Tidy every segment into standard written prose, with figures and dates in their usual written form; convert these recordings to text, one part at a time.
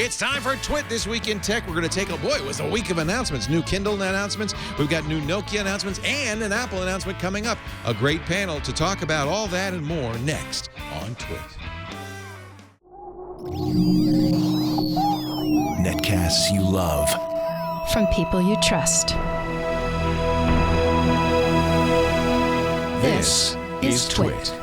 It's time for TWiT This Week in Tech. We're going to take a, boy, it was a week of announcements. New Kindle announcements. We've got new Nokia announcements and an Apple announcement coming up. A great panel to talk about all that and more next on TWiT. Netcasts you love. From people you trust. This is TWiT.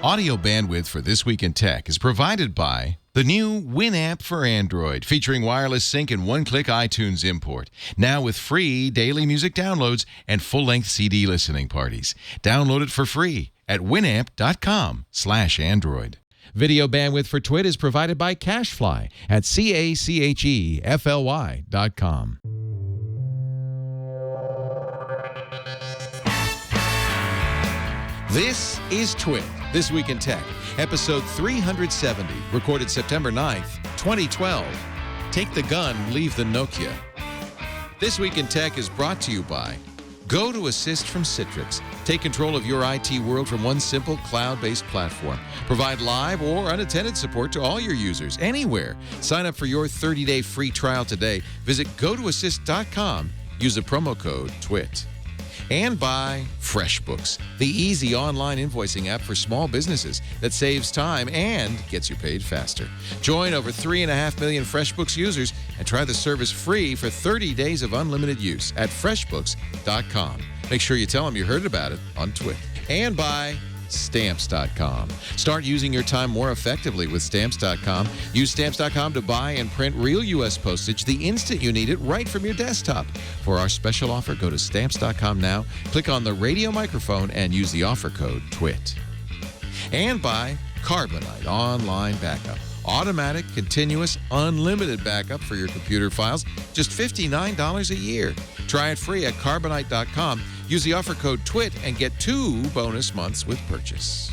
Audio bandwidth for This Week in Tech is provided by the new Winamp for Android, featuring wireless sync and one-click iTunes import. Now with free daily music downloads and full-length CD listening parties. Download it for free at winamp.com/Android. Video bandwidth for TWiT is provided by CacheFly at CacheFly.com. This is TWiT, This Week in Tech, episode 370, recorded September 9th, 2012. Take the gun, leave the Nokia. This Week in Tech is brought to you by Go to Assist from Citrix. Take control of your IT world from one simple cloud-based platform. Provide live or unattended support to all your users anywhere. Sign up for your 30-day free trial today. Visit gotoassist.com. Use the promo code TWiT. And by FreshBooks, the easy online invoicing app for small businesses that saves time and gets you paid faster. Join over 3.5 million FreshBooks users and try the service free for 30 days of unlimited use at freshbooks.com. Make sure you tell them you heard about it on TWiT. And by Stamps.com. Start using your time more effectively with Stamps.com. Use Stamps.com to buy and print real U.S. postage the instant you need it right from your desktop. For our special offer, go to Stamps.com now, click on the radio microphone, and use the offer code TWiT. And by Carbonite Online Backup. Automatic, continuous, unlimited backup for your computer files. Just $59 a year. Try it free at Carbonite.com. Use the offer code TWiT and get 2 bonus months with purchase.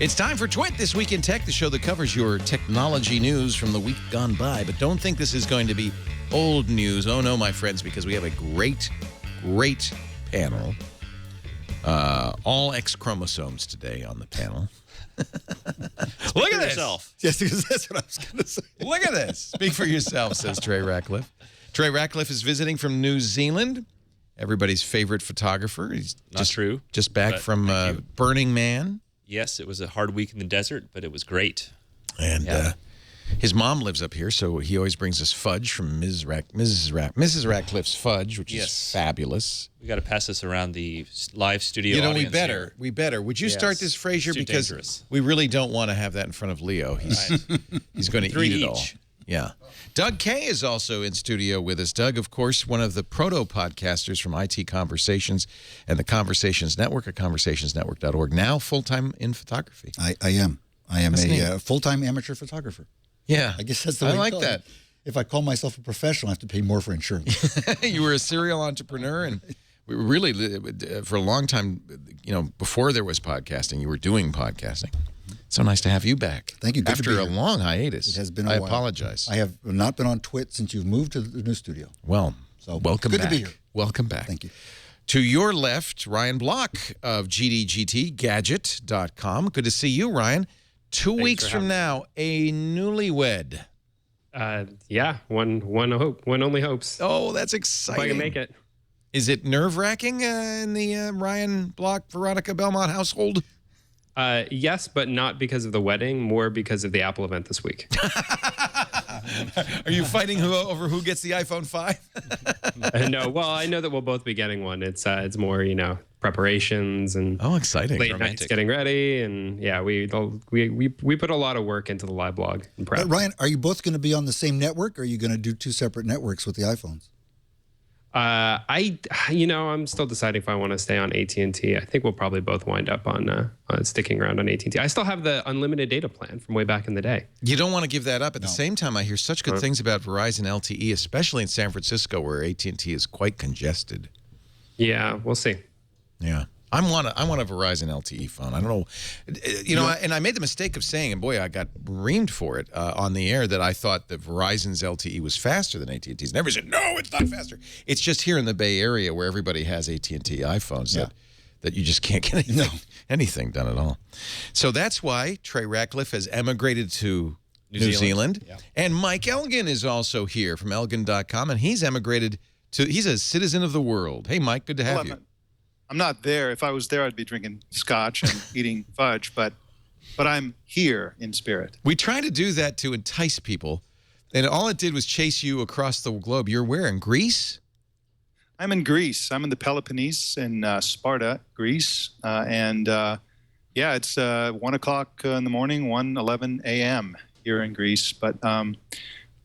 It's time for TWiT This Week in Tech, the show that covers your technology news from the week gone by. But don't think this is going to be old news. Oh, no, my friends, because we have a great panel. All X chromosomes today on the panel. Look at this. Yourself. Yes, because that's what I was going to say. Look at this. Speak for yourself, says Trey Ratcliff. Trey Ratcliff is visiting from New Zealand. Everybody's favorite photographer. He's just back from Burning Man. Yes, it was a hard week in the desert, but it was great. And his mom lives up here, so he always brings us fudge from Mrs. Ratcliffe's fudge, which is fabulous. We got to pass this around the live studio. You know, we audience better. here. Would you start this, Frazier? Because dangerous. we really don't want to have that in front of Leo. He's going to eat it all. Yeah. Doug Kaye is also in studio with us. Doug, of course, one of the proto-podcasters from IT Conversations and the Conversations Network at conversationsnetwork.org. Now full-time in photography. I am a full-time amateur photographer. Yeah. I guess that's the way I like to call that. it. If I call myself a professional, I have to pay more for insurance. You were a serial entrepreneur, and we really, for a long time, before there was podcasting, you were doing podcasting. So nice to have you back. Thank you. Good After a long hiatus. It has been a while. I apologize. I have not been on TWiT since you've moved to the new studio. Well, so welcome back. back. Good to be here. Welcome back. Thank you. To your left, Ryan Block of GDGTgadget.com. Good to see you, Ryan. 2 weeks from now, a newlywed. Yeah, one only hopes. Oh, that's exciting. If I can make it. Is it nerve-wracking in the Ryan Block, Veronica Belmont household? Yes, but not because of the wedding, more because of the Apple event this week. Are you fighting over who gets the iPhone 5? No, well, I know that we'll both be getting one. It's more, preparations and exciting, late nights getting ready, and we put a lot of work into the live blog and prep. Ryan, are you both going to be on the same network, or are you going to do 2 separate networks with the iPhones? I'm still deciding if I want to stay on AT&T. I think we'll probably both wind up on sticking around on AT&T. I still have the unlimited data plan from way back in the day. You don't want to give that up. At the same time, I hear such good things about Verizon LTE, especially in San Francisco, where AT&T is quite congested. Yeah, we'll see. Yeah. I want a Verizon LTE phone. I don't know. And I made the mistake of saying, and boy, I got reamed for it on the air, that I thought that Verizon's LTE was faster than AT&T's. And everybody said, no, it's not faster. It's just here in the Bay Area where everybody has AT&T iPhones that you just can't get anything done at all. So that's why Trey Ratcliff has emigrated to New Zealand. Yeah. And Mike Elgan is also here from Elgan.com, and he's emigrated to, he's a citizen of the world. Hey, Mike, good to have you. I'm not there. If I was there, I'd be drinking scotch and eating fudge, but I'm here in spirit. We try to do that to entice people, and all it did was chase you across the globe. You're where, in Greece? I'm in Greece. I'm in the Peloponnese in Sparta, Greece. Yeah, it's 1 o'clock in the morning, 1:11 a.m. here in Greece. But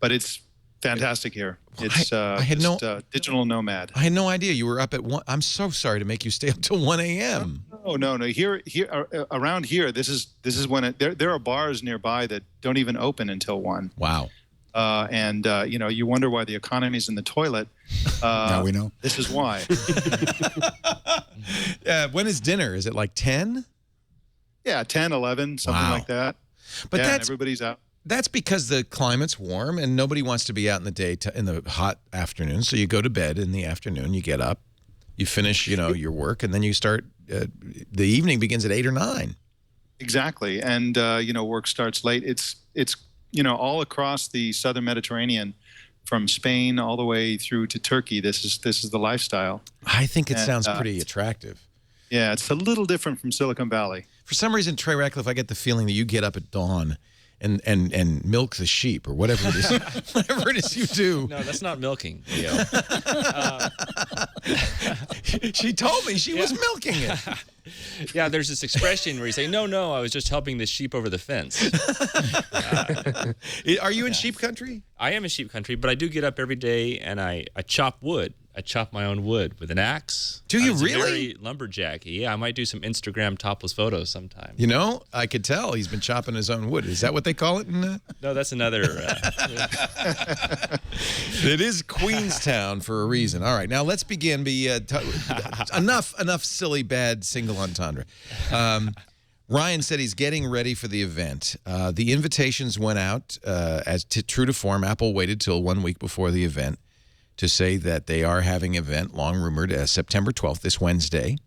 it's fantastic here. It's I had digital nomad. I had no idea you were up at 1. I'm so sorry to make you stay up till 1 a.m. No. Here, around here, this is when there are bars nearby that don't even open until 1. Wow. You wonder why the economy's in the toilet. Now we know. This is why. When is dinner? Is it like 10? Yeah, 10, 11, something like that. But and everybody's out. That's because the climate's warm and nobody wants to be out in the day in the hot afternoon. So you go to bed in the afternoon, you get up, you finish, your work, and then you start. The evening begins at 8 or 9. Exactly, and work starts late. It's all across the southern Mediterranean, from Spain all the way through to Turkey. This is the lifestyle. I think it sounds pretty attractive. Yeah, it's a little different from Silicon Valley. For some reason, Trey Ratcliff, I get the feeling that you get up at dawn and milk the sheep or whatever it is, whatever it is you do. No, that's not milking, Leo. She told me she was milking it. Yeah, there's this expression where you say, no, I was just helping the sheep over the fence. Are you in sheep country? I am in sheep country, but I do get up every day and I chop wood. I chop my own wood with an axe. Do you really? Very lumberjacky. Yeah, I might do some Instagram topless photos sometime. I could tell he's been chopping his own wood. Is that what they call it? No, that's another. It is Queenstown for a reason. All right, now let's begin. Enough silly, bad single entendre. Ryan said he's getting ready for the event. The invitations went out true to form. Apple waited till 1 week before the event to say that they are having an event, long rumored, September 12th, this Wednesday,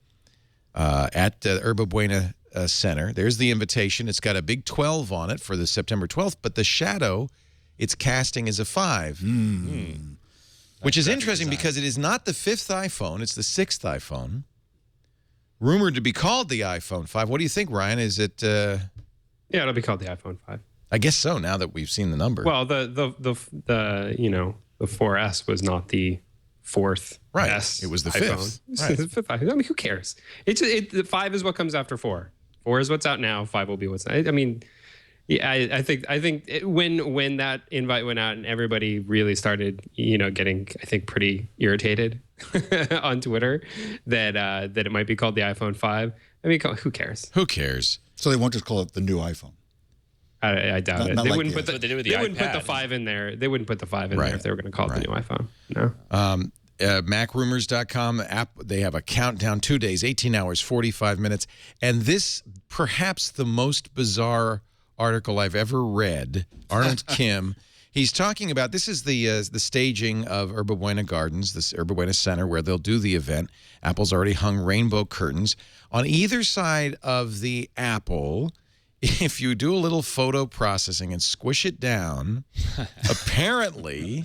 at the Yerba Buena Center. There's the invitation. It's got a big 12 on it for the September 12th, but the shadow it's casting is a 5. Which is interesting because it is not the 5th iPhone, it's the 6th iPhone. Rumored to be called the iPhone 5. What do you think, Ryan? Is it... Yeah, it'll be called the iPhone 5. I guess so, now that we've seen the number. Well, the 4S was not the 4th S. It was the iPhone. 5th. Right. The 5th. I mean, who cares? The 5 is what comes after 4. 4 is what's out now. 5 will be what's out. I mean, yeah, I think when that invite went out and everybody really started, getting, I think, pretty irritated on Twitter that it might be called the iPhone 5. I mean, who cares? Who cares? So they won't just call it the new iPhone. I doubt it. Not They like wouldn't the- put the What they do with the they wouldn't put the iPad. 5 in there. They wouldn't put the 5 in Right. there if they were going to call it Right. the new iPhone. No. MacRumors.com app, they have a countdown, 2 days, 18 hours, 45 minutes. And this, perhaps the most bizarre article I've ever read, Arnold Kim, he's talking about, this is the staging of Yerba Buena Gardens, this Yerba Buena Center where they'll do the event. Apple's already hung rainbow curtains. On either side of the apple, if you do a little photo processing and squish it down, apparently...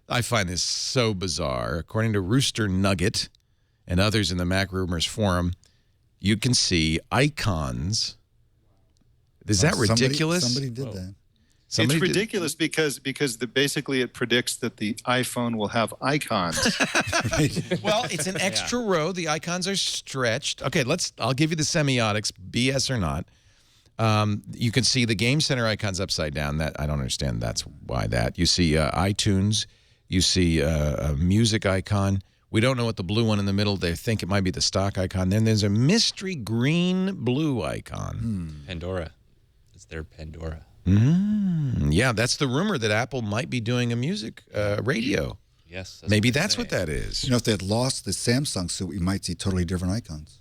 I find this so bizarre. According to Rooster Nugget and others in the Mac Rumors forum, you can see icons. Is that ridiculous? Somebody did that. Somebody It's did- ridiculous because basically it predicts that the iPhone will have icons. Well, it's an extra row. The icons are stretched. Okay, I'll give you the semiotics, BS or not. You can see the Game Center icons upside down. That I don't understand. That's why that. You see iTunes. You see a music icon. We don't know what the blue one in the middle, they think it might be the stock icon. Then there's a mystery green-blue icon. Pandora. It's their Pandora. Yeah, that's the rumor that Apple might be doing a music radio. Yes. That's Maybe what they that's say. what that is. If they had lost the Samsung suit, we might see totally different icons.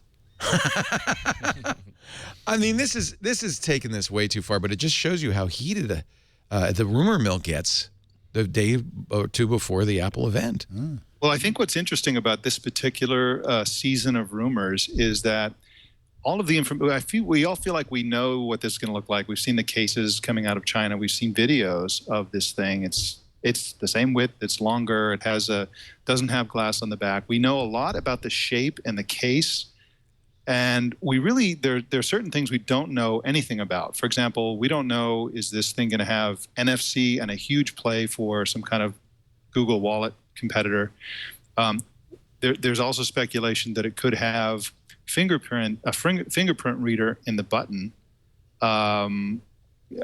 I mean, this is taking this way too far, but it just shows you how heated the rumor mill gets the day or two before the Apple event. Well, I think what's interesting about this particular season of rumors is that all of the information, we all feel like we know what this is going to look like. We've seen the cases coming out of China. We've seen videos of this thing. It's the same width. It's longer. It doesn't have glass on the back. We know a lot about the shape and the case. And we really, there are certain things we don't know anything about. For example, we don't know, is this thing going to have NFC and a huge play for some kind of Google Wallet competitor? There's also speculation that it could have fingerprint reader in the button. Apple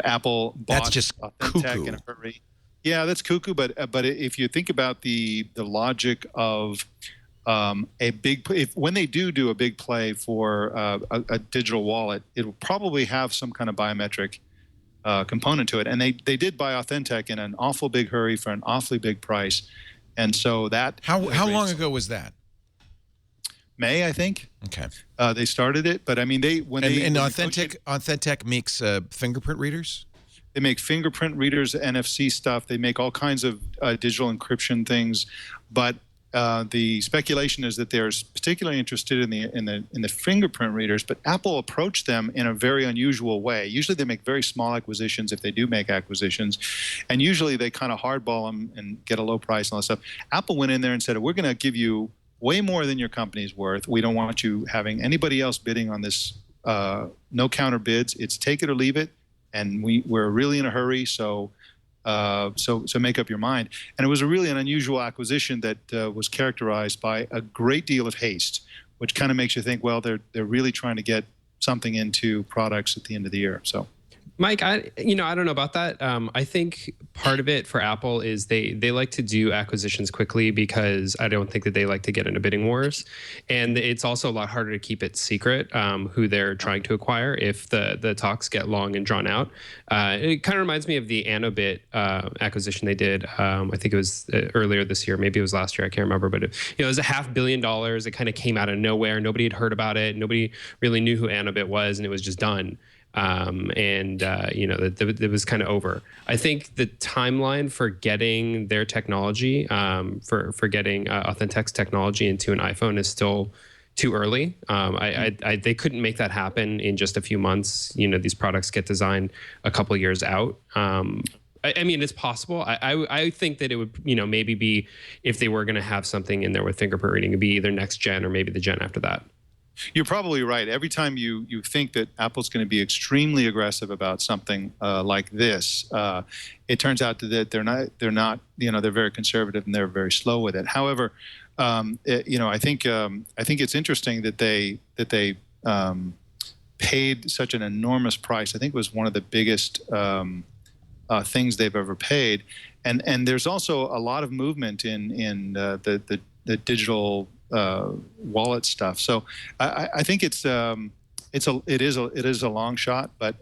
bought That's just Authentic cuckoo. in a hurry. Yeah, that's cuckoo. But if you think about the logic of when they do a big play for a digital wallet, it will probably have some kind of biometric component to it. And they did buy Authentic in an awful big hurry for an awfully big price. And so that How long ago was that? May, I think. Okay. They started it, but I mean, Authentic makes fingerprint readers? They make fingerprint readers, NFC stuff. They make all kinds of digital encryption things. But the speculation is that they're particularly interested in the fingerprint readers. But Apple approached them in a very unusual way. Usually, they make very small acquisitions if they do make acquisitions, and usually they kind of hardball them and get a low price and all that stuff. Apple went in there and said, "We're going to give you way more than your company's worth. We don't want you having anybody else bidding on this. No counter bids. It's take it or leave it. And we're really in a hurry, so make up your mind." And it was really an unusual acquisition that was characterized by a great deal of haste, which kind of makes you think, well, they're really trying to get something into products at the end of the year. So. Mike, I don't know about that. I think part of it for Apple is they like to do acquisitions quickly because I don't think that they like to get into bidding wars. And it's also a lot harder to keep it secret who they're trying to acquire if the talks get long and drawn out. It kind of reminds me of the Anobit acquisition they did. I think it was earlier this year. Maybe it was last year. I can't remember. But it was $500 million. It kind of came out of nowhere. Nobody had heard about it. Nobody really knew who Anobit was, and it was just done. It was kind of over. I think the timeline for getting their technology, for getting Authentic's technology into an iPhone is still too early. They couldn't make that happen in just a few months. These products get designed a couple of years out. I mean, it's possible. I think that it would, maybe be, if they were going to have something in there with fingerprint reading, it'd be either next gen or maybe the gen after that. You're probably right. Every time you think that Apple's going to be extremely aggressive about something like this, it turns out that they're not. They're very conservative and they're very slow with it. However, I think it's interesting that they paid such an enormous price. I think it was one of the biggest things they've ever paid, and there's also a lot of movement in the digital wallet stuff. So I think it is a long shot, but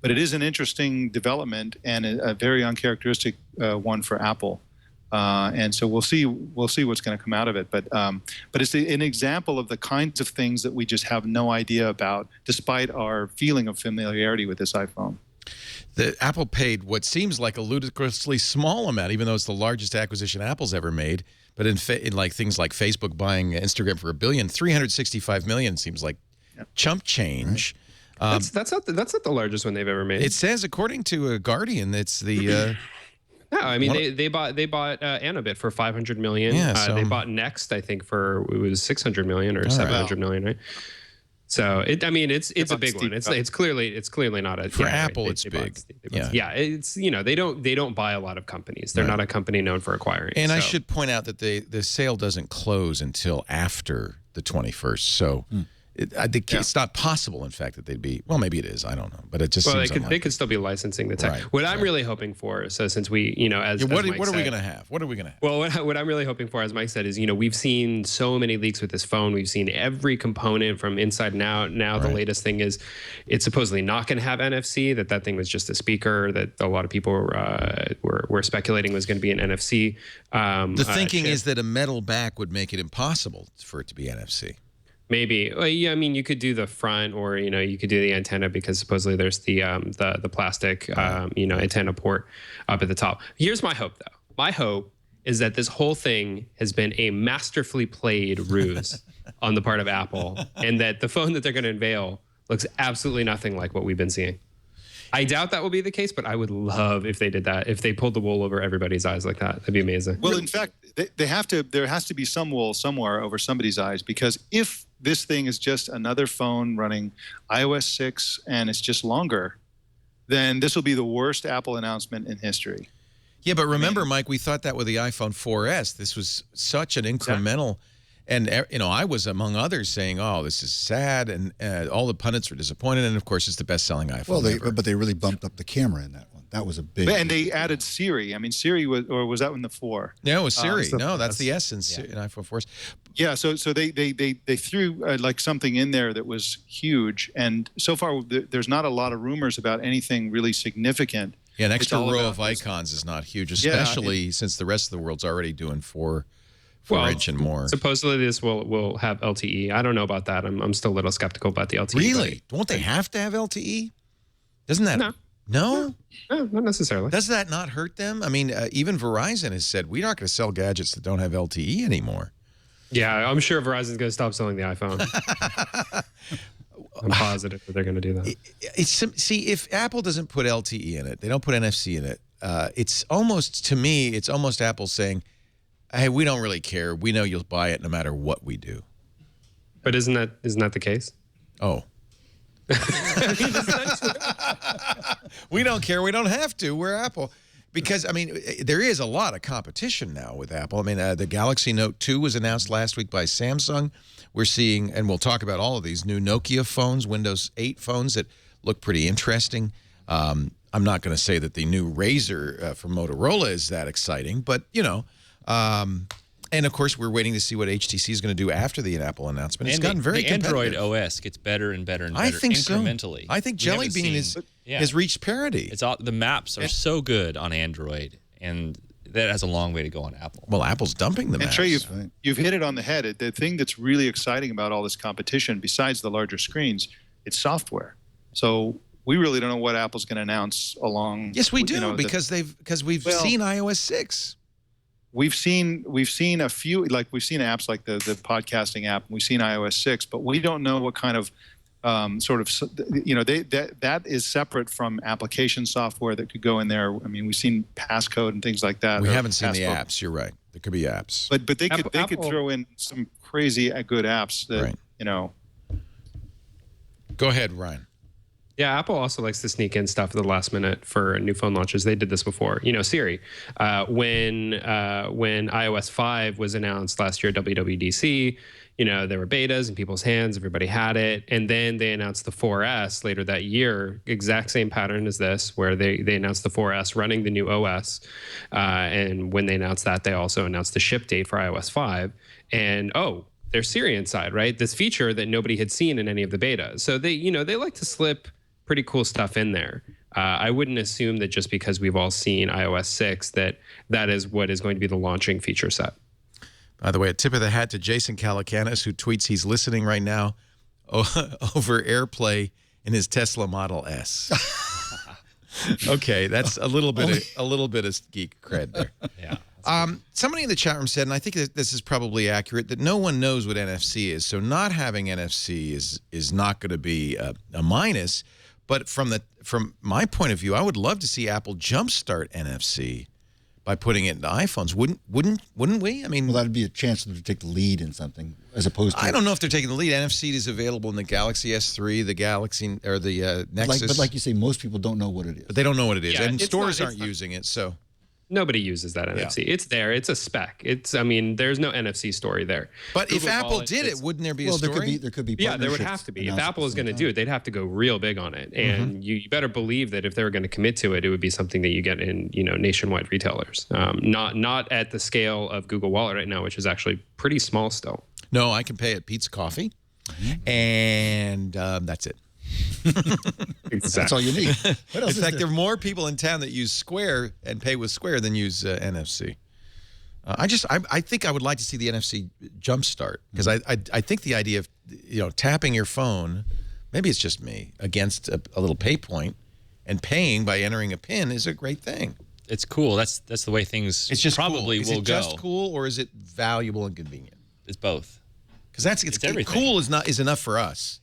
it is an interesting development and a very uncharacteristic one for Apple. And so we'll see what's going to come out of it. But it's an example of the kinds of things that we just have no idea about, despite our feeling of familiarity with this iPhone. The Apple paid what seems like a ludicrously small amount, even though it's the largest acquisition Apple's ever made. But in like things like Facebook buying Instagram for $1 billion, $365 million seems like chump change. Right. That's not the largest one they've ever made. It says, according to Guardian, it's the. No, I mean they bought Anobit for $500 million. Yeah, they bought Next, I think, for it was $600 million or $700 million, right? So it's a big one. It's clearly not a for Apple. It's big. It's they don't buy a lot of companies. They're not a company known for acquiring. And I should point out that the sale doesn't close until after the 21st. So it's not possible, in fact, that they'd be. Well, maybe it is. I don't know, but it just seems they could still be licensing the tech. What I'm really hoping for, so since we, what are we going to have? What are we going to have? Well, what I'm really hoping for, as Mike said, is we've seen so many leaks with this phone. We've seen every component from inside and out. Now the latest thing is, it's supposedly not going to have NFC. That thing was just a speaker that a lot of people were speculating was going to be an NFC. The thinking is that a metal back would make it impossible for it to be NFC. Maybe. Well, yeah, I mean, you could do the front, or you could do the antenna, because supposedly there's the plastic antenna port up at the top. Here's my hope, though. My hope is that this whole thing has been a masterfully played ruse on the part of Apple, and that the phone that they're going to unveil looks absolutely nothing like what we've been seeing. I doubt that will be the case, but I would love if they did that. If they pulled the wool over everybody's eyes like that, that'd be amazing. Well, in fact, they have to. There has to be some wool somewhere over somebody's eyes, because if this thing is just another phone running iOS 6 and it's just longer, then this will be the worst Apple announcement in history. Yeah, but remember, Mike, we thought that with the iPhone 4S. This was such an incremental, and I was among others saying, "Oh, this is sad," and all the pundits were disappointed. And of course, it's the best-selling iPhone. Well, but they really bumped up the camera in that one. That was a big. And they added Siri. I mean, Siri was that in the 4? No, it was Siri. No, that's the essence in iPhone 4s. Yeah, so they threw like something in there that was huge, and so far there's not a lot of rumors about anything really significant. Yeah, an extra row of icons is not huge, especially since the rest of the world's already doing 4-inch and more. Supposedly this will have LTE. I don't know about that. I'm still a little skeptical about the LTE. Really? Won't they have to have LTE? Doesn't that? No, not necessarily. Does that not hurt them? I mean, even Verizon has said we're not going to sell gadgets that don't have LTE anymore. Yeah, I'm sure Verizon's going to stop selling the iPhone. I'm positive that they're going to do that. See, if Apple doesn't put LTE in it, they don't put NFC in it, it's almost, to me, it's almost Apple saying, hey, we don't really care. We know you'll buy it no matter what we do. But isn't that the case? Oh. We don't care. We don't have to. We're Apple. Because, I mean, there is a lot of competition now with Apple. I mean, the Galaxy Note 2 was announced last week by Samsung. We're seeing, and we'll talk about all of these, new Nokia phones, Windows 8 phones that look pretty interesting. I'm not going to say that the new Razr from Motorola is that exciting, but, and of course, we're waiting to see what HTC is going to do after the Apple announcement. It's gotten very competitive. Android OS gets better and better and better. I think incrementally. So. I think Jelly Bean has reached parity. The maps are so good on Android, and that has a long way to go on Apple. Well, Apple's dumping the maps. And Trey, you've hit it on the head. The thing that's really exciting about all this competition, besides the larger screens, it's software. So we really don't know what Apple's going to announce along. Yes, we do, because we've seen iOS 6. We've seen a few, like we've seen apps like the podcasting app. We've seen iOS 6, but we don't know what kind of that is separate from application software that could go in there. I mean, we've seen passcode and things like that. We haven't seen the apps. You're right. There could be apps, but they could throw in some crazy good apps that Go ahead, Ryan. Yeah, Apple also likes to sneak in stuff at the last minute for new phone launches. They did this before. Siri. When iOS 5 was announced last year at WWDC, there were betas in people's hands. Everybody had it. And then they announced the 4S later that year. Exact same pattern as this, where they announced the 4S running the new OS. And when they announced that, they also announced the ship date for iOS 5. And, there's Siri inside, right? This feature that nobody had seen in any of the betas. So they like to slip pretty cool stuff in there. I wouldn't assume that just because we've all seen iOS 6 that is what is going to be the launching feature set. By the way, a tip of the hat to Jason Calacanis, who tweets he's listening right now over AirPlay in his Tesla Model S. Okay, that's a little bit of geek cred there. Yeah. Somebody in the chat room said, and I think that this is probably accurate, that no one knows what NFC is. So not having NFC is not going to be a minus. But from my point of view, I would love to see Apple jumpstart NFC by putting it into iPhones. Wouldn't we? I mean, well, that'd be a chance for them to take the lead in something, as opposed to. I don't know if they're taking the lead. NFC is available in the Galaxy S3, the Galaxy or the Nexus. But like you say, most people don't know what it is. But they don't know what it is, Yeah, and stores aren't using it. So nobody uses that NFC. It's there. It's a spec. There's no NFC story there. But Google if Apple did it, wouldn't there be a story? There could be. Yeah, there would have to be. If Apple is going to do it, they'd have to go real big on it. And you better believe that if they were going to commit to it, it would be something that you get in nationwide retailers. Not at the scale of Google Wallet right now, which is actually pretty small still. No, I can pay at Pete's Coffee, and that's it. That's all you need. What else in fact, there are more people in town that use Square and pay with Square than use NFC. I think I would like to see the NFC jumpstart, because I think the idea of tapping your phone, maybe it's just me, against a little pay point and paying by entering a PIN is a great thing. It's cool. That's the way things It's just probably cool. Is will it go. just cool, or is it valuable and convenient? It's both. Because it's everything. cool is enough for us.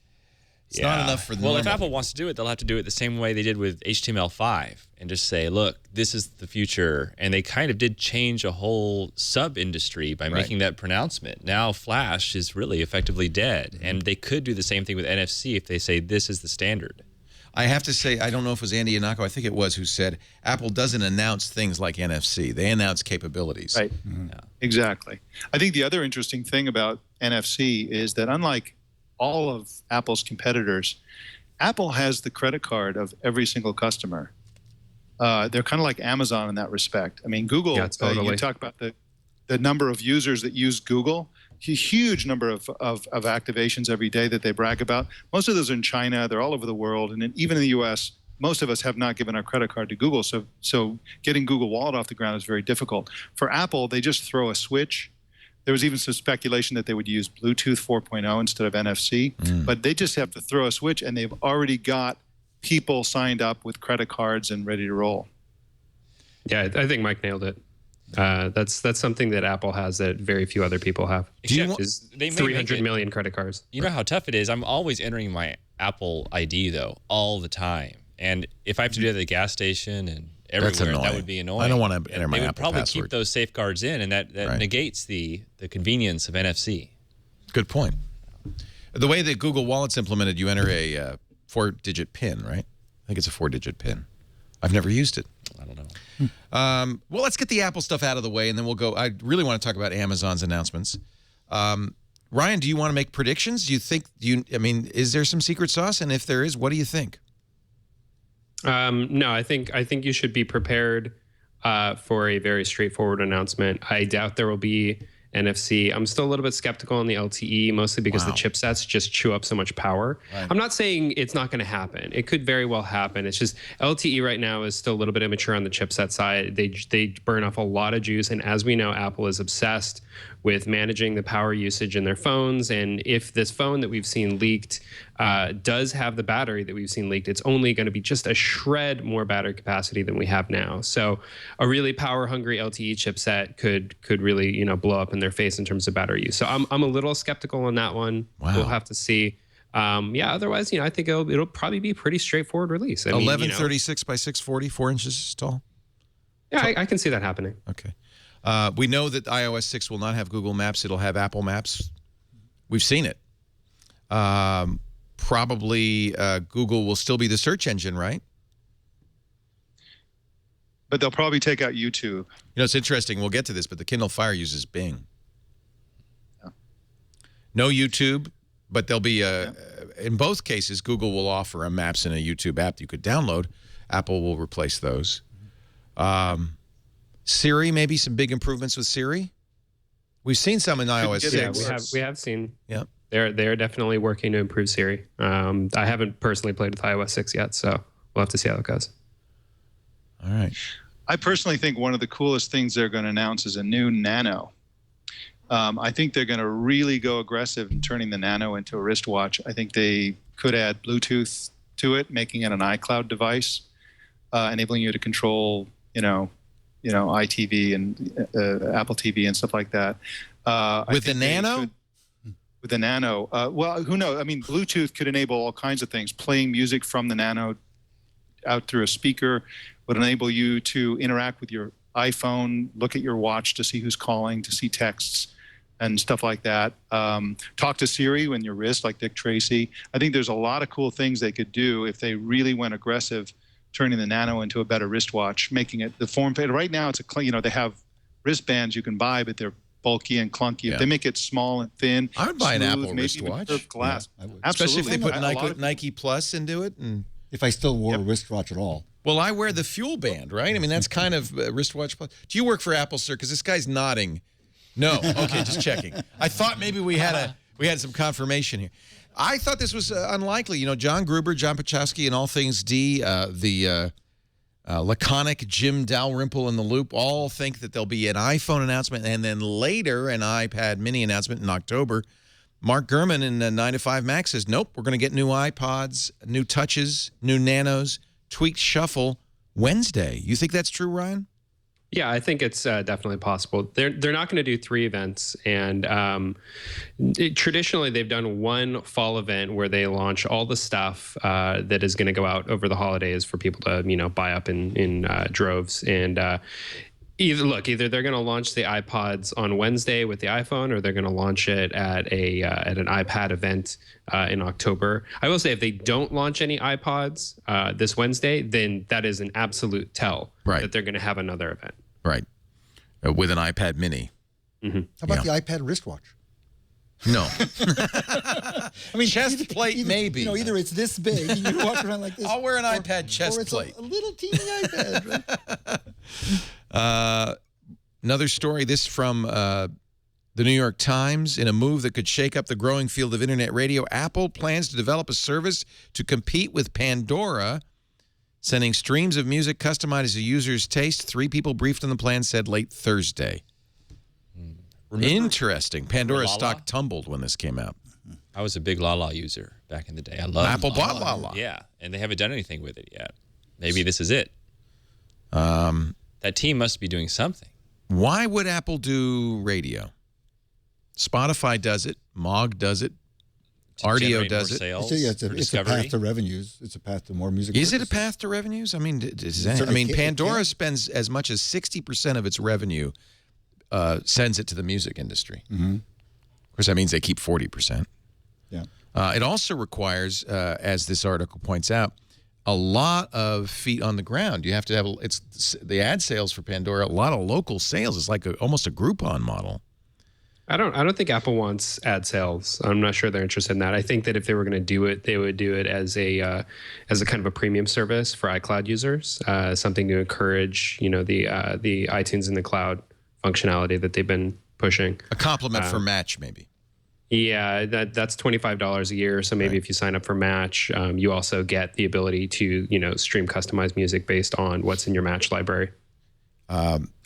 It's not enough for the Well, if normal Apple people. wants to do it, they'll have to do it the same way they did with HTML5 and just say, look, this is the future. And they kind of did change a whole sub-industry by making that pronouncement. Now Flash is really effectively dead. And they could do the same thing with NFC if they say this is the standard. I have to say, I don't know if it was Andy Yanako, I think it was, who said Apple doesn't announce things like NFC. They announce capabilities. Right. Exactly. I think the other interesting thing about NFC is that unlike all of Apple's competitors, Apple has the credit card of every single customer. They're kind of like Amazon in that respect. I mean, Google, totally. you talk about the number of users that use Google, a huge number of activations every day that they brag about. Most of those are in China. They're all over the world. And even in the U.S., most of us have not given our credit card to Google. So getting Google Wallet off the ground is very difficult. For Apple, they just throw a switch. There was even some speculation that they would use Bluetooth 4.0 instead of NFC. But they just have to throw a switch, and they've already got people signed up with credit cards and ready to roll. Yeah, I think Mike nailed it. That's something that Apple has that very few other people have. Is They may 300 million credit cards. You know how tough it is? I'm always entering my Apple ID, though, all the time. And if I have to do it at the gas station and everywhere, that would be annoying. I don't want to enter my They would Apple probably password. keep those safeguards in, and that negates the convenience of NFC. Good point. The way that Google Wallet's implemented, you enter a 4-digit PIN, right? I think it's a 4-digit PIN. I've never used it. I don't know. Well, let's get the Apple stuff out of the way, and then we'll go. I really want to talk about Amazon's announcements. Ryan, do you want to make predictions? Do you think? I mean, is there some secret sauce? And if there is, what do you think? No, I think you should be prepared for a very straightforward announcement. I doubt there will be NFC. I'm still a little bit skeptical on the LTE, mostly because the chipsets just chew up so much power. Right. I'm not saying it's not going to happen. It could very well happen. It's just LTE right now is still a little bit immature on the chipset side. They burn off a lot of juice, and as we know, Apple is obsessed with managing the power usage in their phones. And if this phone that we've seen leaked does have the battery that we've seen leaked, it's only going to be just a shred more battery capacity than we have now. So a really power-hungry LTE chipset could really blow up in their face in terms of battery use. So I'm a little skeptical on that one. Wow. We'll have to see. Otherwise, I think it'll probably be a pretty straightforward release. 1136 by 640, 4 inches tall. Yeah, I can see that happening. Okay. We know that iOS 6 will not have Google Maps. It'll have Apple Maps. We've seen it. Probably Google will still be the search engine, right? But they'll probably take out YouTube. It's interesting. We'll get to this, but the Kindle Fire uses Bing. Yeah. No YouTube, but there'll be in both cases, Google will offer a Maps and a YouTube app that you could download. Apple will replace those. Siri, maybe some big improvements with Siri. We've seen some in iOS 6. Yeah, we have seen. Yeah, they're definitely working to improve Siri. I haven't personally played with iOS 6 yet, so we'll have to see how it goes. All right. I personally think one of the coolest things they're going to announce is a new Nano. I think they're going to really go aggressive in turning the Nano into a wristwatch. I think they could add Bluetooth to it, making it an iCloud device, enabling you to control, iTV and Apple TV and stuff like that. With the Nano? With the Nano. Well, who knows? I mean, Bluetooth could enable all kinds of things. Playing music from the Nano out through a speaker would enable you to interact with your iPhone, look at your watch to see who's calling, to see texts and stuff like that. Talk to Siri when your wrist, like Dick Tracy. I think there's a lot of cool things they could do if they really went aggressive, turning the Nano into a better wristwatch, making it the form factor. Right now, it's they have wristbands you can buy, but they're bulky and clunky. Yeah. If they make it small and thin, I would buy an Apple maybe wristwatch. Even glass. Yeah, I would. Especially if they put Absolutely. Nike Plus into it. And If I still wore a wristwatch at all. well, I wear the Fuel Band, right? I mean, that's kind of wristwatch plus. Do you work for Apple, sir? Because this guy's nodding. No. Okay, just checking. I thought maybe we had some confirmation here. I thought this was unlikely. John Gruber, John Pachowski, and All Things D, the laconic Jim Dalrymple in the Loop, all think that there'll be an iPhone announcement and then later an iPad mini announcement in October. Mark Gurman in 9 to 5 Mac says, nope, we're going to get new iPods, new touches, new Nanos, tweaked shuffle Wednesday. You think that's true, Ryan? Yeah, I think it's definitely possible. They're not going to do 3 events, and traditionally they've done one fall event where they launch all the stuff that is going to go out over the holidays for people to buy up in droves. And either they're going to launch the iPods on Wednesday with the iPhone, or they're going to launch it at an iPad event in October. I will say, if they don't launch any iPods this Wednesday, then that is an absolute tell that they're going to have another event. Right. With an iPad mini. How about the iPad wristwatch? No. I mean, chest plate, maybe. Either it's this big, and you walk around like this. I'll wear an iPad chest or it's plate. A little teeny iPad. Right? Another story, this from the New York Times. In a move that could shake up the growing field of internet radio, Apple plans to develop a service to compete with Pandora, sending streams of music customized to users' taste. 3 people briefed on the plan said late Thursday. Interesting. Pandora's stock tumbled when this came out. I was a big Lala user back in the day. I love Apple bought Lala. Yeah, and they haven't done anything with it yet. Maybe this is it. That team must be doing something. Why would Apple do radio? Spotify does it. Mog does it. RDO does it. It's a path to revenues. It's a path to more music. Is it a path to revenues? I mean, Pandora spends as much as 60% of its revenue, sends it to the music industry. Of course, that means they keep 40%. Yeah. It also requires, as this article points out, a lot of feet on the ground. You have to have the ad sales for Pandora. A lot of local sales. It's like almost a Groupon model. I don't think Apple wants ad sales. I'm not sure they're interested in that. I think that if they were going to do it, they would do it as a kind of a premium service for iCloud users, something to encourage the iTunes in the cloud functionality that they've been pushing. A compliment for Match, maybe. Yeah, that's $25 a year. So maybe if you sign up for Match, you also get the ability to stream customized music based on what's in your Match library.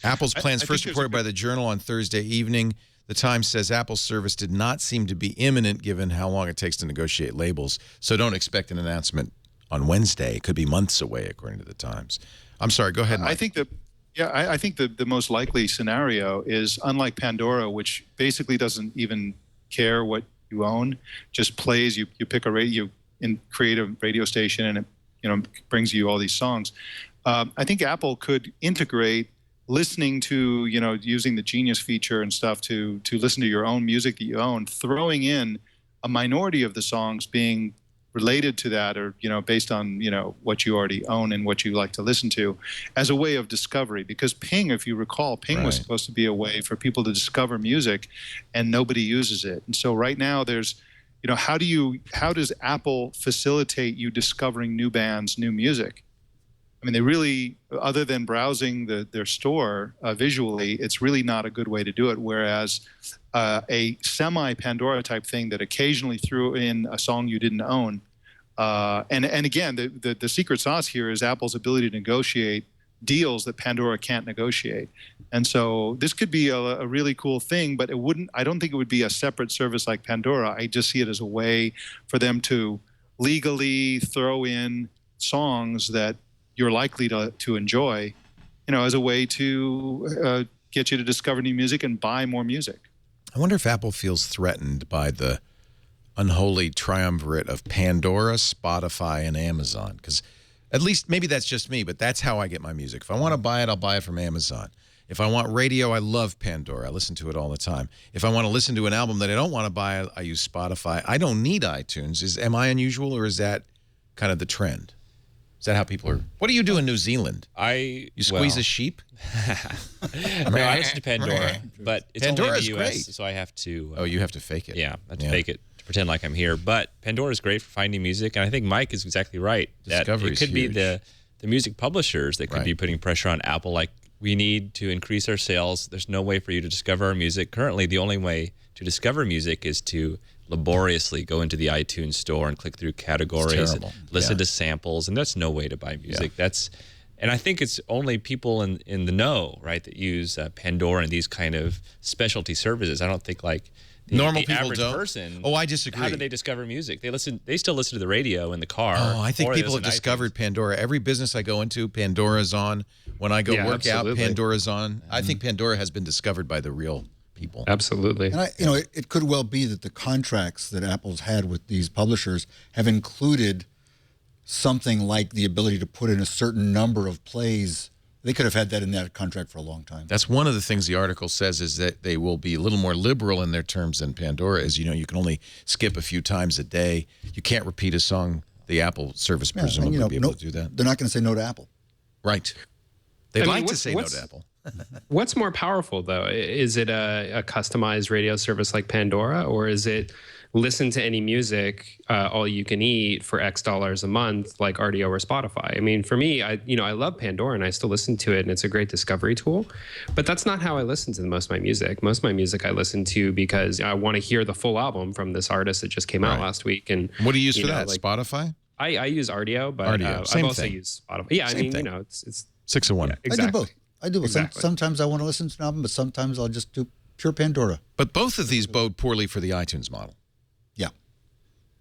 Apple's plans first reported by the Journal on Thursday evening. The Times says Apple's service did not seem to be imminent given how long it takes to negotiate labels. So don't expect an announcement on Wednesday. It could be months away, according to the Times. I'm sorry, go ahead, Mike. I think the most likely scenario is, unlike Pandora, which basically doesn't even care what you own, just plays. You pick a radio and create a radio station, and it brings you all these songs. I think Apple could integrate listening to using the Genius feature and stuff to listen to your own music that you own, throwing in a minority of the songs being related to that, or based on what you already own and what you like to listen to, as a way of discovery. Because Ping, if you recall, Ping was supposed to be a way for people to discover music, and nobody uses it. And so right now there's how does Apple facilitate you discovering new bands, new music? I mean, they really, other than browsing their store visually, it's really not a good way to do it. Whereas a semi-Pandora type thing that occasionally threw in a song you didn't own, and again, the secret sauce here is Apple's ability to negotiate deals that Pandora can't negotiate. And so this could be a really cool thing, but I don't think it would be a separate service like Pandora. I just see it as a way for them to legally throw in songs that you're likely to enjoy, as a way to get you to discover new music and buy more music. I wonder if Apple feels threatened by the unholy triumvirate of Pandora, Spotify, and Amazon. Because at least, maybe that's just me, but that's how I get my music. If I want to buy it, I'll buy it from Amazon. If I want radio, I love Pandora. I listen to it all the time. If I want to listen to an album that I don't want to buy, I use Spotify. I don't need iTunes. Am I unusual, or is that kind of the trend? Is that how people are? What do you do in New Zealand? You squeeze a sheep? I listen to Pandora, but it's Pandora's only in the US, great. so I have to... you have to fake it. Yeah, I have to fake it to pretend like I'm here. But Pandora is great for finding music, and I think Mike is exactly right. That it could be the music publishers that could be putting pressure on Apple, like, we need to increase our sales. There's no way for you to discover our music. Currently, the only way to discover music is to laboriously go into the iTunes store and click through categories, and listen to samples, and that's no way to buy music. And I think it's only people in the know, right, that use Pandora and these kind of specialty services. I don't think like Normal the people average don't. person. Oh, I disagree. How do they discover music? They still listen to the radio in the car. Oh, I think or they people have listen to discovered iTunes. Pandora. Every business I go into, Pandora's on. When I go Yeah, work out, absolutely. Pandora's on. I think Pandora has been discovered by the real people. Absolutely. And it could well be that the contracts that Apple's had with these publishers have included something like the ability to put in a certain number of plays. They could have had that in that contract for a long time. That's one of the things the article says, is that they will be a little more liberal in their terms than Pandora is. You can only skip a few times a day. You can't repeat a song. The Apple service presumably will be able to do that. They're not going to say no to Apple. Right. They'd I mean, like to say no to Apple. What's more powerful, though? Is it a customized radio service like Pandora, or is it listen to any music, all you can eat for X dollars a month, like RDO or Spotify? I mean, for me, I love Pandora and I still listen to it, and it's a great discovery tool. But that's not how I listen to most of my music. Most of my music I listen to because I want to hear the full album from this artist that just came out last week. And what do you use for that? Spotify? I use RDO, but RDO. Same I've also thing. used Spotify. Yeah, Same I mean, thing. it's 6 of 1. yeah, exactly. I do both. I do. Exactly. Sometimes I want to listen to an album, but sometimes I'll just do pure Pandora. But both of these bode poorly for the iTunes model. Yeah.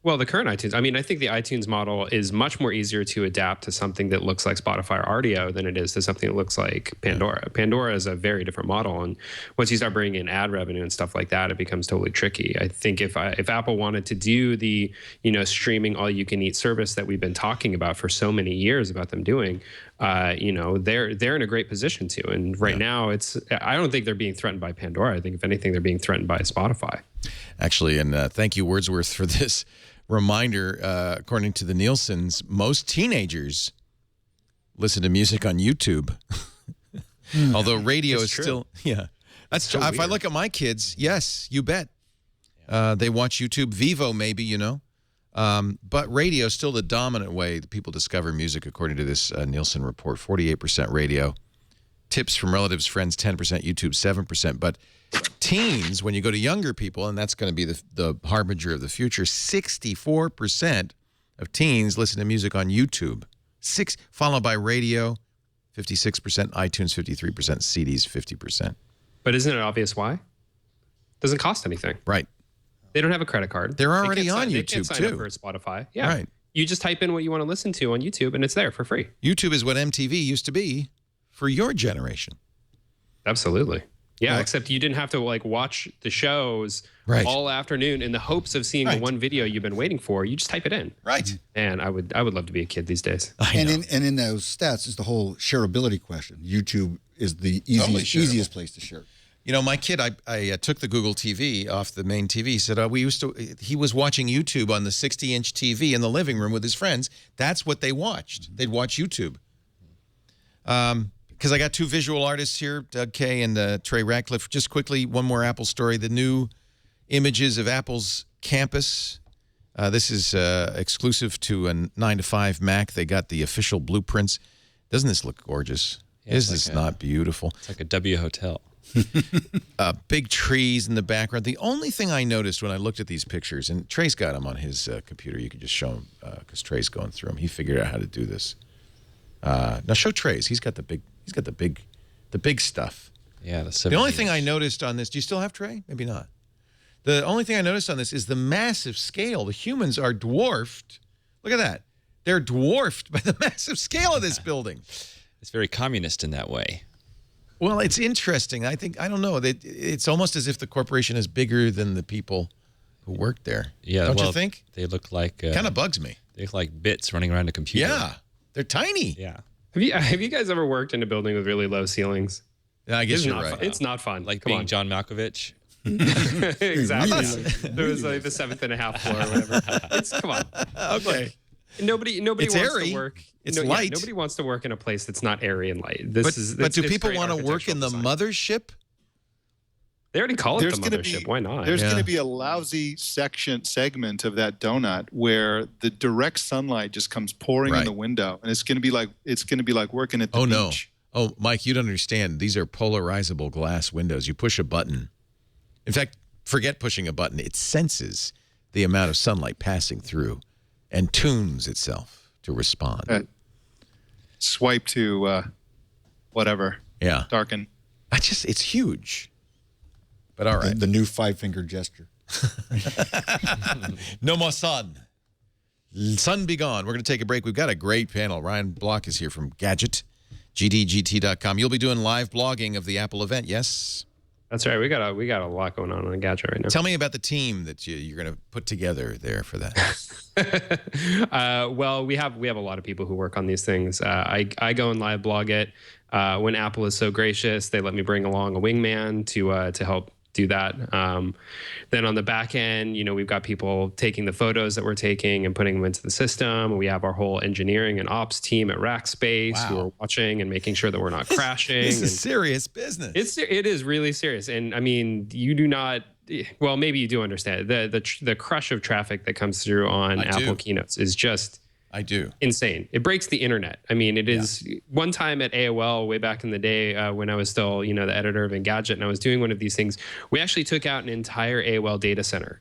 Well, the current iTunes, I mean, I think the iTunes model is much more easier to adapt to something that looks like Spotify or RDO than it is to something that looks like Pandora. Pandora is a very different model. And once you start bringing in ad revenue and stuff like that, it becomes totally tricky. I think if Apple wanted to do the, streaming all you can eat service that we've been talking about for so many years about them doing, they're in a great position to. And right now I don't think they're being threatened by Pandora. I think if anything, they're being threatened by Spotify. Actually, and thank you, Wordsworth, for this reminder. According to the Nielsen's, most teenagers listen to music on YouTube. Although radio is still, that's true. If I look at my kids, yes, you bet. They watch YouTube, Vivo maybe, but radio is still the dominant way that people discover music, according to this Nielsen report. 48% radio, tips from relatives, friends, 10%, YouTube, 7%. But teens, when you go to younger people, and that's going to be the harbinger of the future, 64% of teens listen to music on YouTube. Followed by radio, 56%, iTunes, 53%, CDs, 50%. But isn't it obvious why? Doesn't cost anything. Right. They don't have a credit card. They're already on YouTube, they can't sign up too. for Spotify. Yeah. Right. You just type in what you want to listen to on YouTube, and it's there for free. YouTube is what MTV used to be for your generation. Absolutely. Yeah, except you didn't have to watch the shows all afternoon in the hopes of seeing the one video you've been waiting for. You just type it in. Right. And I would love to be a kid these days. And in those stats is the whole shareability question. YouTube is the easiest place to share. My kid, I took the Google TV off the main TV. He said, he was watching YouTube on the 60-inch TV in the living room with his friends. That's what they watched. They'd watch YouTube. Because I got two visual artists here, Doug Kaye and Trey Ratcliff. Just quickly, one more Apple story. The new images of Apple's campus. This is exclusive to a 9to5 Mac. They got the official blueprints. Doesn't this look gorgeous? Is this not beautiful? It's like a W hotel. Big trees in the background. The only thing I noticed when I looked at these pictures, and Trey's got them on his computer. You could just show him because Trey's going through them. He figured out how to do this. Now show Trey's. He's got the big stuff. Yeah, the only thing I noticed on this. Do you still have Trey? Maybe not. The only thing I noticed on this is the massive scale. The humans are dwarfed. Look at that. They're dwarfed by the massive scale of this building. It's very communist in that way. Well, it's interesting. I don't know. It's almost as if the corporation is bigger than the people who work there. Yeah, don't you think? They look like kind of bugs me. They look like bits running around a computer. Yeah, they're tiny. Yeah. Have you guys ever worked in a building with really low ceilings? Yeah, I guess you're right. It's not fun. Like Come being on. John Malkovich. Exactly. There was like the 7th and a half floor or whatever. Come on. Okay. Nobody It's wants airy. to work. It's light. Nobody wants to work in a place that's not airy and light. But do people want to work in the mothership? They already call it the mothership. Why not? There's going to be a lousy segment of that donut where the direct sunlight just comes pouring in the window, and it's going to be like working at the beach. Oh, Mike, you don't understand. These are polarizable glass windows. You push a button. In fact, forget pushing a button. It senses the amount of sunlight passing through and tunes itself to respond. Swipe to whatever. Yeah. Darken. It's huge. But all right. The new 5-finger gesture. No more sun. Sun be gone. We're going to take a break. We've got a great panel. Ryan Block is here from Gadget, gdgt.com. You'll be doing live blogging of the Apple event, yes? That's right. We got a lot going on Gadget right now. Tell me about the team that you're going to put together there for that. Well, we have a lot of people who work on these things. I go and live blog it. When Apple is so gracious, they let me bring along a wingman to help do that. Then on the back end, we've got people taking the photos that we're taking and putting them into the system. We have our whole engineering and ops team at Rackspace who are watching and making sure that we're not crashing. This is serious business. It is really serious. And I mean, you do not. Well, maybe you do understand the crush of traffic that comes through on Apple keynotes is just. I do. Insane. It breaks the internet. I mean, it is one time at AOL way back in the day when I was still, the editor of Engadget, and I was doing one of these things. We actually took out an entire AOL data center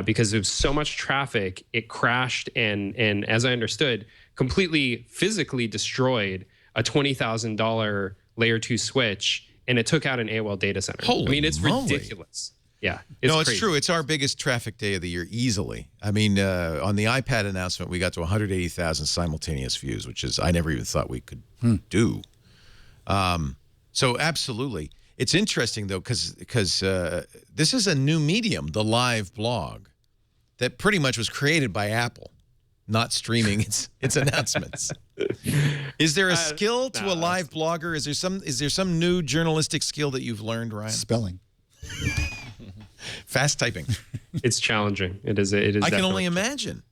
because there was so much traffic. It crashed and as I understood, completely physically destroyed a $20,000 layer 2 switch, and it took out an AOL data center. It's moly. Ridiculous. Yeah. It's crazy. true. It's our biggest traffic day of the year, easily. I mean, on the iPad announcement, we got to 180,000 simultaneous views, which is I never even thought we could do. So absolutely. It's interesting, though, because this is a new medium, the live blog, that pretty much was created by Apple, not streaming its announcements. Is there a skill to a live blogger? Is there some new journalistic skill that you've learned, Ryan? Spelling. Fast typing. It's challenging. It is. I can only imagine.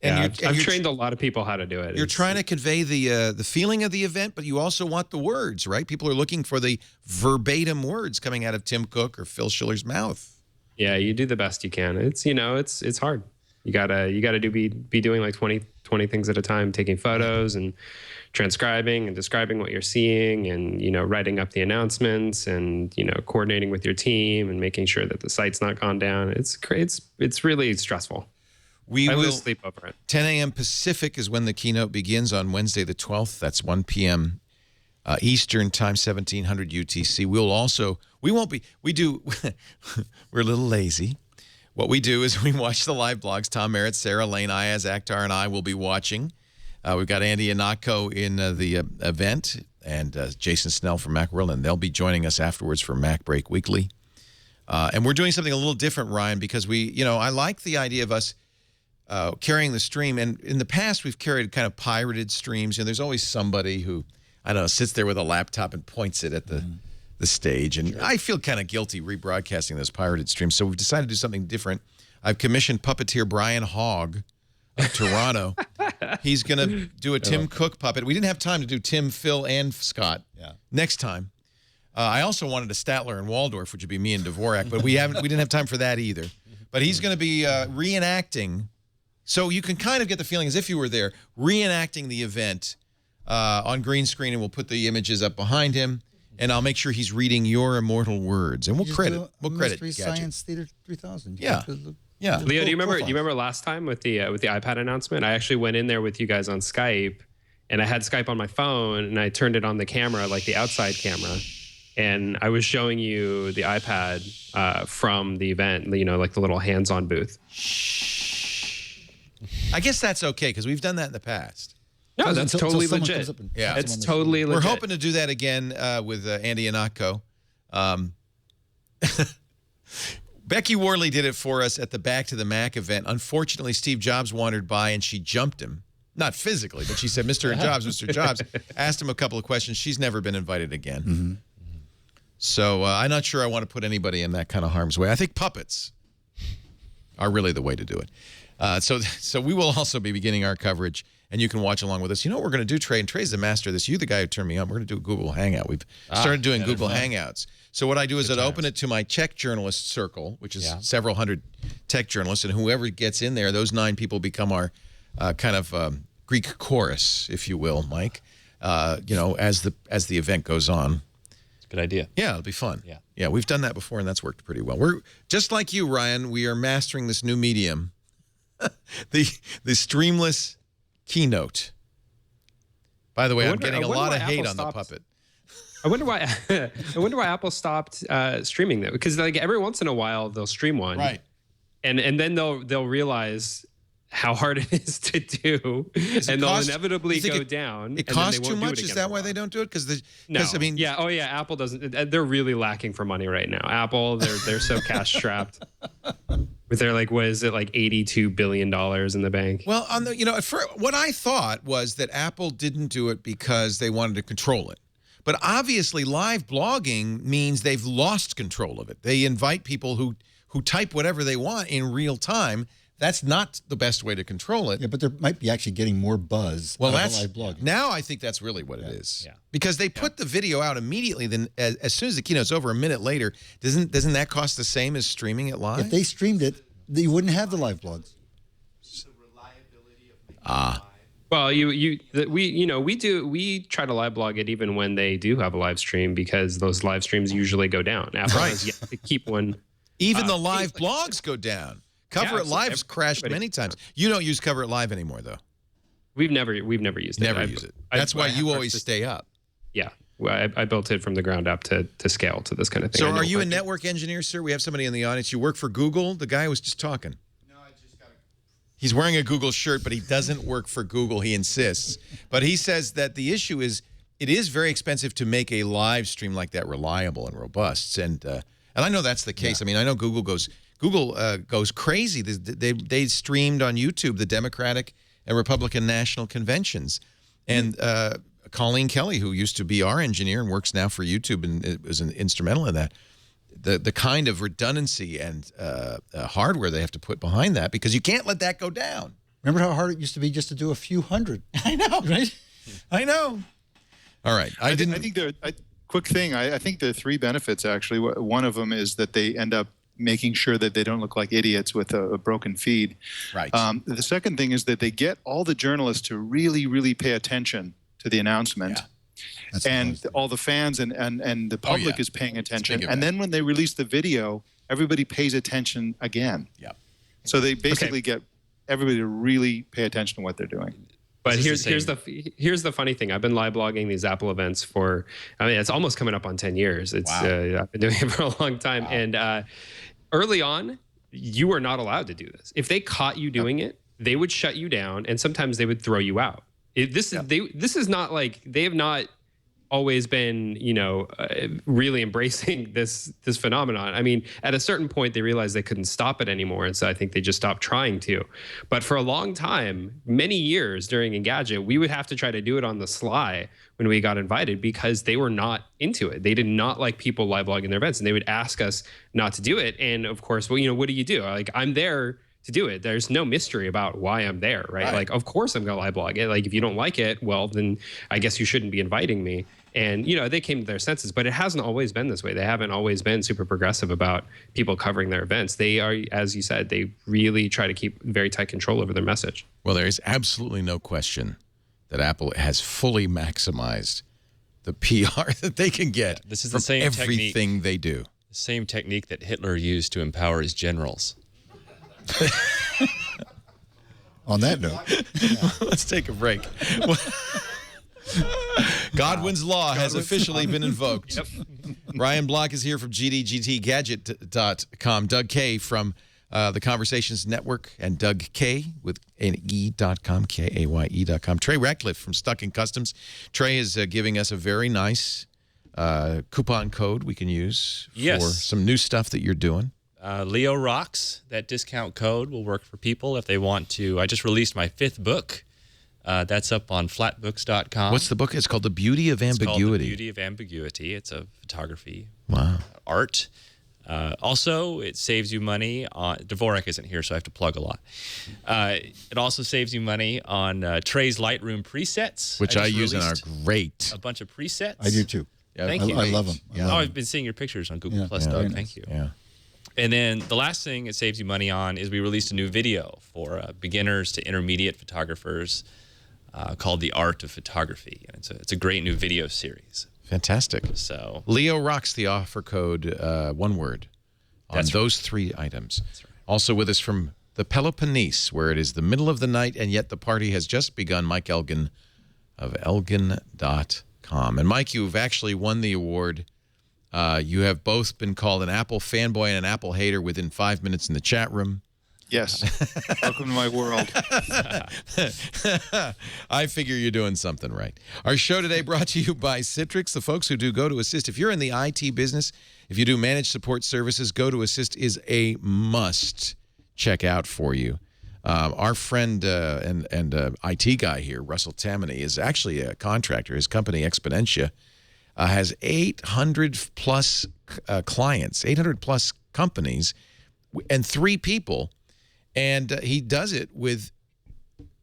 And I've trained a lot of people how to do it. You're trying to convey the feeling of the event, but you also want the words, right? People are looking for the verbatim words coming out of Tim Cook or Phil Schiller's mouth. Yeah, you do the best you can. It's hard. You gotta be doing like 20 things at a time, taking photos and transcribing and describing what you're seeing, and writing up the announcements, and coordinating with your team and making sure that the site's not gone down. It's really stressful. I lose sleep over it. 10 a.m. Pacific is when the keynote begins on Wednesday the 12th. That's 1 p.m. Eastern time, 1700 UTC. We're a little lazy. What we do is we watch the live blogs. Tom Merritt, Sarah Lane, Ayaz Akhtar, and I will be watching. We've got Andy Anatko in the event, and Jason Snell from Macworld, and they'll be joining us afterwards for Mac Break Weekly. And we're doing something a little different, Ryan, because I like the idea of us carrying the stream. And in the past, we've carried kind of pirated streams. There's always somebody who, I don't know, sits there with a laptop and points it at the stage. And I feel kind of guilty rebroadcasting those pirated streams. So we've decided to do something different. I've commissioned puppeteer Brian Hogg of Toronto. He's going to do a Tim Cook puppet. We didn't have time to do Tim, Phil, and Scott. Next time. I also wanted a Statler and Waldorf, which would be me and Dvorak, but we didn't have time for that either. But he's going to be reenacting. So you can kind of get the feeling as if you were there, reenacting the event on green screen, and we'll put the images up behind him, and I'll make sure he's reading your immortal words, and we'll credit Mystery Gadget. Science Theater 3000. Yeah. Yeah. Leo, do you remember last time with the iPad announcement? I actually went in there with you guys on Skype, and I had Skype on my phone, and I turned it on the camera, like the outside camera, and I was showing you the iPad from the event, like the little hands-on booth. I guess that's okay, because we've done that in the past. No, that's totally legit. Yeah, it's totally legit. We're hoping to do that again with Andy Anatko. Becky Worley did it for us at the Back to the Mac event. Unfortunately, Steve Jobs wandered by and she jumped him. Not physically, but she said, Mr. Jobs, Mr. Jobs. Asked him a couple of questions. She's never been invited again. So I'm not sure I want to put anybody in that kind of harm's way. I think puppets are really the way to do it. So we will also be beginning our coverage, and you can watch along with us. You know what we're going to do, Trey? And Trey's the master of this. You're the guy who turned me on. We're going to do a Google Hangout. We've started doing Google Hangouts. So what I do is I'd open it to my tech journalist circle, which is several hundred tech journalists, and whoever gets in there, those 9 people become our kind of Greek chorus, if you will, Mike. As the event goes on. It's a good idea. Yeah, it'll be fun. Yeah, we've done that before, and that's worked pretty well. We're just like you, Ryan. We are mastering this new medium, the streamless keynote. By the way, I'm getting a lot of hate on the puppet. I wonder why. I wonder why Apple stopped streaming that, because like every once in a while they'll stream one, right? and then they'll realize how hard it is to do, and they'll inevitably go down. It costs too much. Is that why they don't do it? Because I mean, yeah, oh yeah, Apple doesn't. They're really lacking for money right now. Apple, they're so cash strapped. With their what is it, $82 billion in the bank? Well, what I thought was that Apple didn't do it because they wanted to control it. But obviously, live blogging means they've lost control of it. They invite people who type whatever they want in real time. That's not the best way to control it. Yeah, but there might be actually getting more buzz. Well, out of live blogging. Now I think that's really what it is. Yeah. Because they put the video out immediately. Then as soon as the keynote's over, a minute later, doesn't that cost the same as streaming it live? If they streamed it, you wouldn't have the live blogs. Well, we try to live blog it even when they do have a live stream, because those live streams usually go down. Apple has yet to keep one. Even the live blogs go down. Cover It Live's crashed many times. You don't use Cover It Live anymore, though. We've never used it. Never use it. That's why you always stay up. Yeah. Well, I built it from the ground up to scale to this kind of thing. So are you a network engineer, sir? We have somebody in the audience. You work for Google? The guy was just talking. No, I just got He's wearing a Google shirt, but he doesn't work for Google. He insists. But he says that the issue is it is very expensive to make a live stream like that reliable and robust. And I know that's the case. Yeah. I mean, I know Google goes crazy. They streamed on YouTube the Democratic and Republican national conventions. And Colleen Kelly, who used to be our engineer and works now for YouTube and was instrumental in that, the kind of redundancy and hardware they have to put behind that, because you can't let that go down. Remember how hard it used to be just to do a few hundred? I know, right? I know. All right. I think quick thing. I think there are three benefits, actually. One of them is that they end up making sure that they don't look like idiots with a broken feed. Right. The second thing is that they get all the journalists to really, really pay attention to the announcement. Yeah. And all the fans and the public is paying attention. And then when they release the video, everybody pays attention again. Yeah. So they basically get everybody to really pay attention to what they're doing. But here's the funny thing. I've been live blogging these Apple events for, it's almost coming up on 10 years. It's I've been doing it for a long time. Wow. And early on, you were not allowed to do this. If they caught you doing it, they would shut you down, and sometimes they would throw you out. This is not like, they have not always been, really embracing this phenomenon. I mean, at a certain point, they realized they couldn't stop it anymore, and so I think they just stopped trying to. But for a long time, many years during Engadget, we would have to try to do it on the sly when we got invited, because they were not into it. They did not like people live blogging their events, and they would ask us not to do it. And of course, well, what do you do? Like, I'm there to do it. There's no mystery about why I'm there, right? Like, of course I'm going to live blog it. Like, if you don't like it, well, then I guess you shouldn't be inviting me. And, they came to their senses, but it hasn't always been this way. They haven't always been super progressive about people covering their events. They are, as you said, they really try to keep very tight control over their message. Well, there is absolutely no question that Apple has fully maximized the PR that they can get This is from the same everything technique, they do. the same technique that Hitler used to empower his generals. On that note, Let's take a break. Godwin's Law has officially been invoked. Yep. Ryan Block is here from GDGTgadget.com. Doug Kaye from the Conversations Network, and Doug Kaye with an E.com, Kaye.com. Trey Ratcliff from Stuck in Customs. Trey is giving us a very nice coupon code we can use for some new stuff that you're doing. Leo Rocks, that discount code will work for people if they want to. I just released my 5th book. That's up on flatbooks.com. What's the book? It's called The Beauty of Ambiguity. It's called The Beauty of Ambiguity. It's a photography art. Also, it saves you money on... Dvorak isn't here, so I have to plug a lot. It also saves you money on Trey's Lightroom presets. Which I use and are great. A bunch of presets. I do too. Yeah, Thank you. I love them. I've been seeing your pictures on Google Plus, Doug. Thank you. Yeah. And then the last thing it saves you money on is we released a new video for beginners to intermediate photographers called The Art of Photography. And it's a great new video series. Fantastic. So Leo Rocks, the offer code, one word, on those 3 items. That's right. Also with us from the Peloponnese, where it is the middle of the night, and yet the party has just begun, Mike Elgan of Elgan.com. And Mike, you've actually won the award. You have both been called an Apple fanboy and an Apple hater within 5 minutes in the chat room. Yes. Welcome to my world. I figure you're doing something right. Our show today brought to you by Citrix, the folks who do GoToAssist. If you're in the IT business, if you do managed support services, GoToAssist is a must check out for you. Our friend and IT guy here, Russell Tammany, is actually a contractor. His company, Exponentia, has 800-plus clients, 800-plus companies, and 3 people. And he does it with,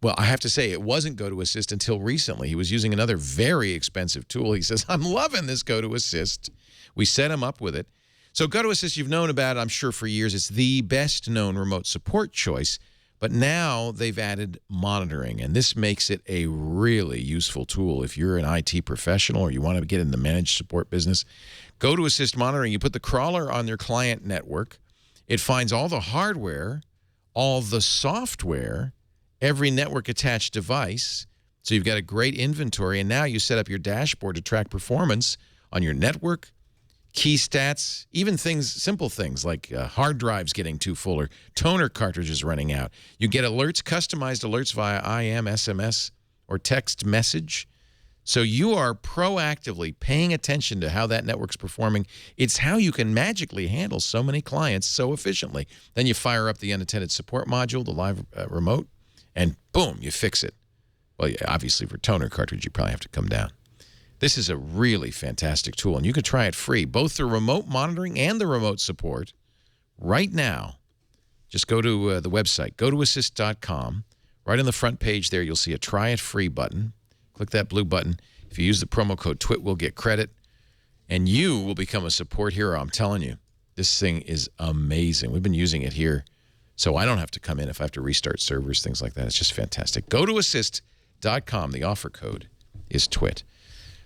well, I have to say, it wasn't GoToAssist until recently. He was using another very expensive tool. He says, I'm loving this GoToAssist. We set him up with it. So GoToAssist, you've known about it, I'm sure, for years. It's the best-known remote support choice. But now they've added monitoring, and this makes it a really useful tool if you're an IT professional or you want to get in the managed support business. GoToAssist monitoring, you put the crawler on your client network. It finds all the hardware, all the software, every network-attached device. So you've got a great inventory, and now you set up your dashboard to track performance on your network, key stats, even things, simple things like hard drives getting too full or toner cartridges running out. You get alerts, customized alerts via IM, SMS, or text message. So you are proactively paying attention to how that network's performing. It's how you can magically handle so many clients so efficiently. Then you fire up the unattended support module, the live remote, and boom, you fix it. Well, yeah, obviously for toner cartridge, you probably have to come down. This is a really fantastic tool, and you can try it free, both the remote monitoring and the remote support right now. Just go to the website, gotoassist.com. Right on the front page there, you'll see a try it free button. Click that blue button. If you use the promo code TWiT, we'll get credit, and you will become a support hero. I'm telling you, this thing is amazing. We've been using it here, so I don't have to come in if I have to restart servers, things like that. It's just fantastic. Gotoassist.com. The offer code is TWiT.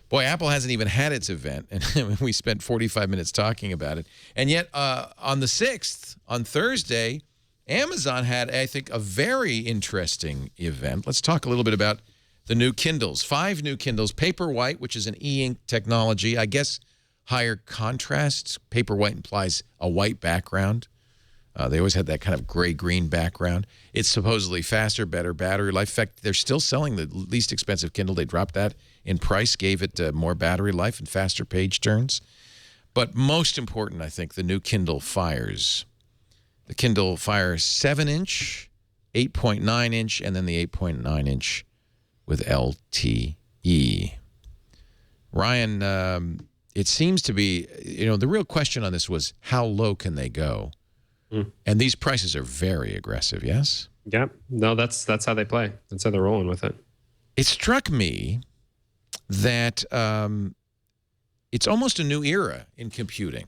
Boy, Apple hasn't even had its event, and we spent 45 minutes talking about it. And yet, on the 6th, on Thursday, Amazon had, I think, a very interesting event. Let's talk a little bit about the new Kindles. 5 new Kindles. Paperwhite, which is an e-ink technology. I guess higher contrast. Paperwhite implies a white background. They always had that kind of gray-green background. It's supposedly faster, better battery life. In fact, they're still selling the least expensive Kindle. They dropped that in price, gave it more battery life and faster page turns. But most important, I think, the new Kindle Fires. The Kindle Fire 7-inch, 8.9-inch, and then the 8.9-inch with LTE. Ryan, it seems to be, the real question on this was how low can they go? And these prices are very aggressive, yes? Yeah. No, that's how they play. That's how they're rolling with it. It struck me that it's almost a new era in computing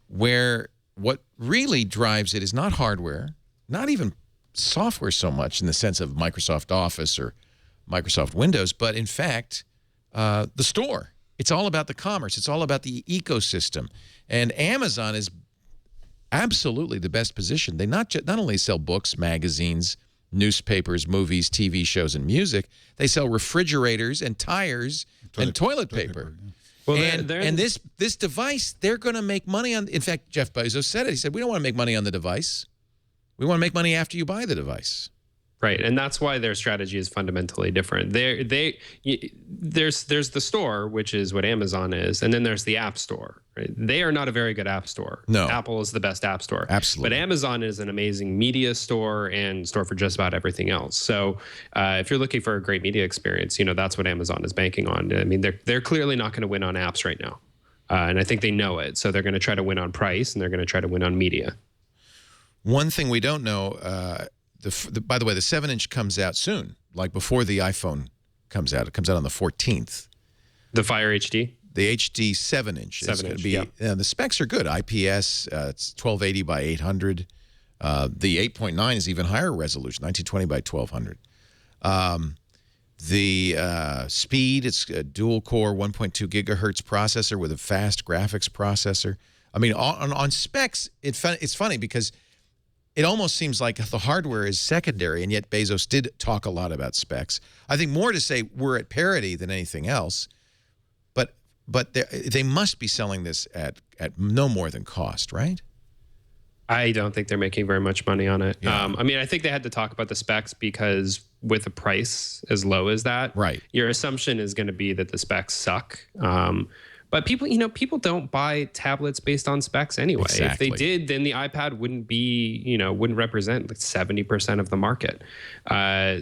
where what really drives it is not hardware, not even software so much in the sense of Microsoft Office or Microsoft Windows, but in fact, the store. It's all about the commerce. It's all about the ecosystem. And Amazon is absolutely the best position. They not only sell books, magazines, newspapers, movies, TV shows, and music. They sell refrigerators and tires and toilet paper. Yeah. Well, and this device, they're going to make money on. In fact, Jeff Bezos said it. He said, we don't want to make money on the device. We want to make money after you buy the device. Right, and that's why their strategy is fundamentally different. There's the store, which is what Amazon is, and then there's the App Store. Right? They are not a very good App Store. No, Apple is the best App Store. Absolutely, but Amazon is an amazing media store and store for just about everything else. So if you're looking for a great media experience, that's what Amazon is banking on. I mean, they're clearly not going to win on apps right now, and I think they know it. So they're going to try to win on price, and they're going to try to win on media. One thing we don't know. By the way, the 7-inch comes out soon, like before the iPhone comes out. It comes out on the 14th. The Fire HD? The HD 7-inch. 7-inch, the specs are good. IPS, it's 1280 by 800. The 8.9 is even higher resolution, 1920 by 1200. The speed, it's a dual-core 1.2 gigahertz processor with a fast graphics processor. I mean, on specs, it's funny because it almost seems like the hardware is secondary, and yet Bezos did talk a lot about specs. I think more to say we're at parity than anything else, but they must be selling this at no more than cost, right? I don't think they're making very much money on it. Yeah. I mean, I think they had to talk about the specs because with a price as low as that, Right. your assumption is going to be that the specs suck. But people don't buy tablets based on specs anyway. Exactly. If they did, then the iPad wouldn't represent like 70% of the market.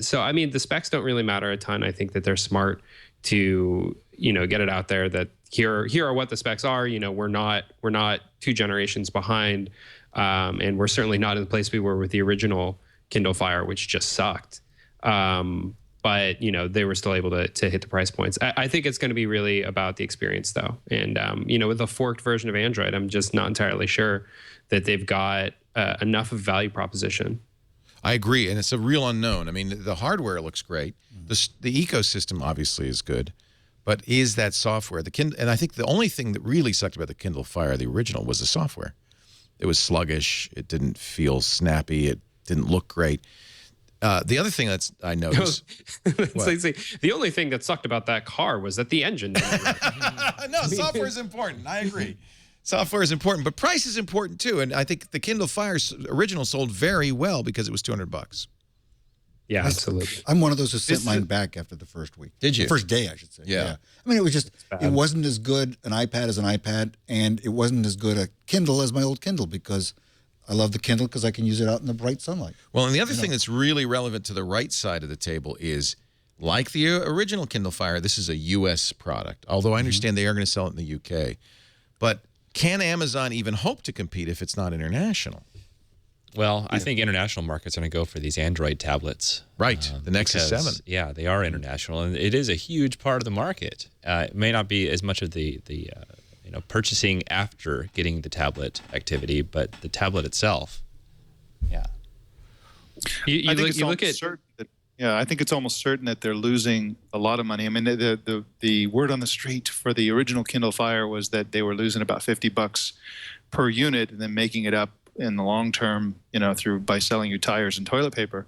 So, I mean, the specs don't really matter a ton. I think that they're smart to, get it out there that here are what the specs are. We're not 2 generations behind. And we're certainly not in the place we were with the original Kindle Fire, which just sucked. But they were still able to hit the price points. I think it's going to be really about the experience, though. And with a forked version of Android, I'm just not entirely sure that they've got enough of a value proposition. I agree, and it's a real unknown. I mean, the hardware looks great. The ecosystem obviously is good, but is that software? And I think the only thing that really sucked about the Kindle Fire, the original, was the software. It was sluggish. It didn't feel snappy. It didn't look great. The other thing I noticed. The only thing that sucked about that car was that the engine didn't work. No, software is important. I agree. Software is important, but price is important too. And I think the Kindle Fire original sold very well because it was $200. Yeah, absolutely. I'm one of those who sent mine back after the first week. Did you? The first day, I should say. Yeah. I mean, it wasn't as good an iPad as an iPad, and it wasn't as good a Kindle as my old Kindle because I love the Kindle because I can use it out in the bright sunlight. Well, and the other thing that's really relevant to the right side of the table is, like the original Kindle Fire, this is a U.S. product, although I understand they are going to sell it in the U.K. But can Amazon even hope to compete if it's not international? Well, I think international markets are going to go for these Android tablets. Right, the Nexus 7. Yeah, they are international, and it is a huge part of the market. It may not be as much of the purchasing after getting the tablet activity, but the tablet itself, yeah. I think it's almost certain that they're losing a lot of money. I mean, the word on the street for the original Kindle Fire was that they were losing about $50 per unit and then making it up in the long term, by selling you tires and toilet paper.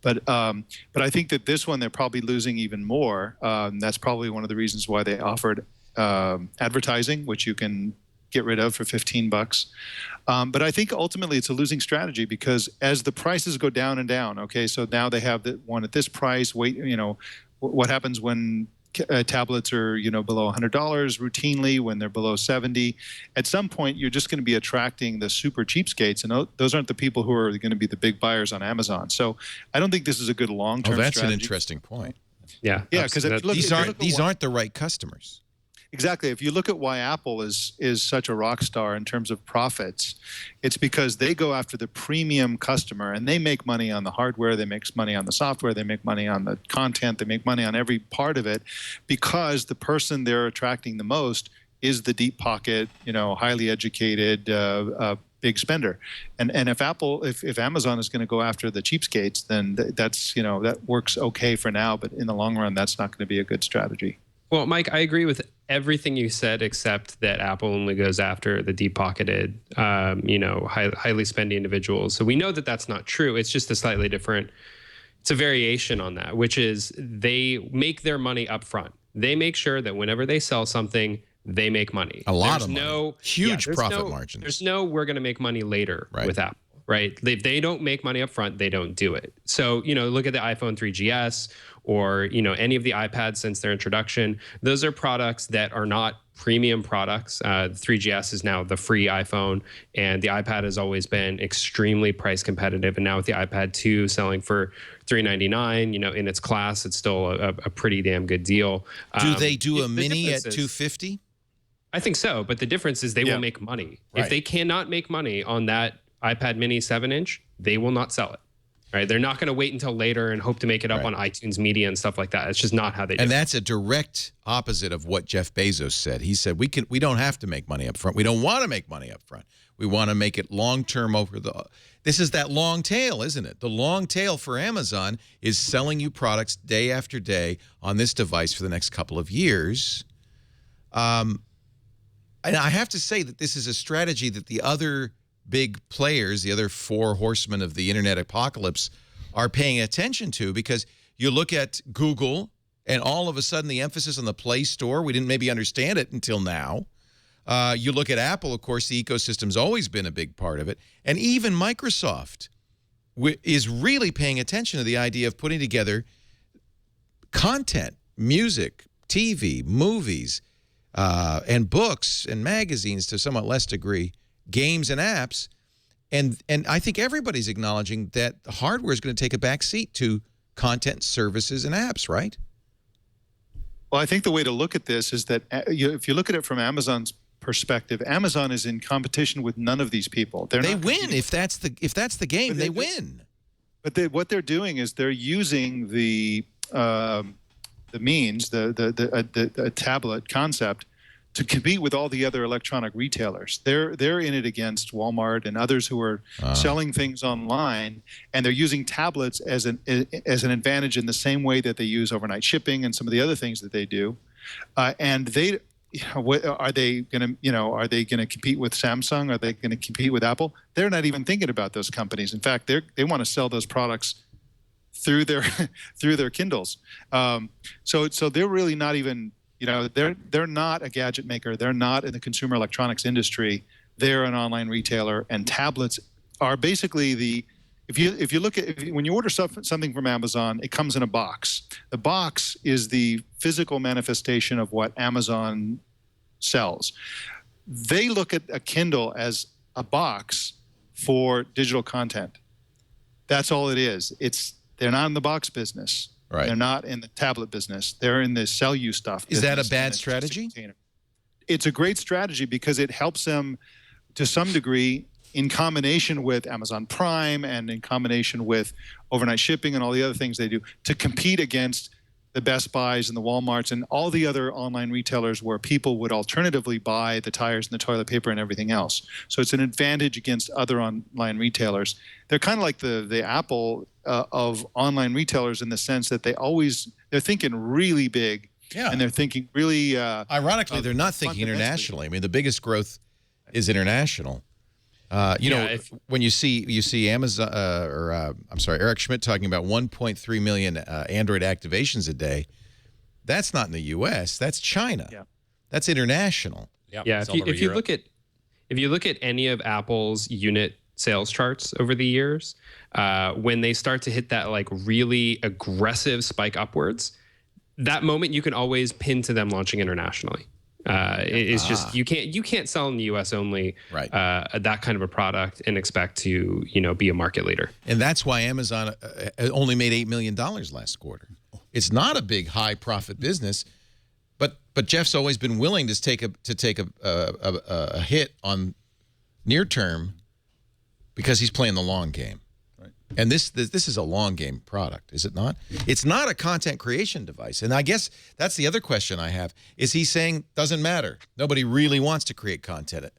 But I think that this one, they're probably losing even more. That's probably one of the reasons why they offered advertising, which you can get rid of for $15. But I think ultimately it's a losing strategy because as the prices go down and down, okay, so now they have the one at this price, what happens when tablets are, below $100 routinely, when they're below 70, at some point you're just going to be attracting the super cheapskates, and those aren't the people who are going to be the big buyers on Amazon. So I don't think this is a good long-term strategy. That's an interesting point. Yeah, because these aren't the right customers. Exactly. If you look at why Apple is such a rock star in terms of profits, it's because they go after the premium customer and they make money on the hardware, they make money on the software, they make money on the content, they make money on every part of it because the person they're attracting the most is the deep pocket, highly educated, big spender. And if Amazon is going to go after the cheapskates, then that works okay for now, but in the long run, that's not going to be a good strategy. Well, Mike, I agree with everything you said, except that Apple only goes after the deep-pocketed, highly spendy individuals. So we know that that's not true. It's just a slightly different. It's a variation on that, which is they make their money up front. They make sure that whenever they sell something, they make money. A lot of money. Huge profit margins. There's no we're going to make money later with Apple. Right? If they don't make money up front, they don't do it. So, look at the iPhone 3GS or, any of the iPads since their introduction. Those are products that are not premium products. The 3GS is now the free iPhone, and the iPad has always been extremely price competitive. And now with the iPad 2 selling for $399, in its class, it's still a pretty damn good deal. Do they do a mini at $250? I think so. But the difference is they will make money. Right. If they cannot make money on that iPad mini 7-inch, they will not sell it. Right? They're not going to wait until later and hope to make it up on iTunes Media and stuff like that. It's just not how they do it. And that's a direct opposite of what Jeff Bezos said. He said, we don't have to make money up front. We don't want to make money up front. We want to make it long-term this is that long tail, isn't it? The long tail for Amazon is selling you products day after day on this device for the next couple of years. And I have to say that this is a strategy that the other big players, the other 4 horsemen of the internet apocalypse, are paying attention to, because you look at Google and all of a sudden the emphasis on the Play Store, we didn't maybe understand it until now. You look at Apple, of course, the ecosystem's always been a big part of it. And even Microsoft is really paying attention to the idea of putting together content, music, TV, movies, and books and magazines to a somewhat less degree, games and apps. And I think everybody's acknowledging that the hardware is going to take a back seat to content, services, and apps, right? Well, I think the way to look at this is that if you look at it from Amazon's perspective, Amazon is in competition with none of these people. They win if that's the game. They win. But what they're doing is they're using the means, the tablet concept, to compete with all the other electronic retailers. They're in it against Walmart and others who are selling things online, and they're using tablets as an advantage in the same way that they use overnight shipping and some of the other things that they do. And they, are they going to compete with Samsung? Are they going to compete with Apple? They're not even thinking about those companies. In fact, they want to sell those products through their Kindles. So they're really not even. They're not a gadget maker. They're not in the consumer electronics industry. They're an online retailer, and tablets are basically if you look at when you order something from Amazon, it comes in a box. The box is the physical manifestation of what Amazon sells. They look at a Kindle as a box for digital content. That's all it is. They're not in the box business. Right. They're not in the tablet business. They're in the sell you stuff. Is that a bad strategy? It's a great strategy because it helps them to some degree in combination with Amazon Prime and in combination with overnight shipping and all the other things they do to compete against the Best Buys and the Walmarts and all the other online retailers where people would alternatively buy the tires and the toilet paper and everything else. So it's an advantage against other online retailers. They're kind of like the Apple of online retailers in the sense that they're thinking really big. Yeah. And they're thinking really ironically, they're not thinking internationally. I mean, the biggest growth is international. When you see Amazon Eric Schmidt talking about 1.3 million Android activations a day, that's not in the U.S. That's China. Yeah. That's international. Yeah. If you look at any of Apple's unit sales charts over the years, when they start to hit that like really aggressive spike upwards, that moment you can always pin to them launching internationally. It's just you can't sell in the U.S. only that kind of a product and expect to be a market leader. And that's why Amazon only made $8 million last quarter. It's not a big high profit business, but Jeff's always been willing to take a hit on near term because he's playing the long game. And this is a long game product, is it not? It's not a content creation device. And I guess that's the other question I have. Is he saying doesn't matter? Nobody really wants to create content.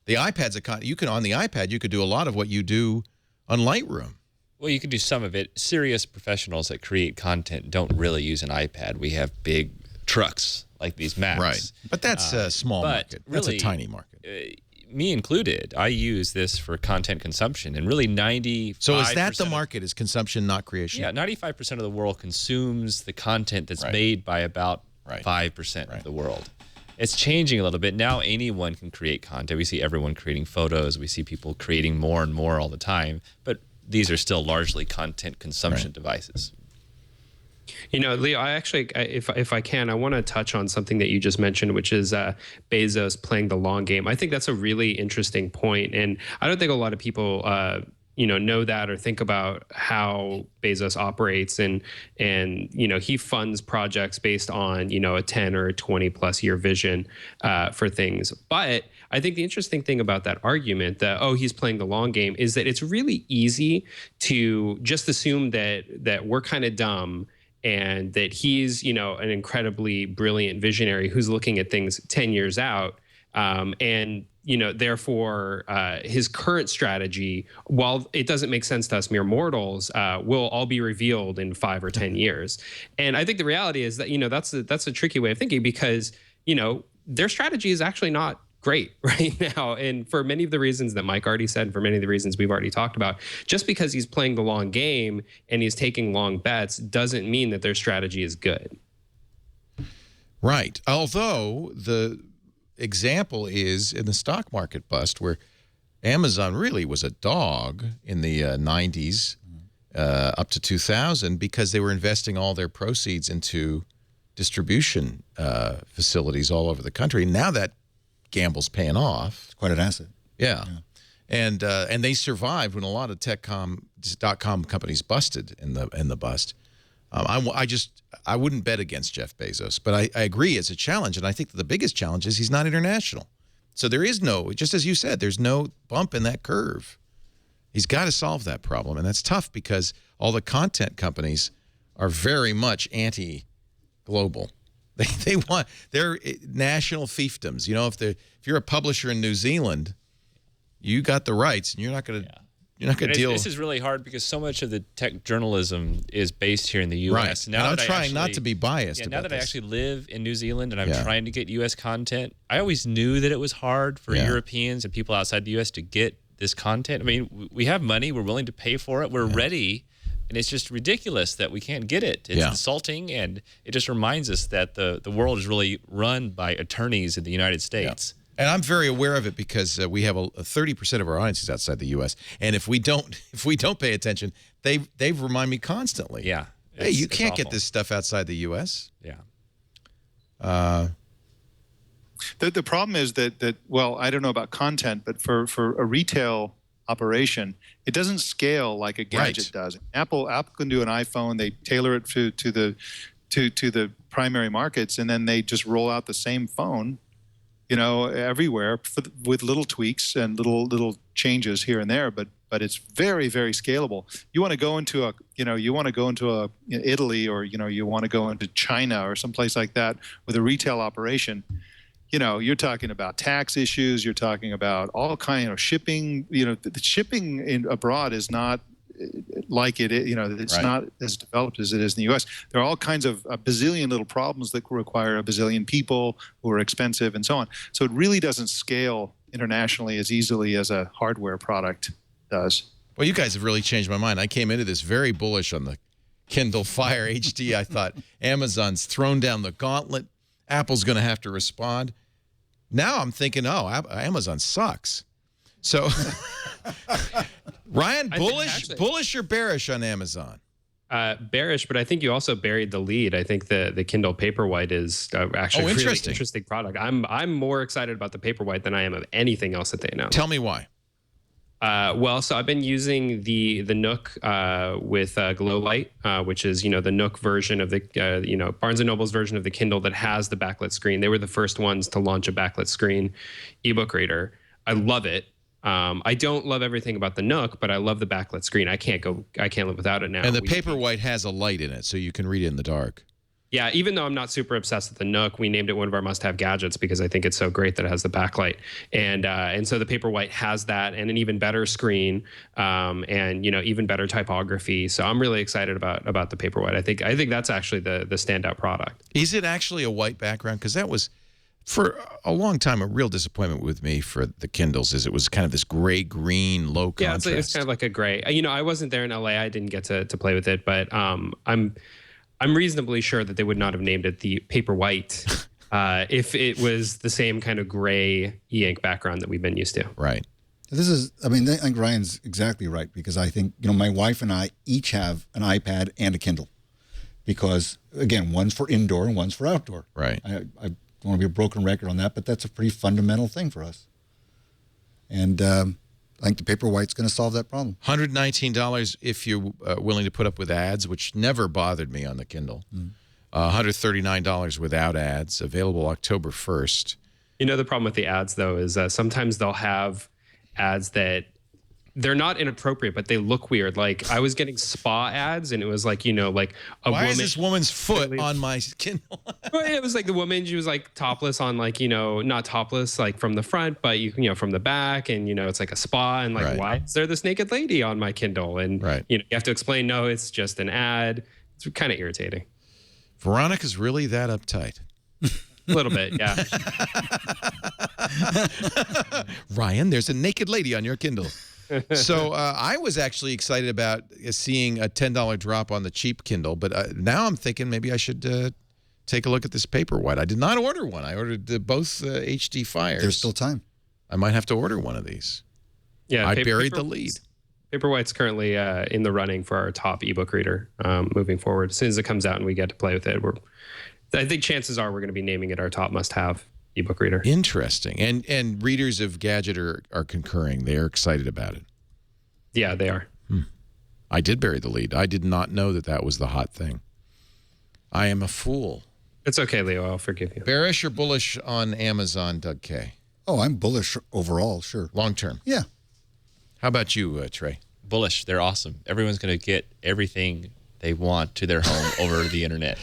The iPad's on the iPad you could do a lot of what you do on Lightroom. Well, you could do some of it. Serious professionals that create content don't really use an iPad. We have big trucks like these Macs. Right. But that's a small market. That's a tiny market. Me included, I use this for content consumption, and really 95%. So is that the market? Is consumption, not creation? Yeah, 95% of the world consumes the content that's made by about 5% of the world. It's changing a little bit. Now anyone can create content. We see everyone creating photos. We see people creating more and more all the time. But these are still largely content consumption devices. Leo, I actually, if I can, I want to touch on something that you just mentioned, which is Bezos playing the long game. I think that's a really interesting point, and I don't think a lot of people, know that or think about how Bezos operates, and he funds projects based on a 10 or 20 plus year vision for things. But I think the interesting thing about that argument that he's playing the long game is that it's really easy to just assume that we're kind of dumb. And that he's, an incredibly brilliant visionary who's looking at things 10 years out. Therefore, his current strategy, while it doesn't make sense to us mere mortals, will all be revealed in 5 or 10 years. And I think the reality is that, that's a tricky way of thinking because, their strategy is actually not great right now. And for many of the reasons that Mike already said, for many of the reasons we've already talked about, just because he's playing the long game and he's taking long bets doesn't mean that their strategy is good. Right. Although example is in the stock market bust, where Amazon really was a dog in the 90s up to 2000 because they were investing all their proceeds into distribution facilities all over the country. Now that gamble's paying off. It's quite an asset. Yeah. And they survived when a lot of .com companies busted in the bust. I wouldn't bet against Jeff Bezos, but I agree it's a challenge, and I think that the biggest challenge is he's not international. So there is no, just as you said, there's no bump in that curve. He's got to solve that problem, and that's tough because all the content companies are very much anti-global. They're national fiefdoms. You know, if you're a publisher in New Zealand, you got the rights, and you're not going to deal. This is really hard because so much of the tech journalism is based here in the U.S. Right. Now and I'm trying not to be biased. Yeah, now that I actually live in New Zealand and I'm Yeah. trying to get U.S. content, I always knew that it was hard for Yeah. Europeans and people outside the U.S. to get this content. I mean, we have money, we're willing to pay for it, we're ready, and it's just ridiculous that we can't get it. It's insulting, and it just reminds us that the world is really run by attorneys in the United States. And I'm very aware of it because we have a 30% of our audience is outside the U.S. And if we don't pay attention, they remind me constantly. Yeah. Hey, you it's can't get awful. this stuff outside the U.S. Yeah. The problem is that well, I don't know about content, but for a retail operation, it doesn't scale like a gadget does. Apple can do an iPhone, they tailor it to the primary markets, and then they just roll out the same phone, you know, everywhere with little tweaks and little changes here and there, but it's very, very scalable. You want to go into Italy, or you want to go into China or someplace like that with a retail operation. You know, you're talking about tax issues. You're talking about all kind of shipping. You know, the shipping abroad is not like it. You know, it's not as developed as it is in the U.S. There are all kinds of a bazillion little problems that require a bazillion people who are expensive and so on. So it really doesn't scale internationally as easily as a hardware product does. Well, you guys have really changed my mind. I came into this very bullish on the Kindle Fire HD. I thought Amazon's thrown down the gauntlet. Apple's going to have to respond. Now I'm thinking, Amazon sucks. So, Ryan, bullish or bearish on Amazon? Bearish, but I think you also buried the lead. I think the Kindle Paperwhite is actually a really interesting product. I'm more excited about the Paperwhite than I am of anything else that they announced. Tell me why. Well, so I've been using the Nook with Glow Light, which is the Nook version of the Barnes & Noble's version of the Kindle that has the backlit screen. They were the first ones to launch a backlit screen ebook reader. I love it. I don't love everything about the Nook, but I love the backlit screen. I can't live without it now. And the Paperwhite has a light in it, so you can read it in the dark. Yeah, even though I'm not super obsessed with the Nook, we named it one of our must-have gadgets because I think it's so great that it has the backlight, and so the Paperwhite has that and an even better screen, and even better typography. So I'm really excited about the Paperwhite. I think that's actually the standout product. Is it actually a white background? Because that was, for a long time, a real disappointment with me for the Kindles. Is it was kind of this gray-green, low contrast. Yeah, it's kind of like a gray. I wasn't there in LA. I didn't get to play with it, but I'm reasonably sure that they would not have named it the Paperwhite if it was the same kind of gray e-ink background that we've been used to. Right. I think Ryan's exactly right, because I think, my wife and I each have an iPad and a Kindle because, again, one's for indoor and one's for outdoor. Right. I don't want to be a broken record on that, but that's a pretty fundamental thing for us. And I think the Paperwhite's going to solve that problem. $119 if you're willing to put up with ads, which never bothered me on the Kindle. $139 without ads, available October 1st. The problem with the ads, though, is sometimes they'll have ads that they're not inappropriate, but they look weird. Like I was getting spa ads, and it was like, like a Why woman. is this woman's foot on my Kindle? Well, it was like the woman, she was like topless on like, not topless like from the front, but from the back, and it's like a spa, and like, why is there this naked lady on my Kindle? And you have to explain, no, it's just an ad. It's kind of irritating. Veronica's really that uptight. A little bit, yeah. Ryan, there's a naked lady on your Kindle. So I was actually excited about seeing a $10 drop on the cheap Kindle, but now I'm thinking maybe I should take a look at this Paperwhite. I did not order one. I ordered both HD Fires. There's still time. I might have to order one of these. Yeah, I buried the lead. Paperwhite's currently in the running for our top ebook reader moving forward. As soon as it comes out and we get to play with it, I think chances are we're going to be naming it our top must-have ebook reader. Interesting. And readers of Gadget are concurring. They are excited about it. Yeah, they are. I did bury the lead. I did not know that was the hot thing. I am a fool. It's okay, Leo. I'll forgive you. Bearish or bullish on Amazon, Doug Kaye? Oh, I'm bullish overall, sure. Long term? Yeah. How about you, Trey? Bullish. They're awesome. Everyone's going to get everything they want to their home over the internet.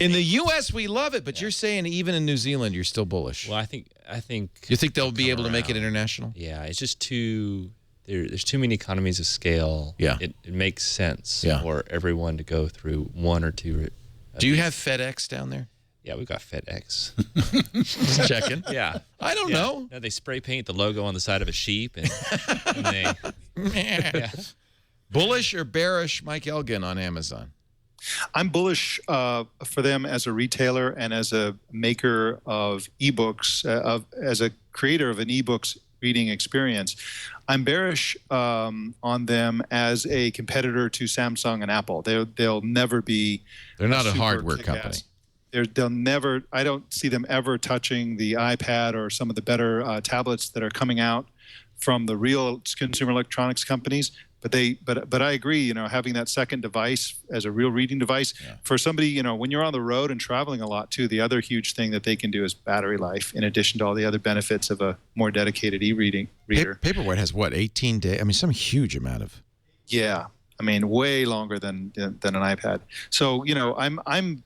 In the U.S., we love it, but you're saying even in New Zealand, you're still bullish. Well, I think. You think they'll be able to make it international? Yeah, it's just too. There's too many economies of scale. Yeah. It makes sense Yeah. for everyone to go through one or two. Do you have FedEx down there? Yeah, we've got FedEx. Just checking. Yeah. I don't know. No, they spray paint the logo on the side of a sheep, and they. Yeah. Bullish or bearish, Mike Elgan on Amazon? I'm bullish for them as a retailer and as a maker of ebooks, as a creator of an ebooks reading experience. I'm bearish on them as a competitor to Samsung and Apple. They'll never be. They're not a super hardware kick-ass. company. They'll never. I don't see them ever touching the iPad or some of the better tablets that are coming out from the real consumer electronics companies. But I agree. You know, having that second device as a real reading device for somebody, you know, when you're on the road and traveling a lot too, the other huge thing that they can do is battery life. In addition to all the other benefits of a more dedicated e-reading reader. Paperwhite has what, 18 days? I mean, some huge amount of. Yeah, I mean, way longer than an iPad. So you know, I'm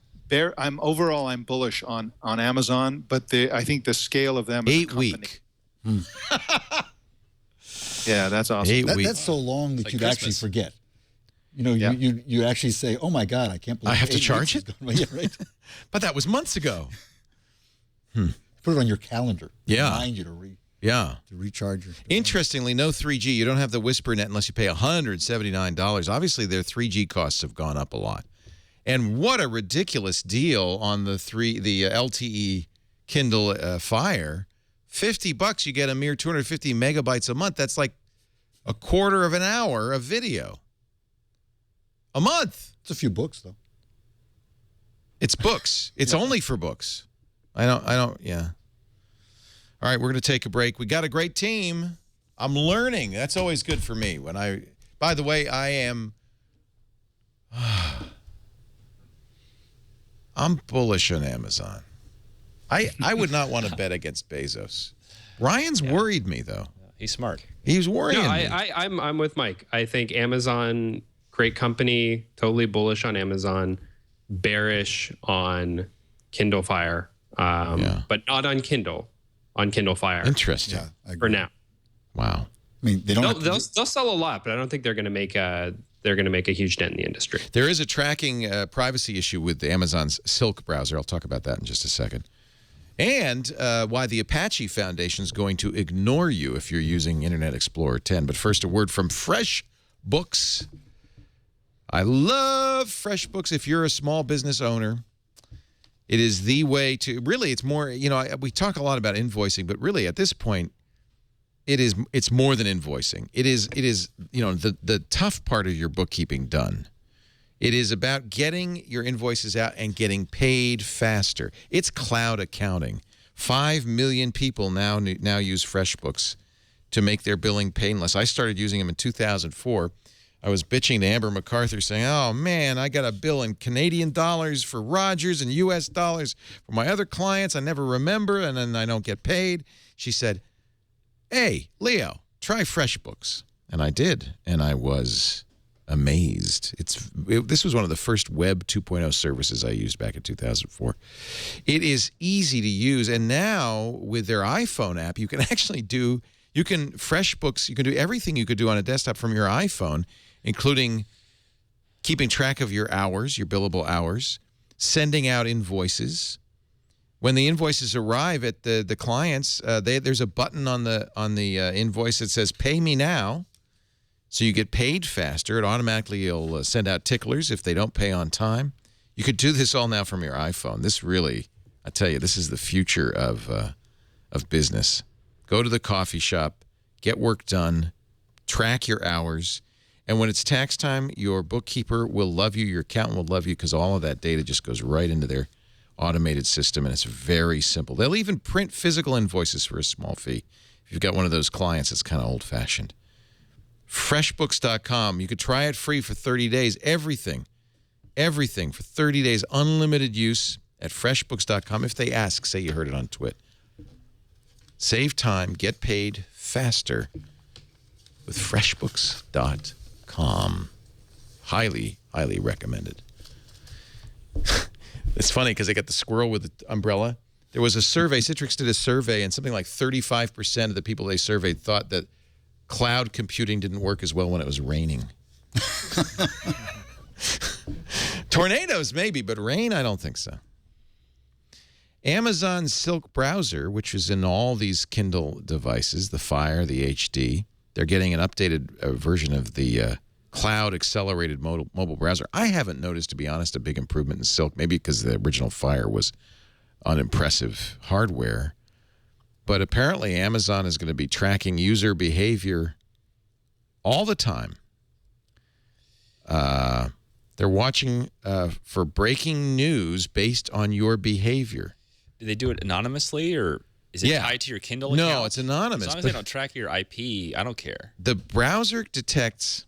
bullish on Amazon, but I think the scale of them. 8 week. Yeah, that's awesome. That's so long that like you'd Christmas. actually forget. You know, Yeah. you actually say, "Oh my God, I can't believe I have to 8 charge weeks it?" is gone by." Yeah, right. But that was months ago. Put it on your calendar. Yeah. Remind you to Yeah. recharge your. Interestingly, no 3G. You don't have the WhisperNet unless you pay $179. Obviously, their 3G costs have gone up a lot. And what a ridiculous deal on the LTE Kindle Fire. $50, you get a mere 250 megabytes a month. That's like a quarter of an hour of video a month. It's a few books though. It's books. It's only for books. Yeah. All right, we're going to take a break. We got a great team. I'm learning. That's always good for me. By the way, I'm bullish on Amazon. I would not want to bet against Bezos. Ryan's worried me, though. He's smart. He's worrying No, me. I'm with Mike. I think Amazon, great company, totally bullish on Amazon, bearish on Kindle Fire, but not on Kindle Fire. Interesting. Yeah, I agree. For now. Wow. I mean, they don't. They'll sell a lot, but I don't think they're going to make a huge dent in the industry. There is a tracking privacy issue with Amazon's Silk browser. I'll talk about that in just a second. And why the Apache Foundation is going to ignore you if you're using Internet Explorer 10. But first, a word from FreshBooks. I love FreshBooks. If you're a small business owner, it is the way to really. It's more. You know, we talk a lot about invoicing, but really at this point, it's more than invoicing. It is you know the tough part of your bookkeeping done. It is about getting your invoices out and getting paid faster. It's cloud accounting. 5 million people now use FreshBooks to make their billing painless. I started using them in 2004. I was bitching to Amber MacArthur saying, "Oh man, I got a bill in Canadian dollars for Rogers and US dollars for my other clients. I never remember and then I don't get paid." She said, "Hey, Leo, try FreshBooks." And I did, and I was amazed. This was one of the first Web 2.0 services I used back in 2004. It is easy to use, and now with their iPhone app, you can actually do FreshBooks. You can do everything you could do on a desktop from your iPhone, including keeping track of your hours, your billable hours, sending out invoices. When the invoices arrive at the clients, there's a button on the invoice that says "Pay me now," so you get paid faster. It automatically will send out ticklers if they don't pay on time. You could do this all now from your iPhone. This really, I tell you, this is the future of business. Go to the coffee shop, get work done, track your hours, and when it's tax time, your bookkeeper will love you, your accountant will love you, because all of that data just goes right into their automated system, and it's very simple. They'll even print physical invoices for a small fee. If you've got one of those clients that's kind of old-fashioned. FreshBooks.com. You could try it free for 30 days. Everything for 30 days, unlimited use at FreshBooks.com. If they ask, say you heard it on TWiT. Save time, get paid faster with FreshBooks.com. Highly, highly recommended. It's funny because they got the squirrel with the umbrella. There was a survey, Citrix did a survey, and something like 35% of the people they surveyed thought that cloud computing didn't work as well when it was raining. Tornadoes, maybe, but rain, I don't think so. Amazon Silk browser, which is in all these Kindle devices, the Fire, the HD, they're getting an updated version of the cloud-accelerated mobile browser. I haven't noticed, to be honest, a big improvement in Silk, maybe because the original Fire was unimpressive hardware. But apparently Amazon is going to be tracking user behavior all the time. They're watching for breaking news based on your behavior. Do they do it anonymously, or is it tied to your Kindle account? No, it's anonymous. As long as they don't track your IP, I don't care. The browser detects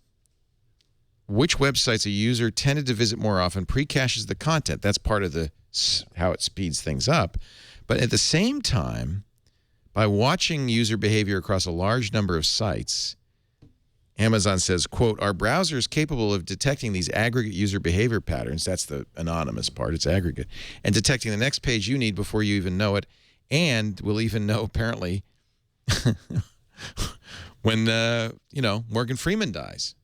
which websites a user tended to visit more often, pre-caches the content. That's part of how it speeds things up. But at the same time, by watching user behavior across a large number of sites, Amazon says, quote, our browser is capable of detecting these aggregate user behavior patterns. That's the anonymous part. It's aggregate. And detecting the next page you need before you even know it. And we'll even know, apparently, when, Morgan Freeman dies.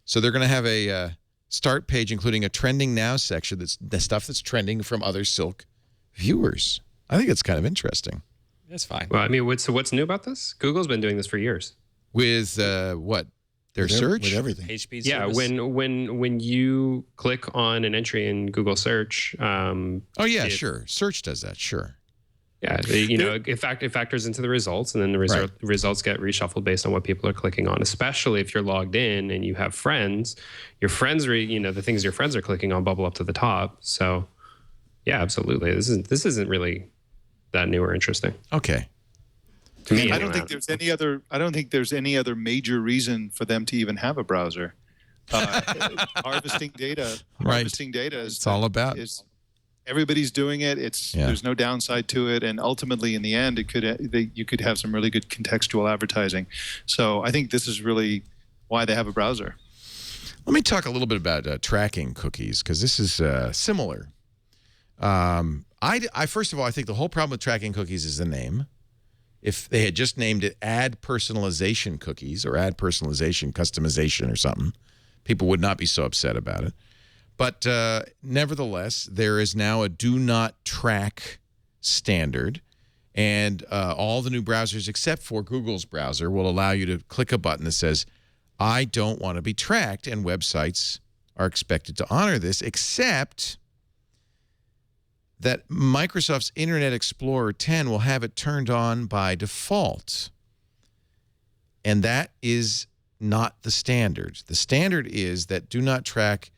So they're going to have a start page, including a trending now section. That's the stuff that's trending from other Silk viewers. I think it's kind of interesting. That's fine. Well, I mean, what's new about this? Google's been doing this for years. With what? Their search? With everything. Page speed Yeah, service? when you click on an entry in Google search. Sure. Search does that, sure. Yeah, it factors into the results, and then the results get reshuffled based on what people are clicking on. Especially if you're logged in and you have friends, your friends, the things your friends are clicking on bubble up to the top. So, yeah, absolutely. This isn't really that new or interesting. Okay. To me, I don't think there's any other major reason for them to even have a browser. Harvesting data. Harvesting data is it's all about. Everybody's doing it. There's no downside to it, and ultimately, in the end, you could have some really good contextual advertising. So I think this is really why they have a browser. Let me talk a little bit about tracking cookies, because this is similar. First of all, I think the whole problem with tracking cookies is the name. If they had just named it ad personalization cookies or ad personalization customization or something, people would not be so upset about it. But nevertheless, there is now a do not track standard, and all the new browsers except for Google's browser will allow you to click a button that says, I don't want to be tracked, and websites are expected to honor this, except that Microsoft's Internet Explorer 10 will have it turned on by default. And that is not the standard. The standard is that do not track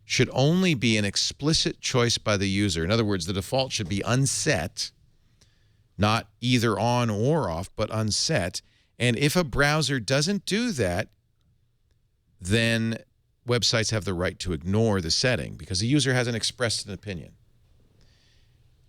should only be an explicit choice by the user. In other words, the default should be unset, not either on or off, but unset. And if a browser doesn't do that, then websites have the right to ignore the setting because the user hasn't expressed an opinion.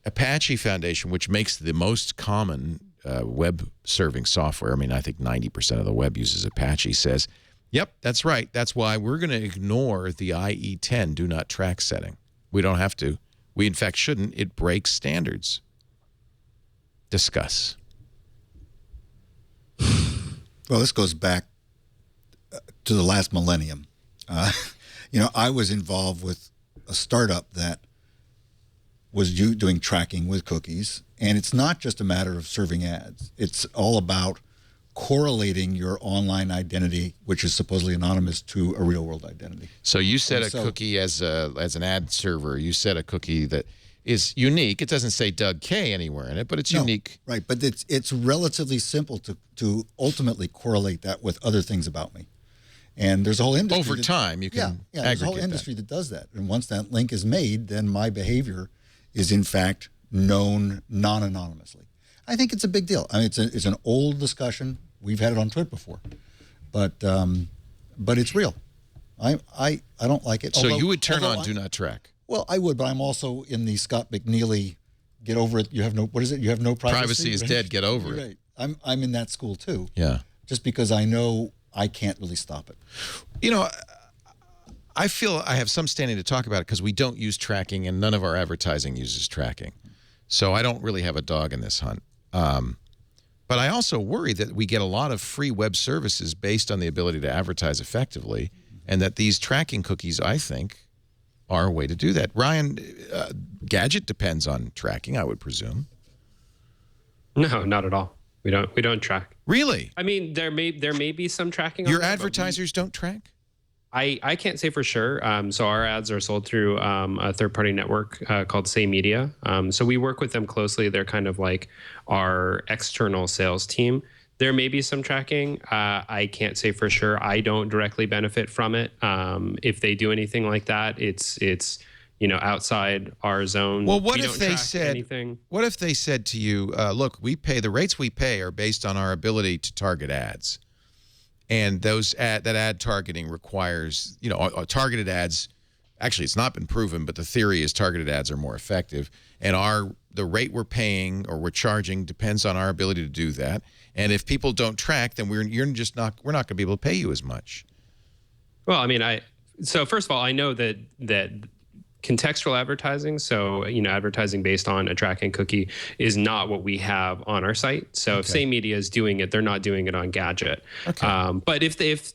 Apache Foundation, which makes the most common web serving software, I mean, I think 90% of the web uses Apache, says, yep, that's right. That's why we're going to ignore the IE10 do not track setting. We don't have to. We, in fact, shouldn't. It breaks standards. Discuss. Well, this goes back to the last millennium. I was involved with a startup that was doing tracking with cookies, and it's not just a matter of serving ads. It's all about correlating your online identity, which is supposedly anonymous, to a real world identity. So you set a cookie as an ad server. You set a cookie that is unique. It doesn't say Doug Kaye anywhere in it, but it's unique. Right, but it's relatively simple to ultimately correlate that with other things about me. And there's a whole industry. Over time, you can there's a whole industry that does that. And once that link is made, then my behavior is in fact known non-anonymously. I think it's a big deal. I mean, it's an old discussion. We've had it on TWiT before, but it's real. I don't like it. So you would turn on Do Not Track. Well, I would, but I'm also in the Scott McNeely, get over it. You have no, what is it? You have no privacy. Privacy is dead. Get over it. Right. I'm in that school too. Yeah. Just because I know I can't really stop it. You know, I feel I have some standing to talk about it because we don't use tracking and none of our advertising uses tracking. So I don't really have a dog in this hunt. But I also worry that we get a lot of free web services based on the ability to advertise effectively, and that these tracking cookies, I think, are a way to do that. Ryan, Gadget depends on tracking, I would presume. No, not at all. We don't track. Really? I mean, there may be some tracking. Your advertisers don't track? I can't say for sure. So our ads are sold through a third-party network called Say Media. So we work with them closely. They're kind of like our external sales team. There may be some tracking. I can't say for sure. I don't directly benefit from it. If they do anything like that, it's outside our zone. Well, what if they said What if they said to you, look, the rates we pay are based on our ability to target ads. And that ad targeting requires, targeted ads. Actually, it's not been proven, but the theory is targeted ads are more effective. And the rate we're paying or we're charging depends on our ability to do that. And if people don't track, then we're not going to be able to pay you as much. Well, I mean, so first of all, I know that contextual advertising, so advertising based on a tracking cookie, is not what we have on our site. So if Say Media is doing it, they're not doing it on Gadget. Okay. But if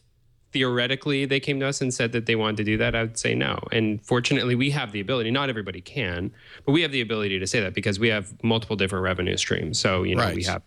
theoretically they came to us and said that they wanted to do that, I would say no. And fortunately, we have the ability. Not everybody can, but we have the ability to say that because we have multiple different revenue streams. So we have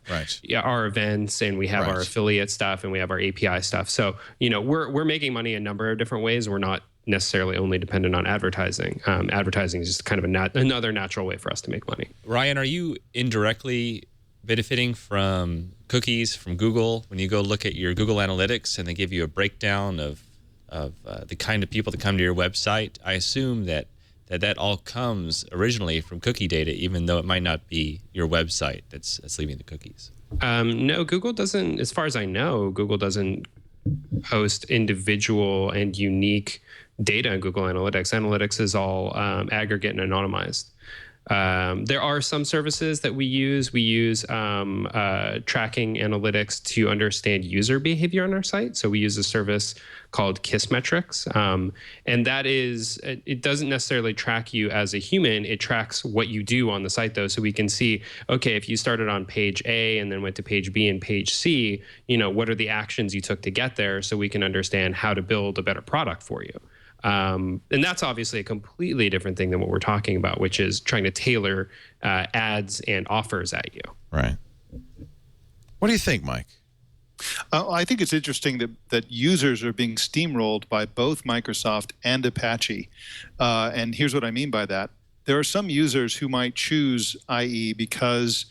our events, and we have our affiliate stuff, and we have our API stuff. So we're making money a number of different ways. We're not necessarily only dependent on advertising. Advertising is just kind of another natural way for us to make money. Ryan, are you indirectly benefiting from cookies from Google when you go look at your Google Analytics and they give you a breakdown of the kind of people that come to your website? I assume that all comes originally from cookie data, even though it might not be your website that's leaving the cookies. No, Google doesn't. As far as I know, Google doesn't post individual and unique data in Google Analytics. Analytics is all aggregate and anonymized. There are some services that we use. We use tracking analytics to understand user behavior on our site. So we use a service called Kissmetrics. And that is, it doesn't necessarily track you as a human. It tracks what you do on the site, though. So we can see, okay, if you started on page A and then went to page B and page C, what are the actions you took to get there, so we can understand how to build a better product for you. And that's obviously a completely different thing than what we're talking about, which is trying to tailor ads and offers at you. Right. What do you think, Mike? I think it's interesting that users are being steamrolled by both Microsoft and Apache. And here's what I mean by that. There are some users who might choose IE because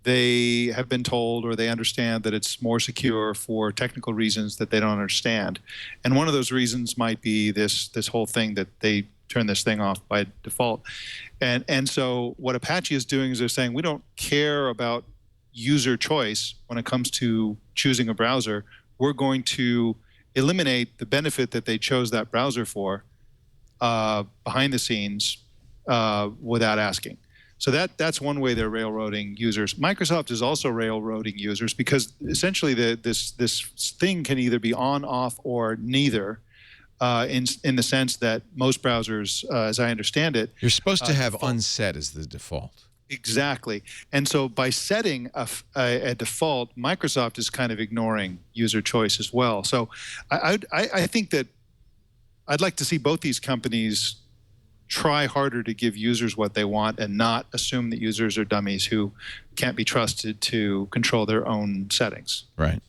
they have been told or they understand that it's more secure for technical reasons that they don't understand. And one of those reasons might be this whole thing that they turn this thing off by default. And so what Apache is doing is they're saying, we don't care about user choice when it comes to choosing a browser. We're going to eliminate the benefit that they chose that browser for behind the scenes without asking. So that's one way they're railroading users. Microsoft is also railroading users because essentially this thing can either be on, off, or neither. In the sense that most browsers, as I understand it, you're supposed to have unset as the default. Exactly. And so by setting a default, Microsoft is kind of ignoring user choice as well. So I think that I'd like to see both these companies try harder to give users what they want and not assume that users are dummies who can't be trusted to control their own settings. Right.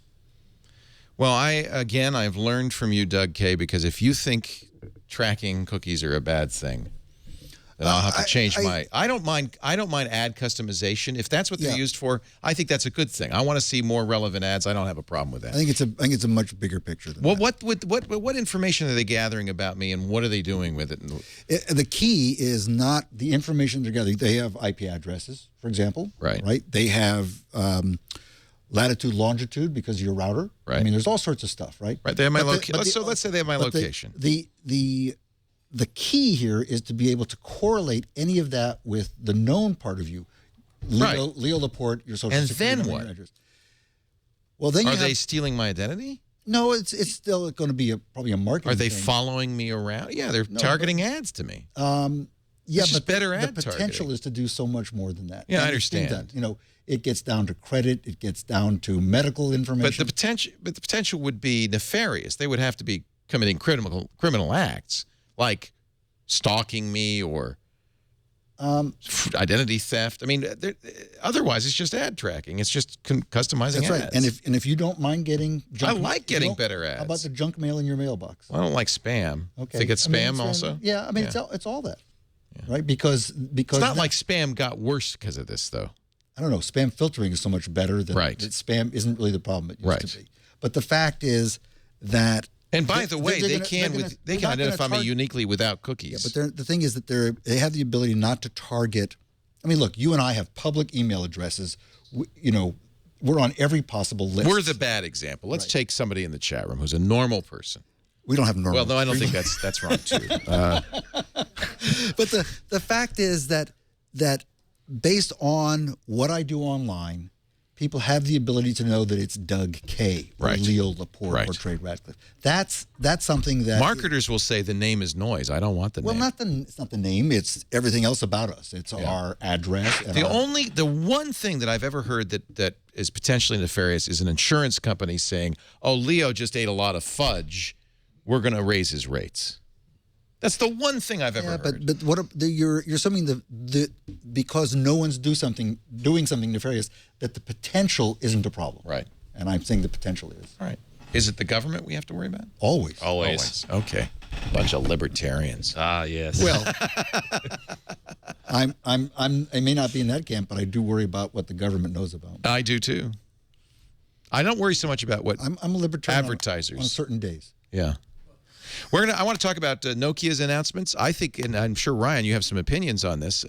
Well, I've learned from you, Doug Kaye, because if you think tracking cookies are a bad thing, then I'll have to change my. I don't mind ad customization if that's what they're used for. I think that's a good thing. I want to see more relevant ads. I don't have a problem with that. I think it's a much bigger picture than that. What information are they gathering about me, and what are they doing with it? The key is not the information they're gathering. They have IP addresses, for example. Right. Right. They have latitude, longitude because of your router. Right. I mean, there's all sorts of stuff. Right. Right. They have my location. So let's say they have my location. The key here is to be able to correlate any of that with the known part of you. Leo Laporte, your social security number, then what? address. Well, then are they stealing my identity? No, it's still going to be probably a marketing. Are they thing. following me around? Yeah, they're targeting ads to me. Yeah, but better ad the potential targeting. is to do so much more than that. Yeah, and I understand. It gets down to credit. It gets down to medical information. But the potential would be nefarious. They would have to be committing criminal acts like stalking me or identity theft. I mean, otherwise it's just ad tracking. It's just customizing That's ads. right. And if you don't mind getting junk, I like getting better ads. How about the junk mail in your mailbox? Well, I don't like spam. Okay. They get spam also? Yeah, I mean it's all that. Yeah. Right? Because it's not like spam got worse because of this though. I don't know. Spam filtering is so much better that spam isn't really the problem it used to be. But the fact is that and by the way, they can identify me uniquely without cookies. Yeah, but the thing is that they have the ability not to target. I mean, look, you and I have public email addresses. We're on every possible list. We're the bad example. Let's take somebody in the chat room who's a normal person. We don't have normal. Well, no, I don't think that's wrong too. But the fact is that based on what I do online, people have the ability to know that it's Doug Kaye or Leo Laporte or Trey Ratcliff. That's something that marketers will say the name is noise. I don't want the name. Well, it's not the name. It's everything else about us. It's our address. And the one thing that I've ever heard that is potentially nefarious is an insurance company saying, "Oh, Leo just ate a lot of fudge. We're going to raise his rates." That's the one thing I've ever heard. But what you're assuming that because no one's doing something nefarious, that the potential isn't a problem. Right. And I'm saying the potential is. Right. Is it the government we have to worry about? Always. Okay. Bunch of libertarians. Ah, yes. Well, I may not be in that camp, but I do worry about what the government knows about. I do too. I don't worry so much about what I'm a libertarian advertisers on certain days. Yeah. I want to talk about Nokia's announcements. I think, and I'm sure, Ryan, you have some opinions on this.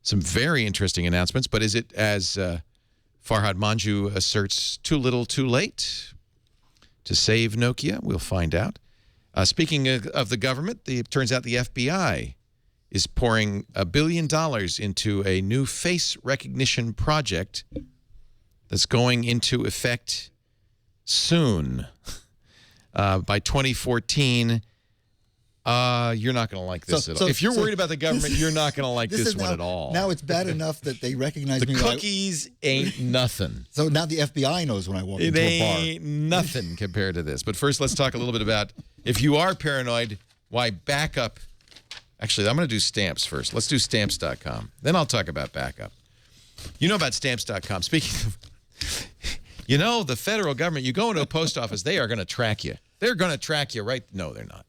Some very interesting announcements. But is it, as Farhad Manjoo asserts, too little too late to save Nokia? We'll find out. Speaking of the government, it turns out the FBI is pouring $1 billion into a new face recognition project that's going into effect soon. By 2014, you're not going to like this at all. If you're worried about the government, you're not going to like this one at all. Now it's bad enough that they recognize me. The cookies ain't nothing. So now the FBI knows when I walk into a bar. It ain't nothing compared to this. But first, let's talk a little bit about, if you are paranoid, why backup. Actually, I'm going to do stamps first. Let's do stamps.com. Then I'll talk about backup. You know about stamps.com. Speaking of... the federal government, you go into a post office, they are going to track you. They're going to track you, right? No, they're not.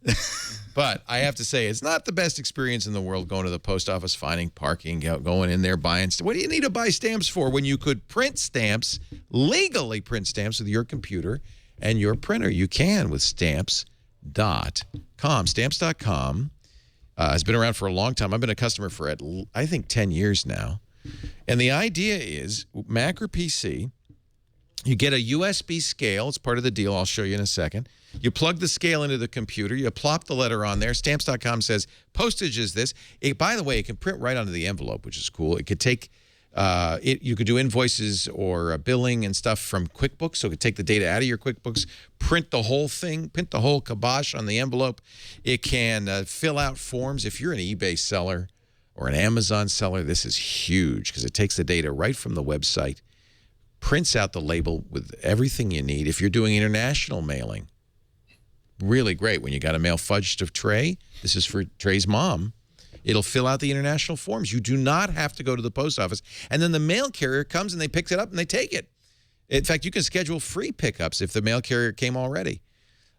But I have to say, it's not the best experience in the world going to the post office, finding parking, going in there, buying stuff. What do you need to buy stamps for when you could print stamps, legally print stamps with your computer and your printer? You can with stamps.com. Stamps.com has been around for a long time. I've been a customer for, I think, 10 years now. And the idea is, Mac or PC, you get a USB scale. It's part of the deal. I'll show you in a second. You plug the scale into the computer. You plop the letter on there. Stamps.com says postage is this. By the way, it can print right onto the envelope, which is cool. It could take, you could do invoices or billing and stuff from QuickBooks. So it could take the data out of your QuickBooks, print the whole thing, print the whole kibosh on the envelope. It can fill out forms. If you're an eBay seller or an Amazon seller, this is huge because it takes the data right from the website, prints out the label with everything you need. If you're doing international mailing, really great. When you got to mail fudge to Trey, this is for Trey's mom. It'll fill out the international forms. You do not have to go to the post office. And then the mail carrier comes and they pick it up and they take it. In fact, you can schedule free pickups if the mail carrier came already.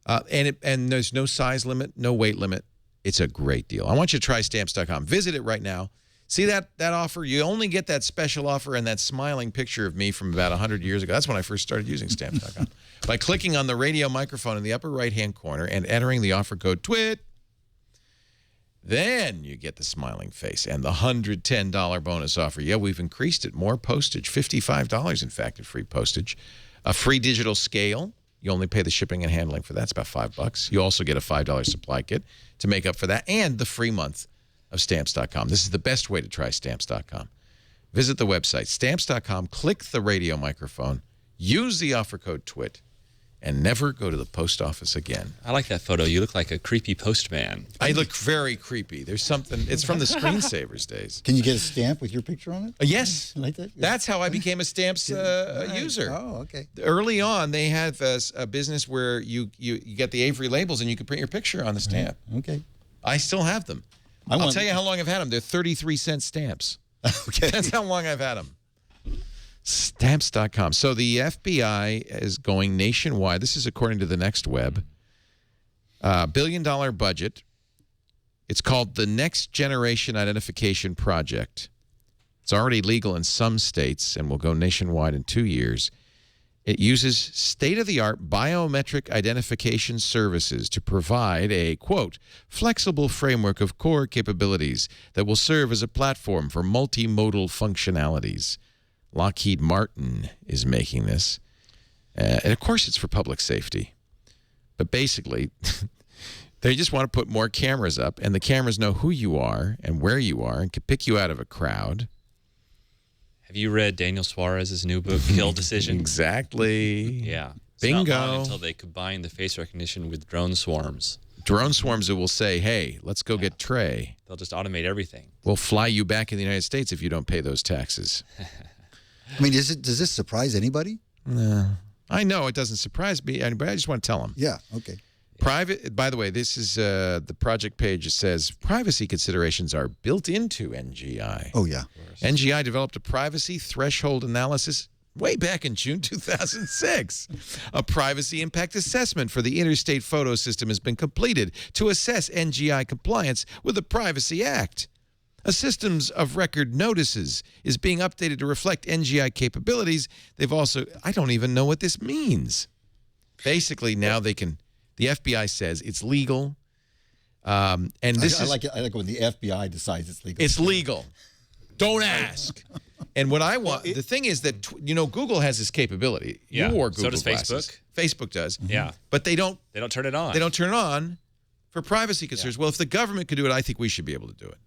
And there's no size limit, no weight limit. It's a great deal. I want you to try Stamps.com. Visit it right now. See that offer? You only get that special offer and that smiling picture of me from about 100 years ago. That's when I first started using Stamps.com. By clicking on the radio microphone in the upper right-hand corner and entering the offer code TWiT, then you get the smiling face and the $110 bonus offer. Yeah, we've increased it. More postage, $55, in fact, in free postage. A free digital scale. You only pay the shipping and handling for that. It's about $5. You also get a $5 supply kit to make up for that, and the free month of Stamps.com. This is the best way to try Stamps.com. Visit the website, Stamps.com, click the radio microphone, use the offer code TWiT, and never go to the post office again. I like that photo. You look like a creepy postman. I look very creepy. There's something, it's from the screensavers days. Can you get a stamp with your picture on it? Yes. Like that? Yeah. That's how I became a Stamps user. Oh, okay. Early on, they had a business where you get the Avery labels and you could print your picture on the stamp. Okay. I still have them. I'll tell you how long I've had them. They're 33-cent stamps. Okay. That's how long I've had them. Stamps.com. So the FBI is going nationwide. This is according to the Next Web. $1 billion budget. It's called the Next Generation Identification Project. It's already legal in some states and will go nationwide in 2 years. It uses state-of-the-art biometric identification services to provide a, quote, flexible framework of core capabilities that will serve as a platform for multimodal functionalities. Lockheed Martin is making this. And, of course, it's for public safety. But basically, they just want to put more cameras up, and the cameras know who you are and where you are and can pick you out of a crowd. Have you read Daniel Suarez's new book, Kill Decision? Exactly. Yeah. It's Bingo. not long until they combine the face recognition with drone swarms. Drone swarms that will say, hey, let's go get Trey. They'll just automate everything. We'll fly you back in the United States if you don't pay those taxes. I mean, does this surprise anybody? No. I know it doesn't surprise me, but I just want to tell them. Yeah, okay. Private. By the way, this is the project page. It says privacy considerations are built into NGI. Oh, yeah. NGI developed a privacy threshold analysis way back in June 2006. A privacy impact assessment for the Interstate Photo System has been completed to assess NGI compliance with the Privacy Act. A systems of record notices is being updated to reflect NGI capabilities. They've also, I don't even know what this means. Basically, now they can, the FBI says it's legal. And this I like it. I like when the FBI decides it's legal. It's legal. Don't ask. And what I want, the thing is that, Google has this capability. Yeah. You wore Google So does glasses. Facebook does. Yeah. But they don't turn it on. They don't turn it on for privacy concerns. Yeah. Well, if the government could do it, I think we should be able to do it.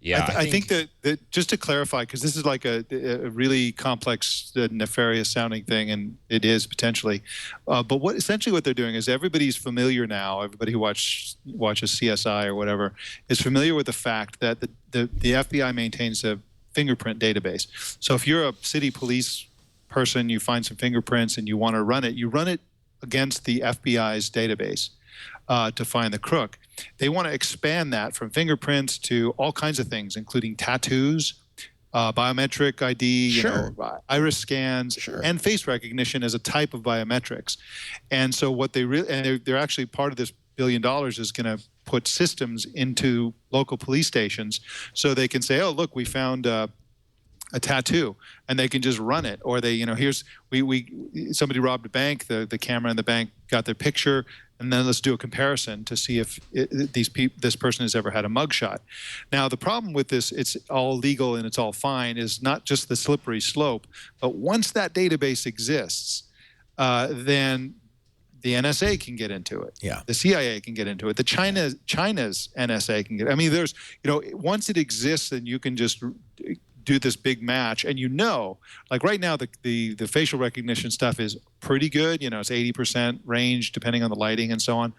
Yeah, I think that just to clarify, because this is like a really complex, nefarious sounding thing, and it is potentially. But essentially what they're doing is everybody's familiar now. Everybody who watches CSI or whatever is familiar with the fact that the FBI maintains a fingerprint database. So if you're a city police person, you find some fingerprints and you want to run it against the FBI's database to find the crook. They want to expand that from fingerprints to all kinds of things, including tattoos, biometric ID, iris scans, and face recognition as a type of biometrics. And so what they're actually part of this $1 billion is going to put systems into local police stations so they can say, oh, look, we found a tattoo, and they can just run it. Or they, somebody robbed a bank, the camera in the bank got their picture, and then let's do a comparison to see if this person has ever had a mugshot. Now, the problem with this, it's all legal and it's all fine, is not just the slippery slope, but once that database exists, then the NSA can get into it. Yeah. The CIA can get into it. China's NSA can get. I mean, there's, once it exists, then you can just do this big match, and like right now the facial recognition stuff is pretty good. It's 80% range depending on the lighting and so on.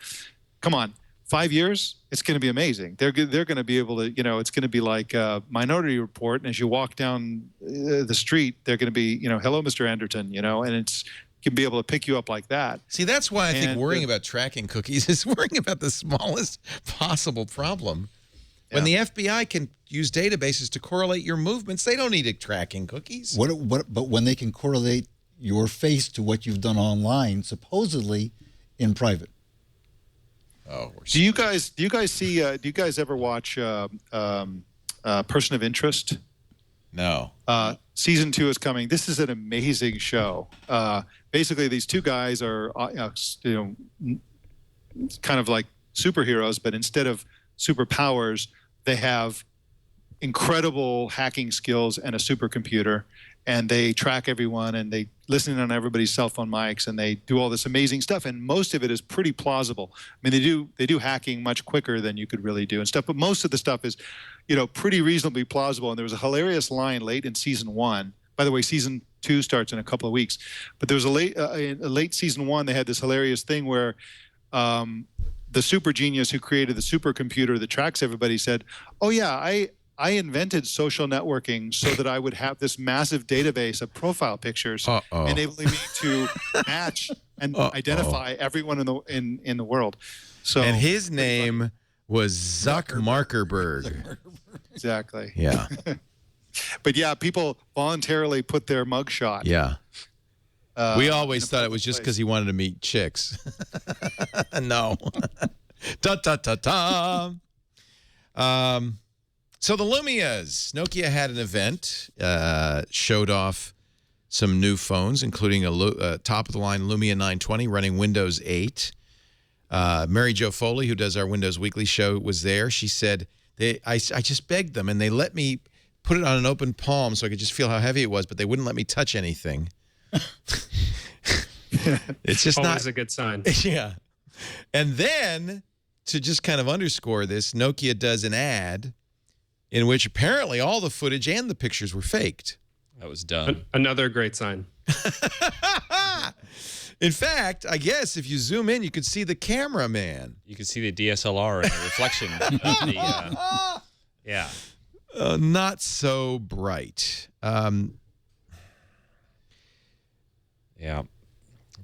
Come on, 5 years, it's going to be amazing. They're going to be able to, it's going to be like Minority Report, and as you walk down the street, they're going to be, hello, Mr. Anderton, and it's can be able to pick you up like that. See, that's why I think worrying about tracking cookies is worrying about the smallest possible problem. When the FBI can use databases to correlate your movements, they don't need tracking cookies. But when they can correlate your face to what you've done online, supposedly in private. Oh, do you guys see? Do you guys ever watch Person of Interest? No. Season 2 is coming. This is an amazing show. Basically, these two guys are, kind of like superheroes, but instead of superpowers, they have incredible hacking skills and a supercomputer, and they track everyone, and they listen in on everybody's cell phone mics, and they do all this amazing stuff, and most of it is pretty plausible. I mean, they do hacking much quicker than you could really do and stuff, but most of the stuff is, pretty reasonably plausible. And there was a hilarious line late in season 1. By the way, season 2 starts in a couple of weeks, but there was a late season 1. They had this hilarious thing where the super genius who created the supercomputer that tracks everybody said, "Oh yeah, I invented social networking so that I would have this massive database of profile pictures, enabling me to match and identify everyone in the world." So, and his name was Zuckerberg. Exactly. Yeah. But yeah, people voluntarily put their mugshot. Yeah. We always thought it was just because he wanted to meet chicks. No. Da da da da. So the Lumias, Nokia had an event, showed off some new phones, including a top-of-the-line Lumia 920 running Windows 8. Mary Jo Foley, who does our Windows Weekly show, was there. She said, I just begged them, and they let me put it on an open palm so I could just feel how heavy it was, but they wouldn't let me touch anything. It's just always a good sign. Yeah. And then, to just kind of underscore this, Nokia does an ad in which apparently all the footage and the pictures were faked. That was done. Another great sign. In fact, I guess if you zoom in, you could see the cameraman. You can see the DSLR and the reflection of the, yeah. Not so bright. Yeah.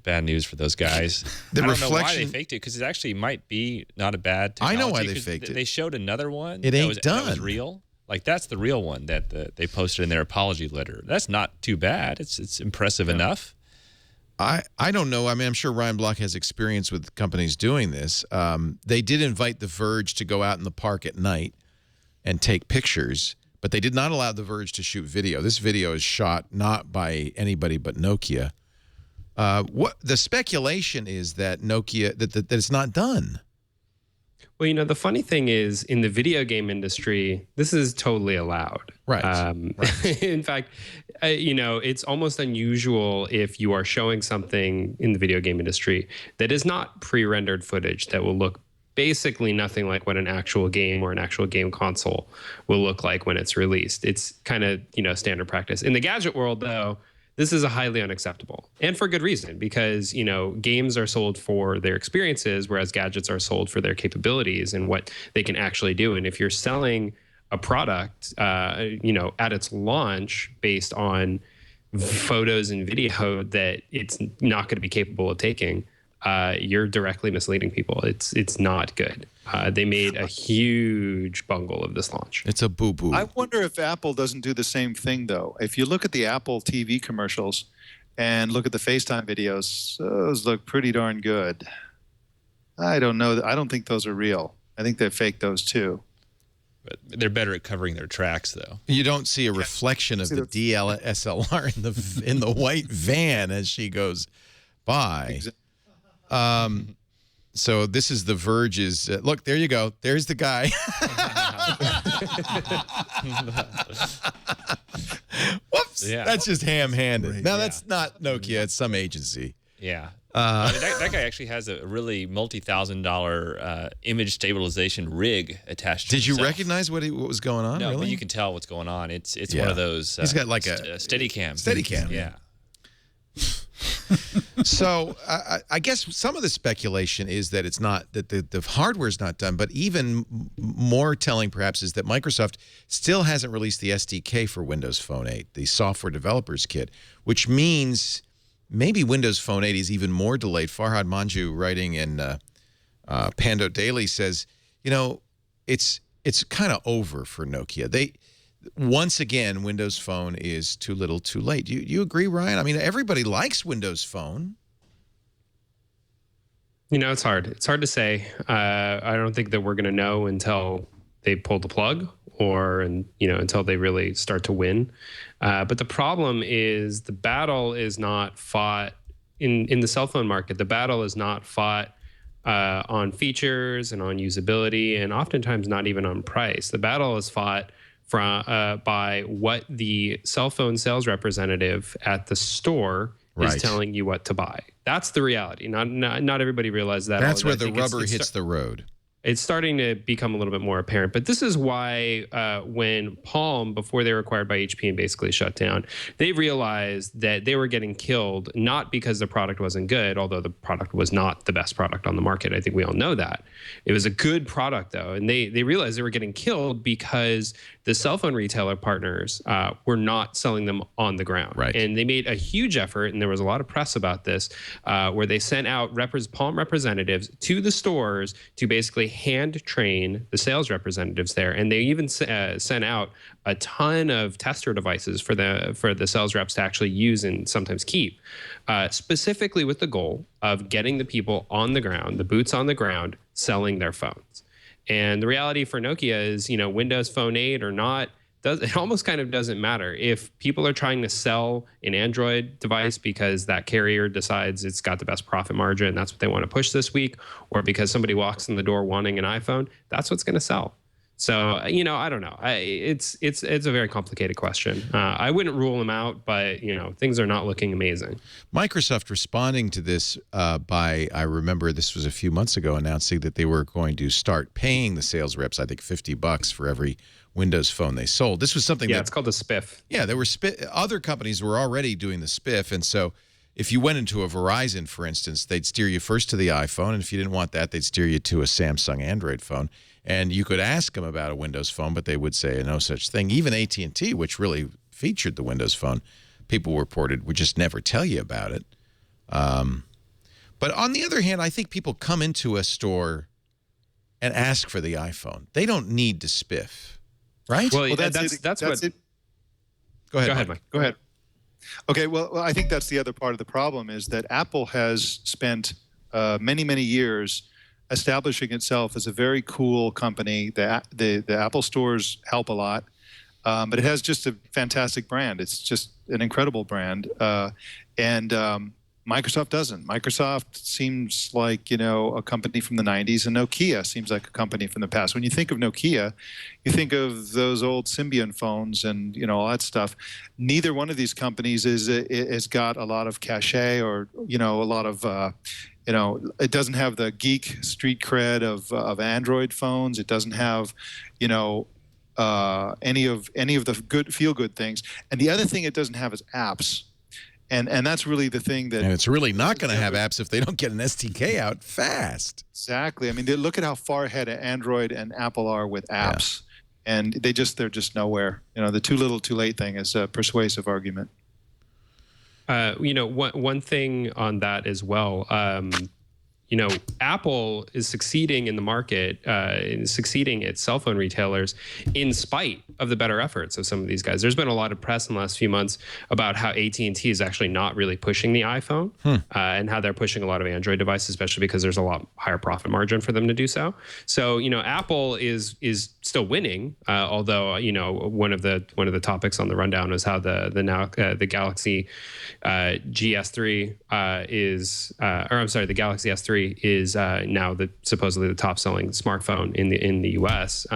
Bad news for those guys. The I don't reflection, know why they faked it, because it actually might be not a bad technology. I know why they faked it. They showed another one. It ain't done. That was real. Like, that's the real one that they posted in their apology letter. That's not too bad. It's impressive enough. I don't know. I mean, I'm sure Ryan Block has experience with companies doing this. They did invite The Verge to go out in the park at night and take pictures, but they did not allow The Verge to shoot video. This video is shot not by anybody but Nokia. What the speculation is that Nokia that it's not done. Well, the funny thing is, in the video game industry, this is totally allowed. Right. Right. In fact, it's almost unusual if you are showing something in the video game industry that is not pre-rendered footage that will look basically nothing like what an actual game or an actual game console will look like when it's released. It's kind of, standard practice. In the gadget world, though, this is a highly unacceptable, and for good reason, because, games are sold for their experiences, whereas gadgets are sold for their capabilities and what they can actually do. And if you're selling a product, at its launch based on photos and video that it's not going to be capable of taking, you're directly misleading people. It's not good. They made a huge bungle of this launch. It's a boo-boo. I wonder if Apple doesn't do the same thing, though. If you look at the Apple TV commercials and look at the FaceTime videos, those look pretty darn good. I don't know. I don't think those are real. I think they fake those, too. But they're better at covering their tracks, though. You don't see a reflection of the DSLR in the white van as she goes by. Exactly. So this is The Verge's. Look, there you go. There's the guy. Whoops. Yeah. That's just ham-handed. Right, No, that's not Nokia. It's some agency. Yeah. That guy actually has a really multi-$1,000 image stabilization rig attached to Did you himself. recognize what was going on? No, really? but you can tell what's going on. It's Yeah. one of those. He's got like a Steadicam. Steadicam. Yeah. So I guess some of the speculation is that it's not, that the hardware is not done, but even more telling perhaps is that Microsoft still hasn't released the SDK for Windows Phone 8, the software developers kit, which means maybe Windows Phone 8 is even more delayed. Farhad Manju, writing in Pando Daily, says, it's it's kind of over for Nokia. Once again, Windows Phone is too little, too late. You agree, Ryan? I mean, everybody likes Windows Phone. It's hard. It's hard to say. I don't think that we're going to know until they pull the plug until they really start to win. But the problem is the battle is not fought in the cell phone market. The battle is not fought on features and on usability, and oftentimes not even on price. The battle is fought by what the cell phone sales representative at the store is telling you what to buy. That's the reality. Not everybody realizes that. That's where the rubber hits the road. It's starting to become a little bit more apparent. But this is why when Palm, before they were acquired by HP and basically shut down, they realized that they were getting killed, not because the product wasn't good, although the product was not the best product on the market. I think we all know that. It was a good product, though. And they realized they were getting killed because the cell phone retailer partners were not selling them on the ground. Right. And they made a huge effort, and there was a lot of press about this, where they sent out Palm representatives to the stores to basically hand train the sales representatives there. And they even sent out a ton of tester devices for the sales reps to actually use and sometimes keep, specifically with the goal of getting the people on the ground, the boots on the ground, selling their phones. And the reality for Nokia is, Windows Phone 8 or not, it almost kind of doesn't matter. If people are trying to sell an Android device because that carrier decides it's got the best profit margin and that's what they want to push this week, or because somebody walks in the door wanting an iPhone, that's what's going to sell. So, I don't know. It's a very complicated question. I wouldn't rule them out, but, things are not looking amazing. Microsoft responding to this I remember this was a few months ago, announcing that they were going to start paying the sales reps, I think, $50 for every Windows Phone they sold. This was something it's called a spiff. Yeah, there were other companies were already doing the spiff, and so if you went into a Verizon, for instance, they'd steer you first to the iPhone, and if you didn't want that, they'd steer you to a Samsung Android phone. And you could ask them about a Windows Phone, but they would say no such thing. Even AT&T, which really featured the Windows Phone, people reported would just never tell you about it. But on the other hand, I think people come into a store and ask for the iPhone. They don't need to spiff, right? Well, that's what. It. Go ahead, Mike. Go ahead. Okay, well, I think that's the other part of the problem is that Apple has spent many, many years establishing itself as a very cool company. The Apple stores help a lot, but it has just a fantastic brand. It's just an incredible brand, and Microsoft doesn't. Microsoft seems like a company from the 90s, and Nokia seems like a company from the past. When you think of Nokia, you think of those old Symbian phones and all that stuff. Neither one of these companies is got a lot of cachet or a lot of it doesn't have the geek street cred of Android phones. It doesn't have, any of the good feel good things. And the other thing it doesn't have is apps. And that's really the thing that. And it's really not going to have apps if they don't get an SDK out fast. Exactly. I mean, look at how far ahead Android and Apple are with apps, and they're just nowhere. The too little, too late thing is a persuasive argument. One thing on that as well. Apple is succeeding in the market, succeeding at cell phone retailers in spite of the better efforts of some of these guys. There's been a lot of press in the last few months about how AT&T is actually not really pushing the iPhone and how they're pushing a lot of Android devices, especially because there's a lot higher profit margin for them to do so. So, Apple is still winning, although, one of the topics on the rundown was how the Galaxy GS3 the Galaxy S3 is now supposedly the top selling smartphone in the US.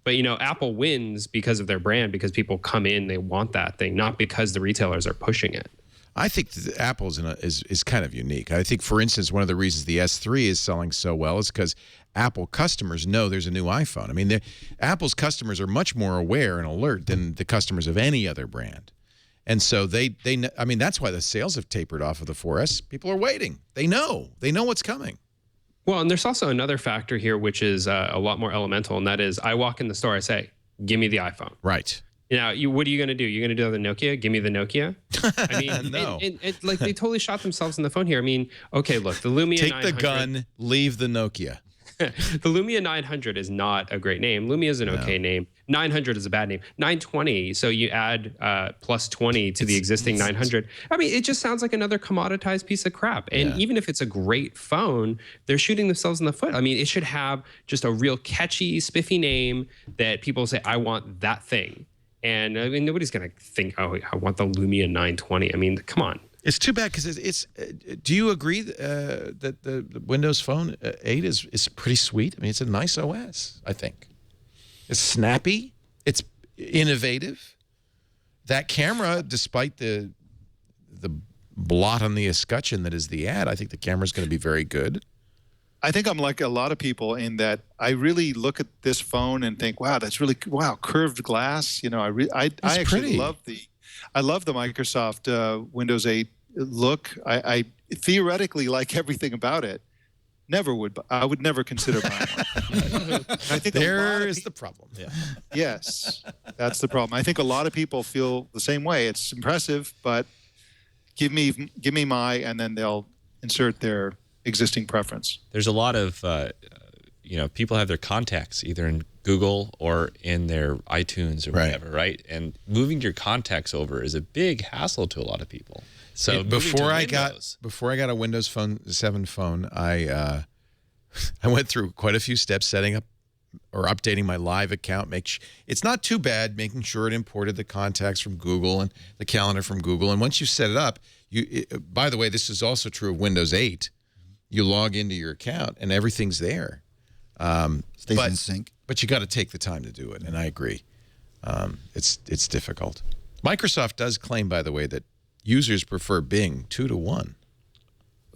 But Apple wins because of their brand, because people come in, they want that thing, not because the retailers are pushing it. I think that Apple is kind of unique. I think, for instance, one of the reasons the S3 is selling so well is because Apple customers know there's a new iPhone. I mean, Apple's customers are much more aware and alert than the customers of any other brand. And so that's why the sales have tapered off of the 4S. People are waiting. They know what's coming. Well, and there's also another factor here, which is a lot more elemental, and that is I walk in the store, I say, give me the iPhone. Right. Now, what are you going to do? You're going to do the Nokia? Give me the Nokia? I mean, no. They totally shot themselves in the phone here. I mean, okay, look, the Lumia Take 900. the gun, leave the Nokia. The Lumia 900 is not a great name. Lumia is an okay name. 900 is a bad name. 920, so you add plus 20 to the existing 900. I mean, it just sounds like another commoditized piece of crap. And even if it's a great phone, they're shooting themselves in the foot. I mean, it should have just a real catchy, spiffy name that people say, I want that thing. And I mean, nobody's going to think, oh, I want the Lumia 920. I mean, come on. It's too bad because it's do you agree that the Windows Phone 8 is pretty sweet? I mean, it's a nice OS, I think. It's snappy. It's innovative. That camera, despite the blot on the escutcheon that is the ad, I think the camera's going to be very good. I think I'm like a lot of people in that I really look at this phone and think, wow, that's really, wow, curved glass. You know, I actually love the Microsoft Windows 8 look. I theoretically like everything about it. I would never consider buying one. I think there is the problem. Yeah. Yes, that's the problem. I think a lot of people feel the same way. It's impressive, but give me my, and then they'll insert their existing preference. There's a lot of, people have their contacts either in Google or in their iTunes or whatever, right? And moving your contacts over is a big hassle to a lot to So before I got a Windows Phone 7 phone, I went through quite a few steps setting up or updating my Live account. It's not too bad making sure it imported the contacts from Google and the calendar from Google. And once you set it up, by the way, this is also true of Windows 8. You log into your account and everything's there. Stays in sync. But you got to take the time to do it, and I agree. It's difficult. Microsoft does claim, by the way, that users prefer Bing 2-to-1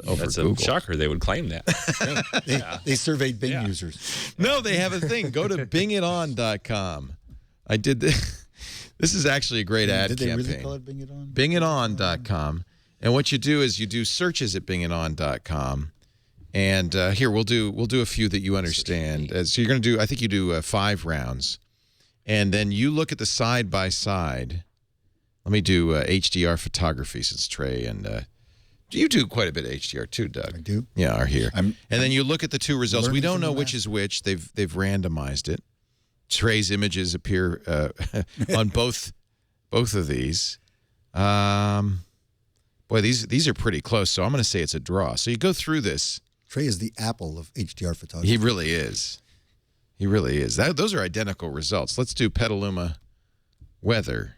over That's Google. A shocker they would claim that. They surveyed Bing users. No, they have a thing. Go to bingiton.com. I did this. This is actually a great ad campaign. Did they really call it Bing It On? Bingiton.com. And what you do is you do searches at bingiton.com. And here we'll do a few that you understand. So you're going to do, I think you do 5 rounds, and then you look at the side by side. Let me do HDR photography since Trey and you do quite a bit of HDR too, Doug. I do. Yeah, are here. And then you look at the 2 results. We don't know which is which. They've randomized it. Trey's images appear on both of these. Boy, these are pretty close. So I'm going to say it's a draw. So you go through this. Trey is the Apple of HDR photography. He really is. He really is. Those are identical results. Let's do Petaluma weather.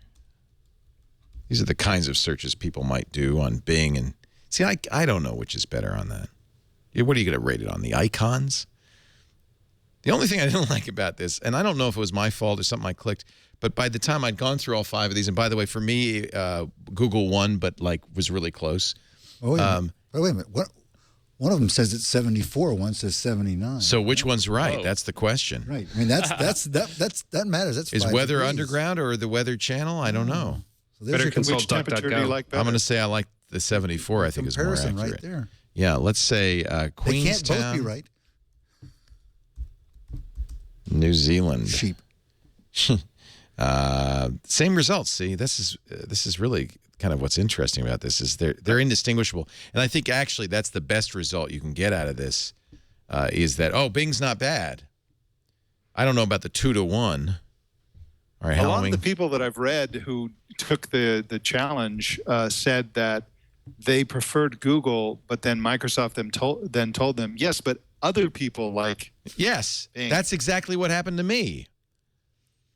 These are the kinds of searches people might do on Bing. And see, I don't know which is better on that. What are you going to rate it on? The icons? The only thing I didn't like about this, and I don't know if it was my fault or something I clicked, but by the time I'd gone through all 5 of these, and by the way, for me, Google won, but was really close. Oh, wait a minute. One of them says it's 74. One says 79. So which one's right? Whoa. That's the question. Right. I mean, that matters. That's is 5 Weather degrees. Underground or the Weather Channel? I don't know. So Better consult which temperature do you like better? I'm going to say I like the 74. I think is more accurate. Right there. Yeah. Let's say Queenstown. They can't both be right. New Zealand. Sheep. Same results. See, this is really kind of what's interesting about this is they're indistinguishable, and I think actually that's the best result you can get out of this is that Bing's not bad. I don't know about the 2-to-1. All right, a lot of the people that I've read who took the challenge said that they preferred Google, but then Microsoft told them yes, but other people like yes. Bing. That's exactly what happened to me.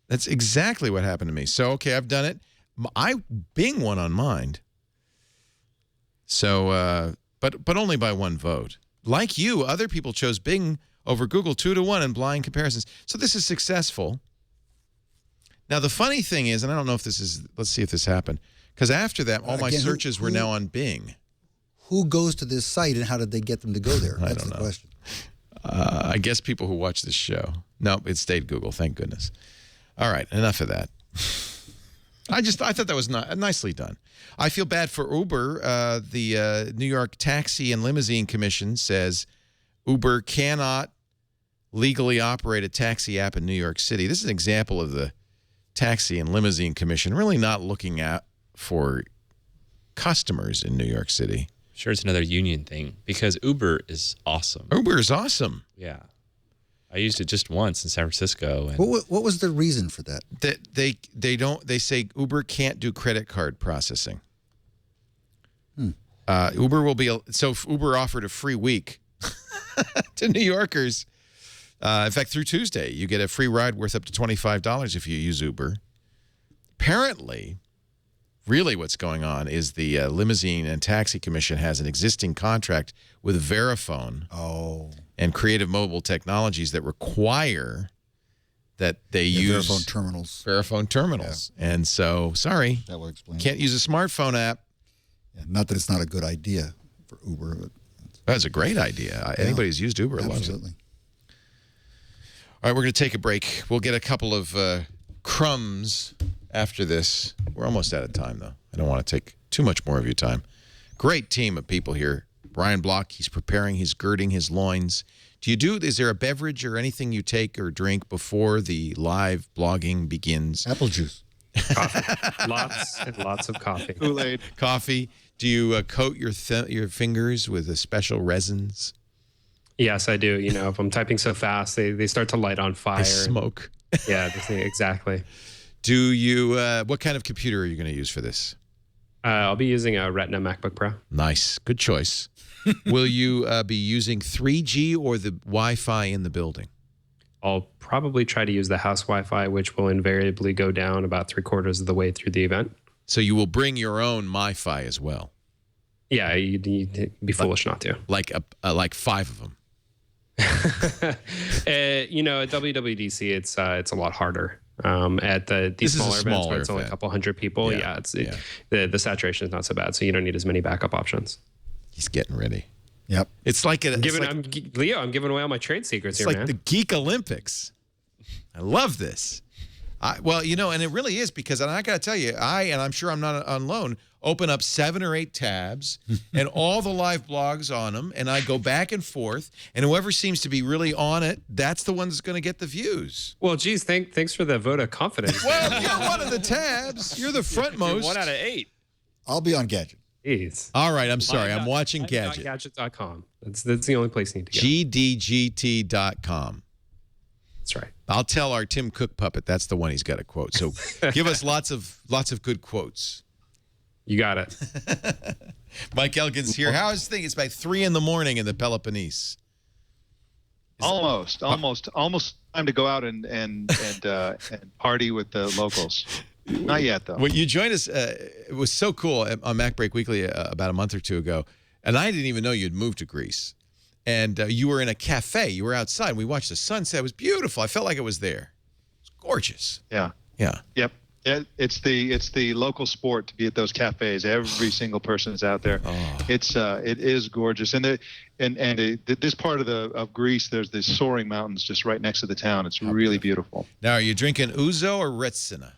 That's exactly what happened to me. So okay, I've done it. Bing won on mine. So, but only by 1 vote. Like you, other people chose Bing over Google 2-to-1 in blind comparisons. So this is successful. Now the funny thing is, and I don't know if this is. Let's see if this happened. Because after that, all my searches were now on Bing. Who goes to this site and how did they get them to go there? That's the question. I guess people who watch this show. No, it stayed Google. Thank goodness. All right, enough of that. I thought that was nicely done. I feel bad for Uber. The New York Taxi and Limousine Commission says Uber cannot legally operate a taxi app in New York City. This is an example of the Taxi and Limousine Commission really not looking out for customers in New York City. Sure, it's another union thing because Uber is awesome. Uber is awesome. Yeah. I used it just once in San Francisco. And What was the reason for that? They say Uber can't do credit card processing. Uber will be Uber offered a free week to New Yorkers. In fact, through Tuesday, you get a free ride worth up to $25 if you use Uber. Apparently, really what's going on is the Limousine and Taxi Commission has an existing contract with Verifone and Creative Mobile Technologies that require that they use Verifone terminals. Yeah. And so, sorry, that will explain. Can't use a smartphone app. Yeah, not that it's not a good idea for Uber. But that's a great idea. Anybody who's used Uber loves it. All right, we're going to take a break. We'll get a couple of crumbs after this. We're almost out of time, though. I don't want to take too much more of your time. Great team of people here. Brian Block, he's preparing, he's girding his loins. Is there a beverage or anything you take or drink before the live blogging begins? Apple juice. Coffee. Lots and lots of coffee. Kool-Aid. Coffee. Do you coat your fingers with the special resins? Yes, I do. If I'm typing so fast, they start to light on fire. They smoke. Yeah, exactly. Do you? What kind of computer are you going to use for this? I'll be using a Retina MacBook Pro. Nice. Good choice. Will you be using 3G or the Wi-Fi in the building? I'll probably try to use the house Wi-Fi, which will invariably go down about 3/4 of the way through the event. So you will bring your own Wi-Fi as well? Yeah, you'd be foolish not to. Like 5 of them? At WWDC, it's a lot harder. At these smaller events where it's only a couple hundred people, the saturation is not so bad, so you don't need as many backup options. He's getting ready. Yep. It's like I'm giving away all my trade secrets here, man. It's like the Geek Olympics. I love this. And it really is because, and I got to tell you, and I'm sure I'm not alone, open up 7 or 8 tabs and all the live blogs on them, and I go back and forth, and whoever seems to be really on it, that's the one that's going to get the views. Well, geez, thanks for the vote of confidence. Well, you're one of the tabs. You're the frontmost. 1 out of 8. I'll be on Gadget. Jeez. All right, I'm sorry. I'm watching Gadget. Gadget.com. That's the only place you need to go. GDGT.com. That's right. I'll tell our Tim Cook puppet that's the one he's got to quote. So give us lots of good quotes. You got it. Mike Elgan's here. How is things? It's about 3 in the morning in the Peloponnese. Almost time to go out and party with the locals. Not yet, though. When you joined us, it was so cool on Mac Break Weekly about a month or two ago, and I didn't even know you'd moved to Greece. And you were in a cafe. You were outside. We watched the sunset. It was beautiful. I felt like I was there. It's gorgeous. Yeah. Yeah. Yep. It's the local sport to be at those cafes. Every single person is out there. Oh. It is gorgeous. And this part of Greece, there's the soaring mountains just right next to the town. It's really beautiful. Now, are you drinking ouzo or retsina?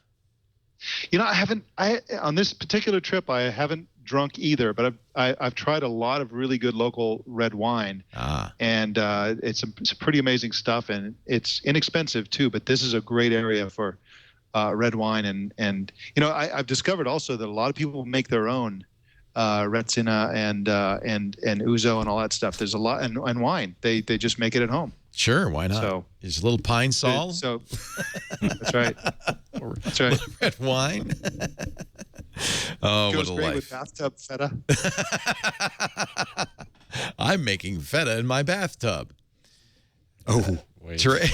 On this particular trip, I haven't drunk either, but I've tried a lot of really good local red wine, and it's some pretty amazing stuff, and it's inexpensive too. But this is a great area for red wine, and I've discovered also that a lot of people make their own retsina and ouzo and all that stuff. There's a lot, and wine. They just make it at home. Sure, why not? So, there's a little pine sol. So that's right. That's right. Red wine. Oh, goes what a great life! With bathtub feta. I'm making feta in my bathtub. Oh, Trey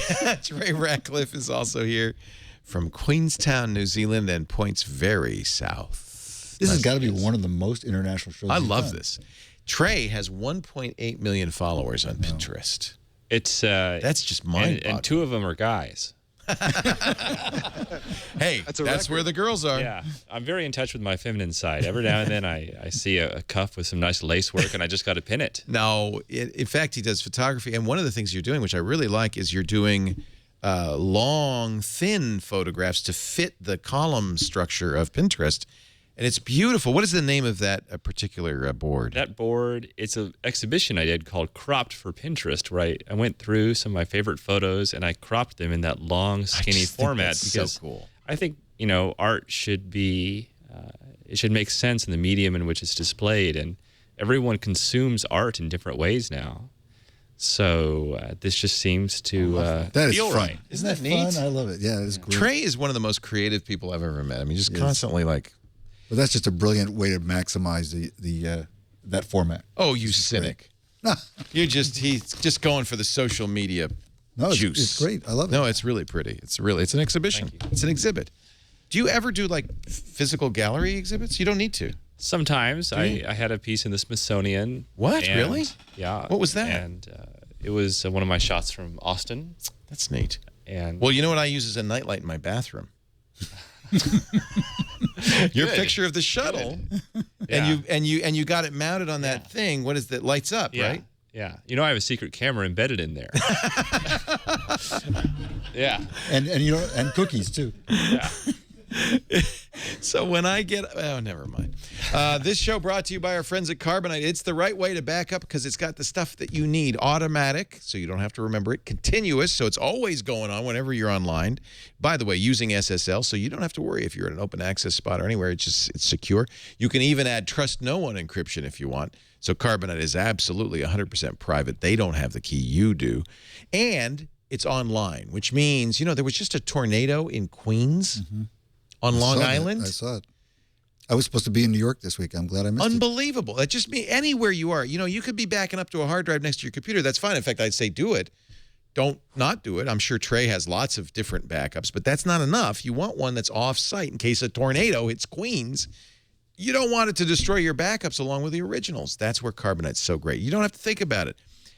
Ratcliff is also here from Queenstown, New Zealand, and points very south. This has got to be one of the most international shows. I love this. Trey has 1.8 million followers on Pinterest. That's just mind-boggling. And 2 of them are guys. Hey, that's where the girls are. Yeah, I'm very in touch with my feminine side. Every now and then I see a cuff with some nice lace work, and I just got to pin it. No, in fact, he does photography. And one of the things you're doing, which I really like, is you're doing long, thin photographs to fit the column structure of Pinterest. And it's beautiful. What is the name of that particular board? That board, it's an exhibition I did called Cropped for Pinterest, where I went through some of my favorite photos and I cropped them in that long, skinny format. Because so cool. I think, art should be, it should make sense in the medium in which it's displayed. And everyone consumes art in different ways now. So this just seems to that is feel fun. right. Isn't that neat? Fun? I love it. Yeah, it's great. Trey is one of the most creative people I've ever met. I mean, just constantly like. But that's just a brilliant way to maximize the that format. Oh, you cynic! He's just going for the social media juice. It's great. I love it. No, it's really pretty. It's an exhibition. It's an exhibit. Do you ever do like physical gallery exhibits? You don't need to. Sometimes I had a piece in the Smithsonian. What? And, Really? Yeah. What was that? And it was one of my shots from Austin. That's neat. And well, you know what I use as a nightlight in my bathroom? Your picture of the shuttle, and you got it mounted on that thing. What is that? Lights up, right? Yeah. You know, I have a secret camera embedded in there. Yeah. And cookies too. Yeah. So when I get, oh, never mind. This show brought to you by our friends at Carbonite. It's the right way to back up because it's got the stuff that you need. Automatic, so you don't have to remember it. Continuous, so it's always going on whenever you're online. By the way, using SSL, so you don't have to worry if you're in an open access spot or anywhere. It's secure. You can even add trust no one encryption if you want. So Carbonite is absolutely 100% private. They don't have the key, you do. And it's online, which means, you know, there was just a tornado in Queens. On Long Island? I saw it. I was supposed to be in New York this week. I'm glad I missed it. Unbelievable. That just means anywhere you are. You know, you could be backing up to a hard drive next to your computer. That's fine. In fact, I'd say do it. Don't not do it. I'm sure Trey has lots of different backups, but that's not enough. You want one that's off-site in case a tornado hits Queens. You don't want it to destroy your backups along with the originals. That's where Carbonite's so great. You don't have to think about it.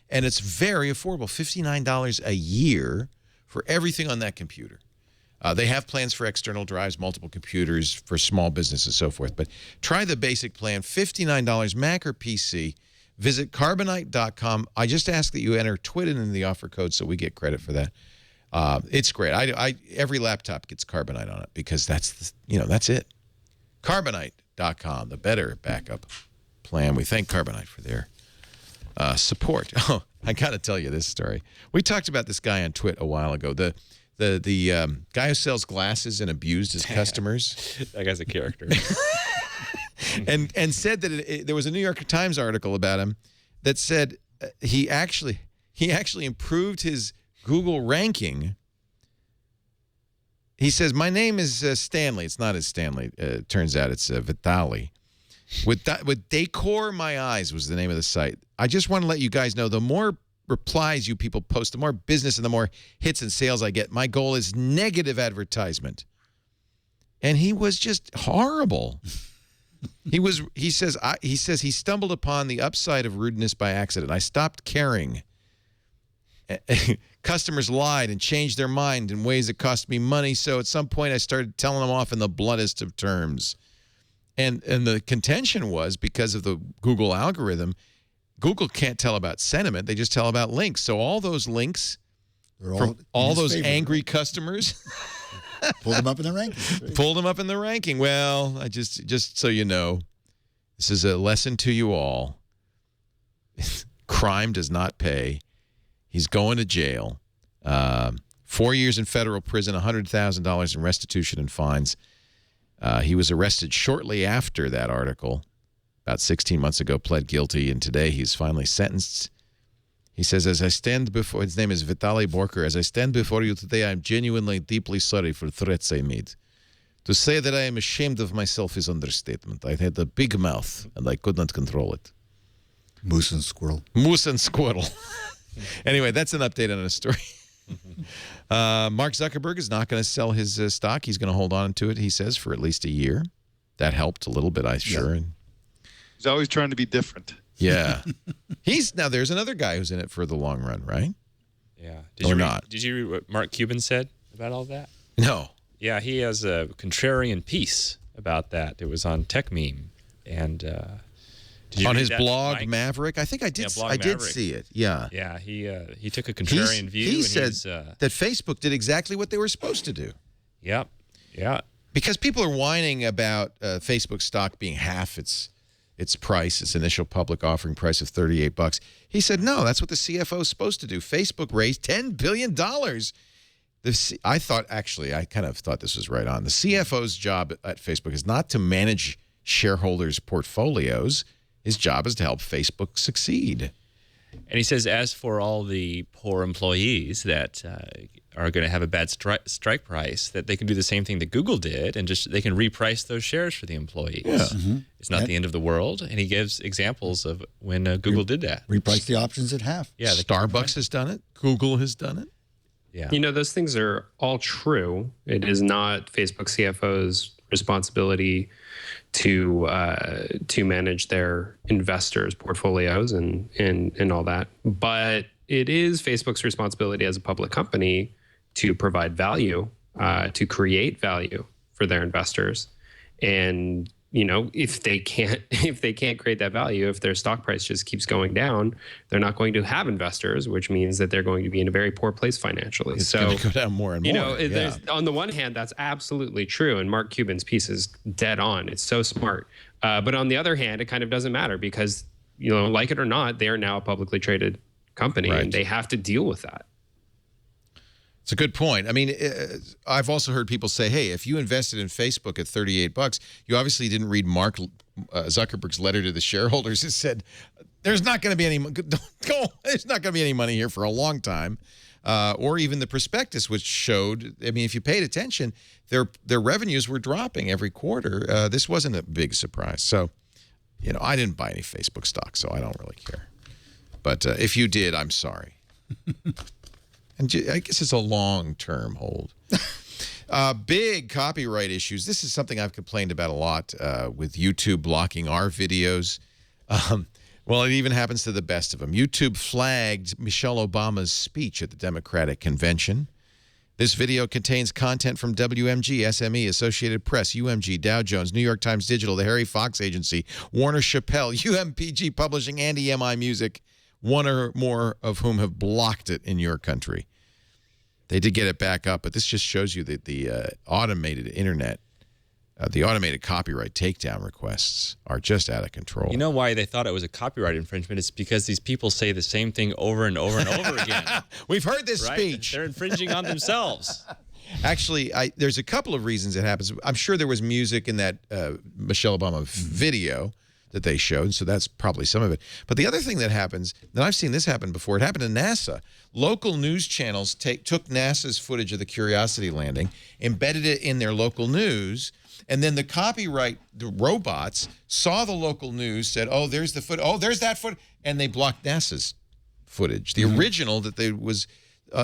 And it's very affordable, $59 a year for everything on that computer. They have plans for external drives, multiple computers for small businesses, so forth. But try the basic plan, $59 Mac or PC. Visit Carbonite.com. I just ask that you enter TWiT in the offer code so we get credit for that. It's great. Every laptop gets Carbonite on it because that's it. Carbonite.com, the better backup plan. We thank Carbonite for their support. Oh, I got to tell you this story. We talked about this guy on TWiT a while ago. The guy who sells glasses and abused his customers. That guy's a character. and said that there was a New York Times article about him that said he actually improved his Google ranking. He says, my name is Stanley. It's not his Stanley. Turns out it's Vitali. With Decor My Eyes was the name of the site. I just want to let you guys know, the more replies you people post, the more business and the more hits and sales I get. My goal is negative advertisement. And he was just horrible. He says he stumbled upon the upside of rudeness by accident. I stopped caring. Customers lied and changed their mind in ways that cost me money. So at some point I started telling them off in the bluntest of terms. And the contention was because of the Google algorithm, Google can't tell about sentiment. They just tell about links. So all those links from all those angry customers pulled them up in the ranking. Pulled them up in the ranking. Well, I just so you know, this is a lesson to you all. Crime does not pay. He's going to jail. 4 years in federal prison, $100,000 in restitution and fines. He was arrested shortly after that article. About 16 months ago, pled guilty, and today he's finally sentenced. He says, as I stand before, his name is Vitaly Borker, as I stand before you today, I am genuinely deeply sorry for threats I made. To say that I am ashamed of myself is understatement. I had a big mouth, and I could not control it. Moose and squirrel. Moose and squirrel. Anyway, that's an update on a story. Mark Zuckerberg is not going to sell his stock. He's going to hold on to it, he says, for at least a year. That helped a little bit, I'm sure. Yeah. He's always trying to be different. Yeah. Now there's another guy who's in it for the long run, right? Yeah. Did you read what Mark Cuban said about all that? No. Yeah, he has a contrarian piece about that. It was on Tech Meme. And on his blog, Mike? Maverick? I think I did. I did see it. Yeah. Yeah, he took a contrarian view. He said that Facebook did exactly what they were supposed to do. Yep. Yeah. Because people are whining about Facebook stock being half its price, its initial public offering price of $38. He said, no, that's what the CFO is supposed to do. Facebook raised $10 billion. I kind of thought this was right on. The CFO's job at Facebook is not to manage shareholders' portfolios. His job is to help Facebook succeed. And he says, as for all the poor employees that are going to have a bad strike price, that they can do the same thing that Google did, and just they can reprice those shares for the employees. Yeah. It's not the end of the world. And he gives examples of when Google did that. Reprice the options at half. Yeah, Starbucks has done it. Google has done it. Yeah. You know, those things are all true. It is not Facebook CFO's responsibility to manage their investors' portfolios and all that. But it is Facebook's responsibility as a public company to provide value, to create value for their investors. And you know, if they can't create that value, if their stock price just keeps going down, they're not going to have investors, which means that they're going to be in a very poor place financially. It's going to go down more and more. You know, on the one hand, that's absolutely true, and Mark Cuban's piece is dead on. It's so smart. But on the other hand, it kind of doesn't matter because, you know, like it or not, they are now a publicly traded company, and they have to deal with that. It's a good point. I mean, I've also heard people say, hey, if you invested in Facebook at $38, you obviously didn't read Mark Zuckerberg's letter to the shareholders. It said, there's not going to be any there's not going to be any money here for a long time. Or even the prospectus, which showed, I mean, if you paid attention, their revenues were dropping every quarter. This wasn't a big surprise. So, you know, I didn't buy any Facebook stock, so I don't really care. But if you did, I'm sorry. And I guess it's a long-term hold. Big copyright issues. This is something I've complained about a lot with YouTube blocking our videos. Well, it even happens to the best of them. YouTube flagged Michelle Obama's speech at the Democratic Convention. This video contains content from WMG, SME, Associated Press, UMG, Dow Jones, New York Times Digital, the Harry Fox Agency, Warner Chappell, UMPG Publishing, and EMI Music, one or more of whom have blocked it in your country. They did get it back up, but this just shows you that the automated internet, the automated copyright takedown requests are just out of control. You know why they thought it was a copyright infringement? It's because these people say the same thing over and over and over again. We've heard this right? speech. They're infringing on themselves. Actually, there's a couple of reasons it happens. I'm sure there was music in that Michelle Obama video that they showed, so that's probably some of it. But the other thing that happens, and I've seen this happen before, it happened to NASA. Local news channels took NASA's footage of the Curiosity landing, embedded it in their local news, and then the robots saw the local news, said, oh, there's the foot, oh, there's that foot, and they blocked NASA's footage, the original that was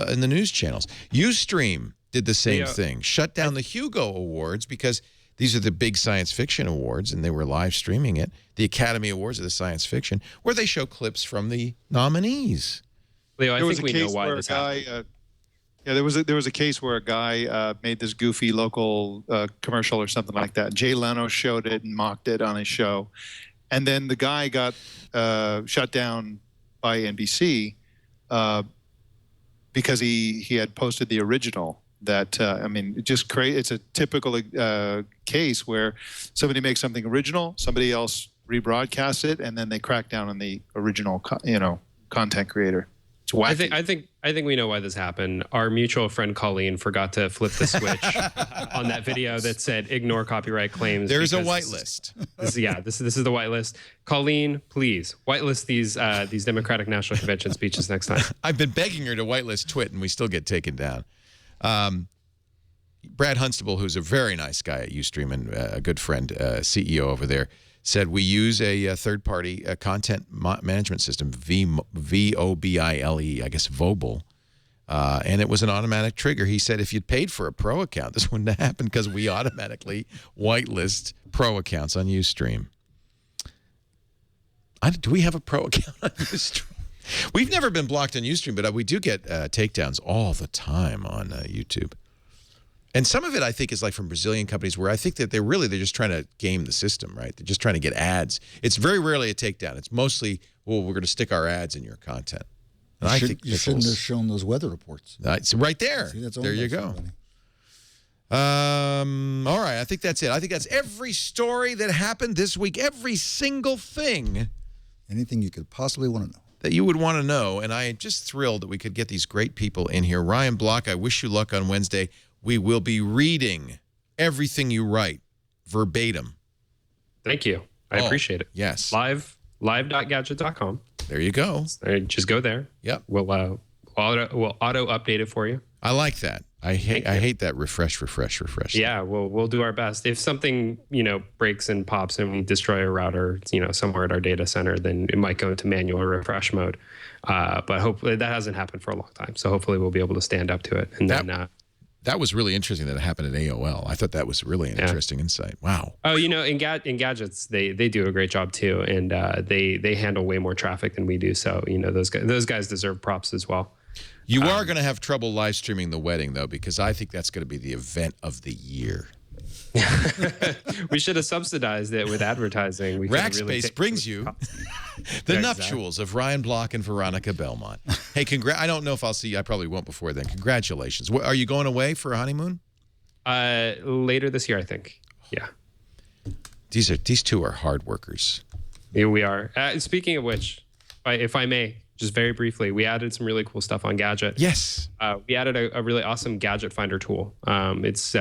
in the news channels. Ustream did the same thing, shut down the Hugo Awards because these are the big science fiction awards, and they were live streaming it. The Academy Awards of the science fiction, where they show clips from the nominees. Leo, I think we know why this happened. Yeah, there was a case where a guy made this goofy local commercial or something like that. Jay Leno showed it and mocked it on his show, and then the guy got shut down by NBC because he had posted the original. That I mean, it's a typical case where somebody makes something original, somebody else rebroadcasts it, and then they crack down on the original, content creator. It's wacky. I think we know why this happened. Our mutual friend Colleen forgot to flip the switch on that video that said "ignore copyright claims." There's a whitelist. This is the whitelist. Colleen, please whitelist these Democratic National Convention speeches next time. I've been begging her to whitelist TWiT, and we still get taken down. Brad Hunstable, who's a very nice guy at Ustream and a good friend, CEO over there, said we use a third-party content management system, VOBILE, I guess VOBIL, and it was an automatic trigger. He said if you'd paid for a pro account, this wouldn't have happened because we automatically whitelist pro accounts on Ustream. Do we have a pro account on Ustream? We've never been blocked on Ustream, but we do get takedowns all the time on YouTube. And some of it, I think, is like from Brazilian companies where I think that they're just trying to game the system, right? They're just trying to get ads. It's very rarely a takedown. It's mostly, well, we're going to stick our ads in your content. And I think you shouldn't have shown those weather reports. It's right there. See, there you go. All right, I think that's it. I think that's every story that happened this week, every single thing. Anything you could possibly want to know. That you would want to know, and I am just thrilled that we could get these great people in here. Ryan Block, I wish you luck on Wednesday. We will be reading everything you write, verbatim. Thank you. I appreciate it. Yes. Live.gadget.com. There you go. Just go there. Yep. We'll auto update it for you. I like that. I hate that refresh. Yeah, we'll do our best. If something, breaks and pops and we destroy a router, somewhere at our data center, then it might go into manual refresh mode. But hopefully that hasn't happened for a long time. So hopefully we'll be able to stand up to it. And that was really interesting that it happened at AOL. I thought that was really an interesting insight. Wow. Oh, in gadgets, they do a great job too, and they handle way more traffic than we do. So those guys deserve props as well. You are going to have trouble live streaming the wedding though, because I think that's going to be the event of the year. We should have subsidized it with advertising. Rackspace brings you the nuptials of Ryan Block and Veronica Belmont. Hey, I don't know if I'll see you. I probably won't before then. Congratulations. Are you going away for a honeymoon? Later this year, I think. Yeah. These two are hard workers. Yeah, we are. Speaking of which, if I may, just very briefly, we added some really cool stuff on Gadget. Yes. We added a really awesome gadget finder tool. It's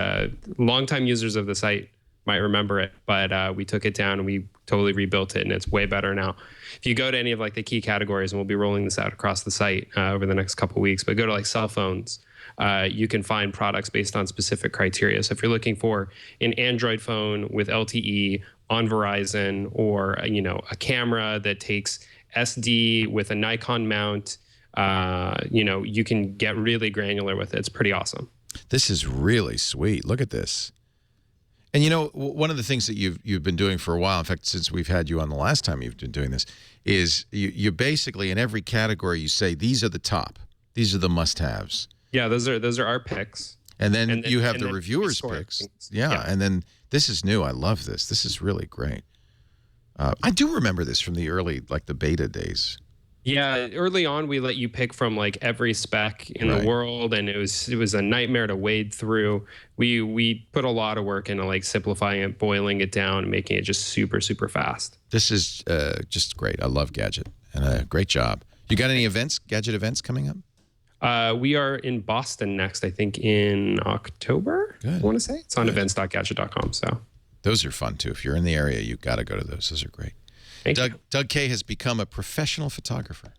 longtime users of the site might remember it, but we took it down and we totally rebuilt it, and it's way better now. If you go to any of the key categories, and we'll be rolling this out across the site over the next couple of weeks, but go to cell phones, you can find products based on specific criteria. So if you're looking for an Android phone with LTE on Verizon, or a camera that takes SD with a Nikon mount, you can get really granular with it. It's pretty awesome. This is really sweet. Look at this. And one of the things that you've been doing for a while, in fact, since we've had you on the last time you've been doing this, is you basically in every category you say these are the top, these are the must-haves. Yeah, those are our picks. And then you have the reviewers' picks. Yeah, and then this is new. I love this. This is really great. I do remember this from the early, the beta days. Yeah, early on we let you pick from every spec in the world, and it was a nightmare to wade through. We put a lot of work into simplifying it, boiling it down, and making it just super, super fast. This is just great. I love Gadget, and great job. You got any Gadget events coming up? We are in Boston next, I think in October. Good. I want to say it's on events.gadget.com. So those are fun too. If you're in the area, you've got to go to those. Those are great. Doug Kaye has become a professional photographer.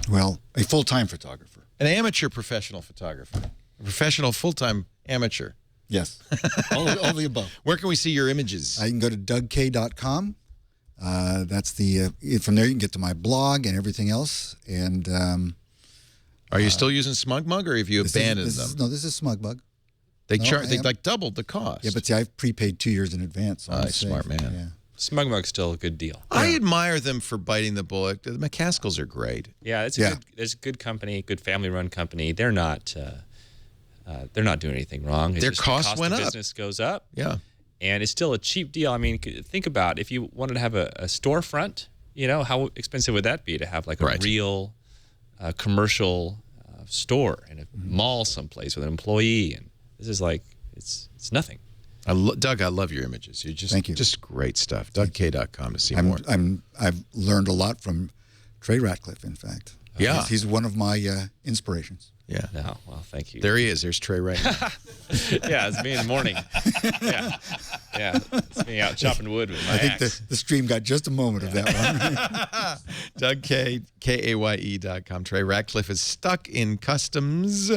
Well, a full-time photographer. An amateur professional photographer. A professional full-time amateur. Yes. all the above. Where can we see your images? You can go to dougkaye.com. That's from there you can get to my blog and everything else. And are you still using SmugMug, or have you abandoned them? This is SmugMug. They doubled the cost. Yeah, but see, I've prepaid 2 years in advance. So smart man. Yeah. SmugMug's still a good deal. I admire them for biting the bullet. The McCaskills are great. Yeah, it's a good company, good family-run company. They're not doing anything wrong. Their cost went up. Business goes up. Yeah, and it's still a cheap deal. I mean, think about if you wanted to have a storefront. How expensive would that be to have a real commercial store in a mall someplace with an employee? And this is it's nothing. Doug, I love your images. Thank you. Just great stuff. DougKaye.com to see more. I've learned a lot from Trey Ratcliff, in fact. Yeah. He's one of my inspirations. Yeah. No, well, thank you. There he is. There's Trey right now. Yeah, it's me in the morning. Yeah, it's me out chopping wood with my axe. I think the stream got just a moment of that one. Doug Kaye, KAYE.com. Trey Ratcliff is stuck in customs.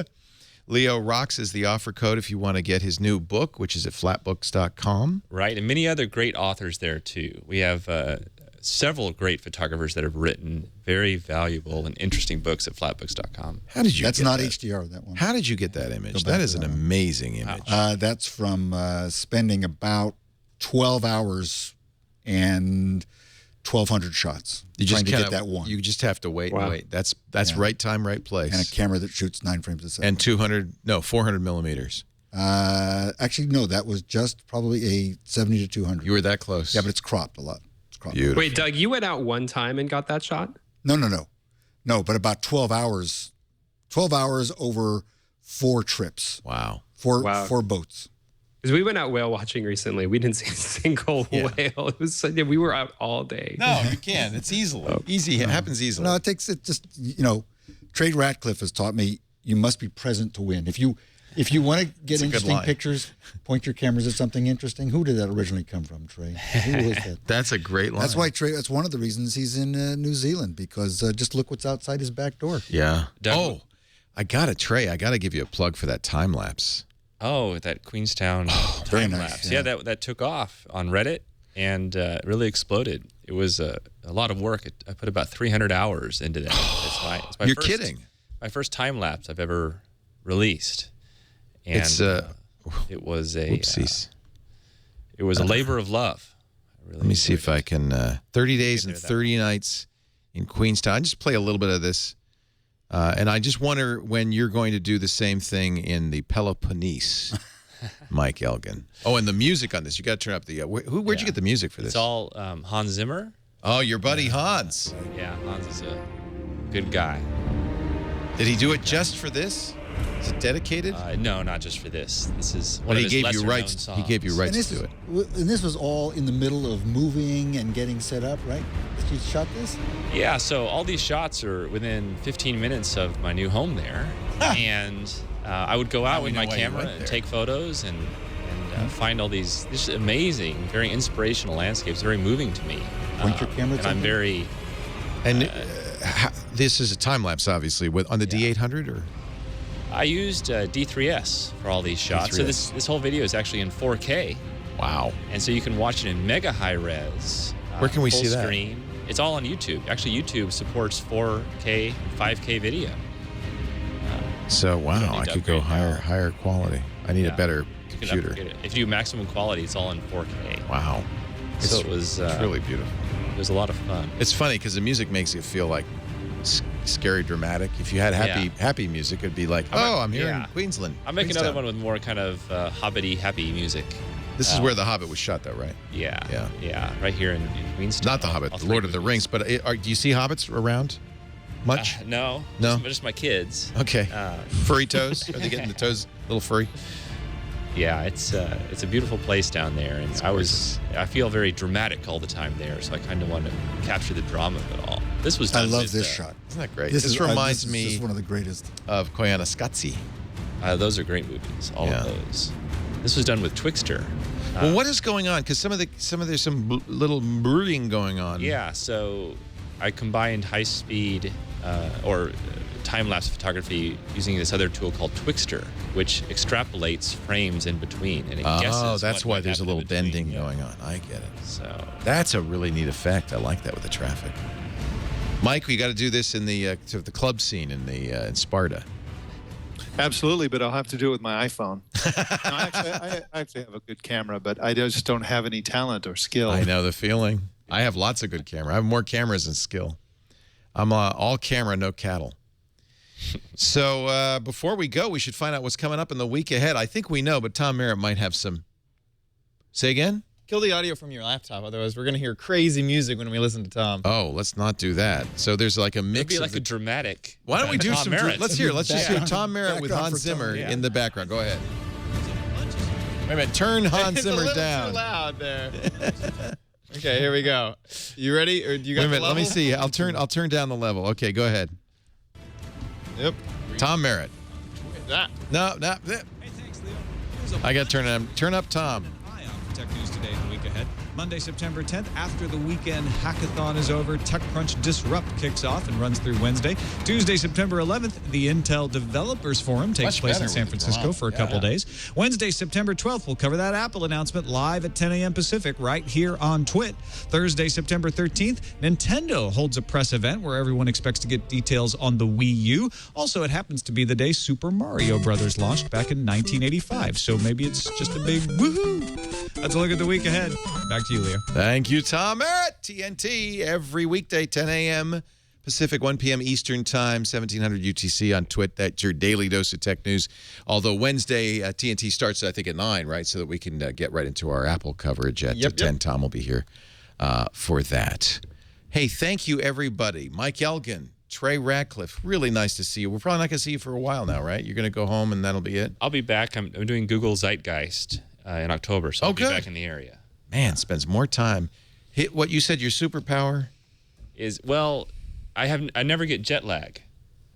Leo Rocks is the offer code if you want to get his new book, which is at flatbooks.com. Right, and many other great authors there, too. We have several great photographers that have written very valuable and interesting books at flatbooks.com. How did you That's not HDR, that one. How did you get that image? That is an amazing image. That's from spending about 12 hours and 1,200 shots. Trying to get that one. You just have to wait and wait. That's right time, right place. And a camera that shoots 9 frames a second. And 400 millimeters. Actually, no, that was just probably a 70 to 200. You were that close. Yeah, but it's cropped a lot. Beautiful. Wait, Doug, you went out one time and got that shot? No, but about 12 hours. 12 hours over 4 trips. Wow. Four boats. Because we went out whale watching recently. We didn't see a single whale. It was we were out all day. No, you can. It's easy. It happens easily. No, Trey Ratcliff has taught me you must be present to win. If you If you want to get That's a good interesting line. pictures, point your cameras at something interesting. Who did that originally come from, Trey? Who was that? That's a great line. That's why Trey. That's one of the reasons he's in New Zealand, because just look what's outside his back door. Yeah. Definitely. Oh, I got it, Trey. I got to give you a plug for that time lapse. Oh, that Queenstown very time nice, lapse. yeah. Yeah, that took off on Reddit and really exploded. It was a lot of work. I put about 300 hours into that. It's my You're first, kidding. My first time lapse I've ever released. And It's it was a whoopsies. it was a labor of love. Let me see if I can. 30 days and there that 30 nights in Queenstown. I just play a little bit of this. And I just wonder when you're going to do the same thing in the Peloponnese, Mike Elgan. Oh, and the music on this. You got to turn up the. Where'd you get the music for this? It's all Hans Zimmer. Oh, your buddy Hans. Yeah, Hans is a good guy. Did he do it just for this? Is it dedicated? No, not just for this. This is one But of he his gave you lesser-known rights. He songs. gave you And rights this, to is, it. and this was all in the middle of moving and getting set up, right? You shot this? Yeah, so all these shots are within 15 minutes of my new home there. And I would go out with my camera and take photos and find all these amazing, very inspirational landscapes, very moving to me. Point your camera at and I'm something? very... And this is a time lapse, obviously, on the D800 or? I used D3S for all these shots. So D3S. this whole video is actually in 4K. Wow. And so you can watch it in mega high res. Where can we full see that? screen. It's all on YouTube. Actually, YouTube supports 4K and 5K video. So, You don't wow, need I to could go upgrade now. higher quality. I need a better You can computer. upgrade it. If you do maximum quality, it's all in 4K. Wow. So it was It's really beautiful. it was a lot of fun. It's funny because the music makes it feel like scary dramatic. If you had happy music, it'd be like, I'm here in Queensland. I'll make another Queenstown. one with more kind of hobbity happy music. This is where The Hobbit was shot, though, right? Yeah, right here in Queenstown. Not The Hobbit, All The three Lord of the movies. Rings. But do you see hobbits around much? No. No? Just my kids. Okay. Furry toes? Are they getting the toes a little furry? Yeah, it's a beautiful place down there, and I feel very dramatic all the time there, so I kind of want to capture the drama of it all. This was I done love with, this shot. Isn't that great? This reminds is me just one of the greatest. of Koyaanisqatsi. Those are great movies, all of those. This was done with Twixter. Well, what is going on? Because there's some little brooding going on. Yeah, so I combined high-speed or time-lapse photography using this other tool called Twixter, which extrapolates frames in between, and it guesses. Oh, that's what why might there's a happen little in between. bending Yeah. going on. I get it. So That's a really neat effect. I like that with the traffic. Mike, we got to do this in the club scene in Sparta. Absolutely, but I'll have to do it with my iPhone. I actually have a good camera, but I just don't have any talent or skill. I know the feeling. I have lots of good camera. I have more cameras than skill. I'm all camera, no cattle. So before we go, we should find out what's coming up in the week ahead. I think we know, but Tom Merritt might have some. Say again? Kill the audio from your laptop, otherwise we're going to hear crazy music when we listen to Tom. Oh, let's not do that. So there's like a it'd mix be of like the- a dramatic. Why don't we do Tom some? Merritt. Let's just hear Tom Merritt with Background Hans for Tom, Zimmer yeah. in the background. Go ahead. Wait a minute. Turn Hans It's a Zimmer little down. too loud there. Okay, here we go. You ready? Or do you got Wait a the minute. Let me level? see. I'll turn down the level. Okay, go ahead. Yep. Tom Merritt. That. No. I got to turn up Tom. Eye on Tech News Today and the week ahead. Monday, September 10th, after the weekend hackathon is over, TechCrunch Disrupt kicks off and runs through Wednesday. Tuesday, September 11th, the Intel Developers Forum takes Much place better in San with it Francisco going. for a couple days. Wednesday, September 12th, we'll cover that Apple announcement live at 10 a.m. Pacific right here on TWiT. Thursday, September 13th, Nintendo holds a press event where everyone expects to get details on the Wii U. Also, it happens to be the day Super Mario Brothers launched back in 1985, so maybe it's just a big woohoo. That's a look at the week ahead. Back to you, Leo. Thank you, Tom Merritt. TNT every weekday, 10 a.m. Pacific, 1 p.m. Eastern Time, 1700 UTC on TWiT. That's your daily dose of tech news. Although Wednesday, TNT starts, I think, at 9, right? So that we can get right into our Apple coverage at 10. Tom will be here for that. Hey, thank you, everybody. Mike Elgan, Trey Ratcliff, really nice to see you. We're probably not going to see you for a while now, right? You're going to go home and that'll be it? I'll be back. I'm doing Google Zeitgeist in October, so I'll be good. back in the area. Man, spends more time. Hit what you said, your superpower? I never get jet lag.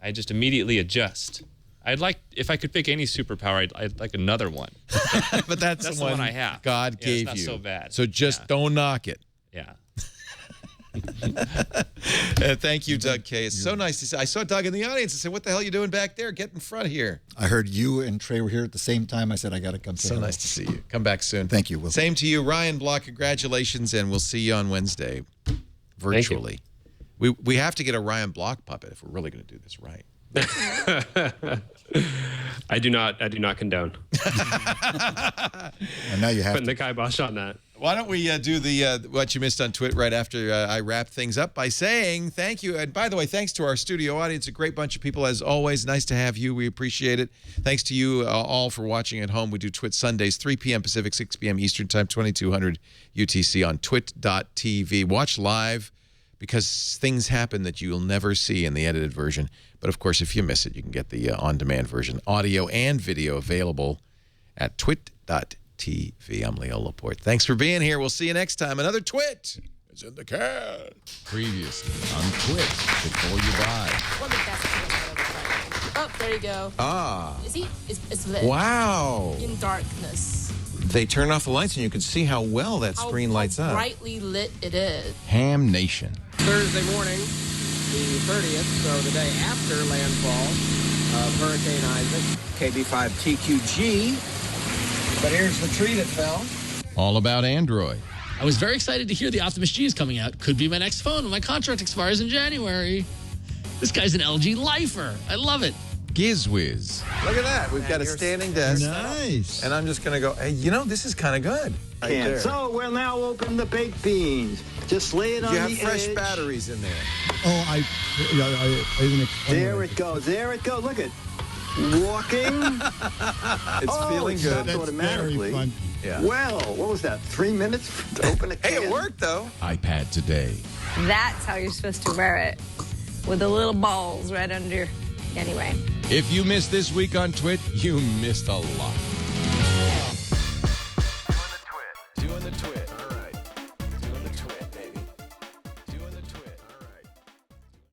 I just immediately adjust. I'd like, if I could pick any superpower, I'd like another one. But that's the one I have. God gave it's not you. so bad. So just don't knock it. Yeah. Thank you, Doug Kaye. It's so nice to see. I saw Doug in the audience and said, "What the hell are you doing back there? Get in front here." I heard you and Trey were here at the same time. I said, I got to come say So hello. nice to see you. Come back soon. Thank you, Will. Same to you, Ryan Block. Congratulations, and we'll see you on Wednesday, virtually. We have to get a Ryan Block puppet if we're really going to do this right. I do not condone. And now you have Putting the kibosh on that. Why don't we do the what you missed on TWiT right after I wrap things up by saying thank you. And by the way, thanks to our studio audience, a great bunch of people as always. Nice to have you. We appreciate it. Thanks to you all for watching at home. We do TWiT Sundays, 3 p.m. Pacific, 6 p.m. Eastern Time, 2200 UTC on twit.tv. Watch live because things happen that you'll never see in the edited version. But, of course, if you miss it, you can get the on-demand version, audio and video available at twit.tv. I'm Leo Laporte. Thanks for being here. We'll see you next time. Another TWiT is in the can. Previously on TWiT, before you buy. One of the best things I've ever tried. Oh, there you go. Ah. You see? It's lit. Wow. In darkness. They turn off the lights and you can see how well that screen lights up. How brightly lit it is. Ham Nation. Thursday morning, the 30th, so the day after landfall of Hurricane Isaac, KB5 TQG. But here's the tree that fell. All about Android. I was very excited to hear the Optimus G is coming out. Could be my next phone when my contract expires in January. This guy's an LG lifer. I love it. GizWiz. Look at that. We've got a standing desk. Nice. And I'm just going to go, hey, you know, this is kind of good. Right there. So we'll now open the baked beans. Just lay it on You the have fresh edge. batteries in there. Oh, I didn't explain. There it goes. There it goes. Look at walking. It's feeling it good. stopped automatically. Very fun. Yeah. Well, what was that? 3 minutes to open a can? Hey, it worked, though. iPad Today. That's how you're supposed to wear it. With the little balls right under. Anyway. If you missed this week on TWiT, you missed a lot.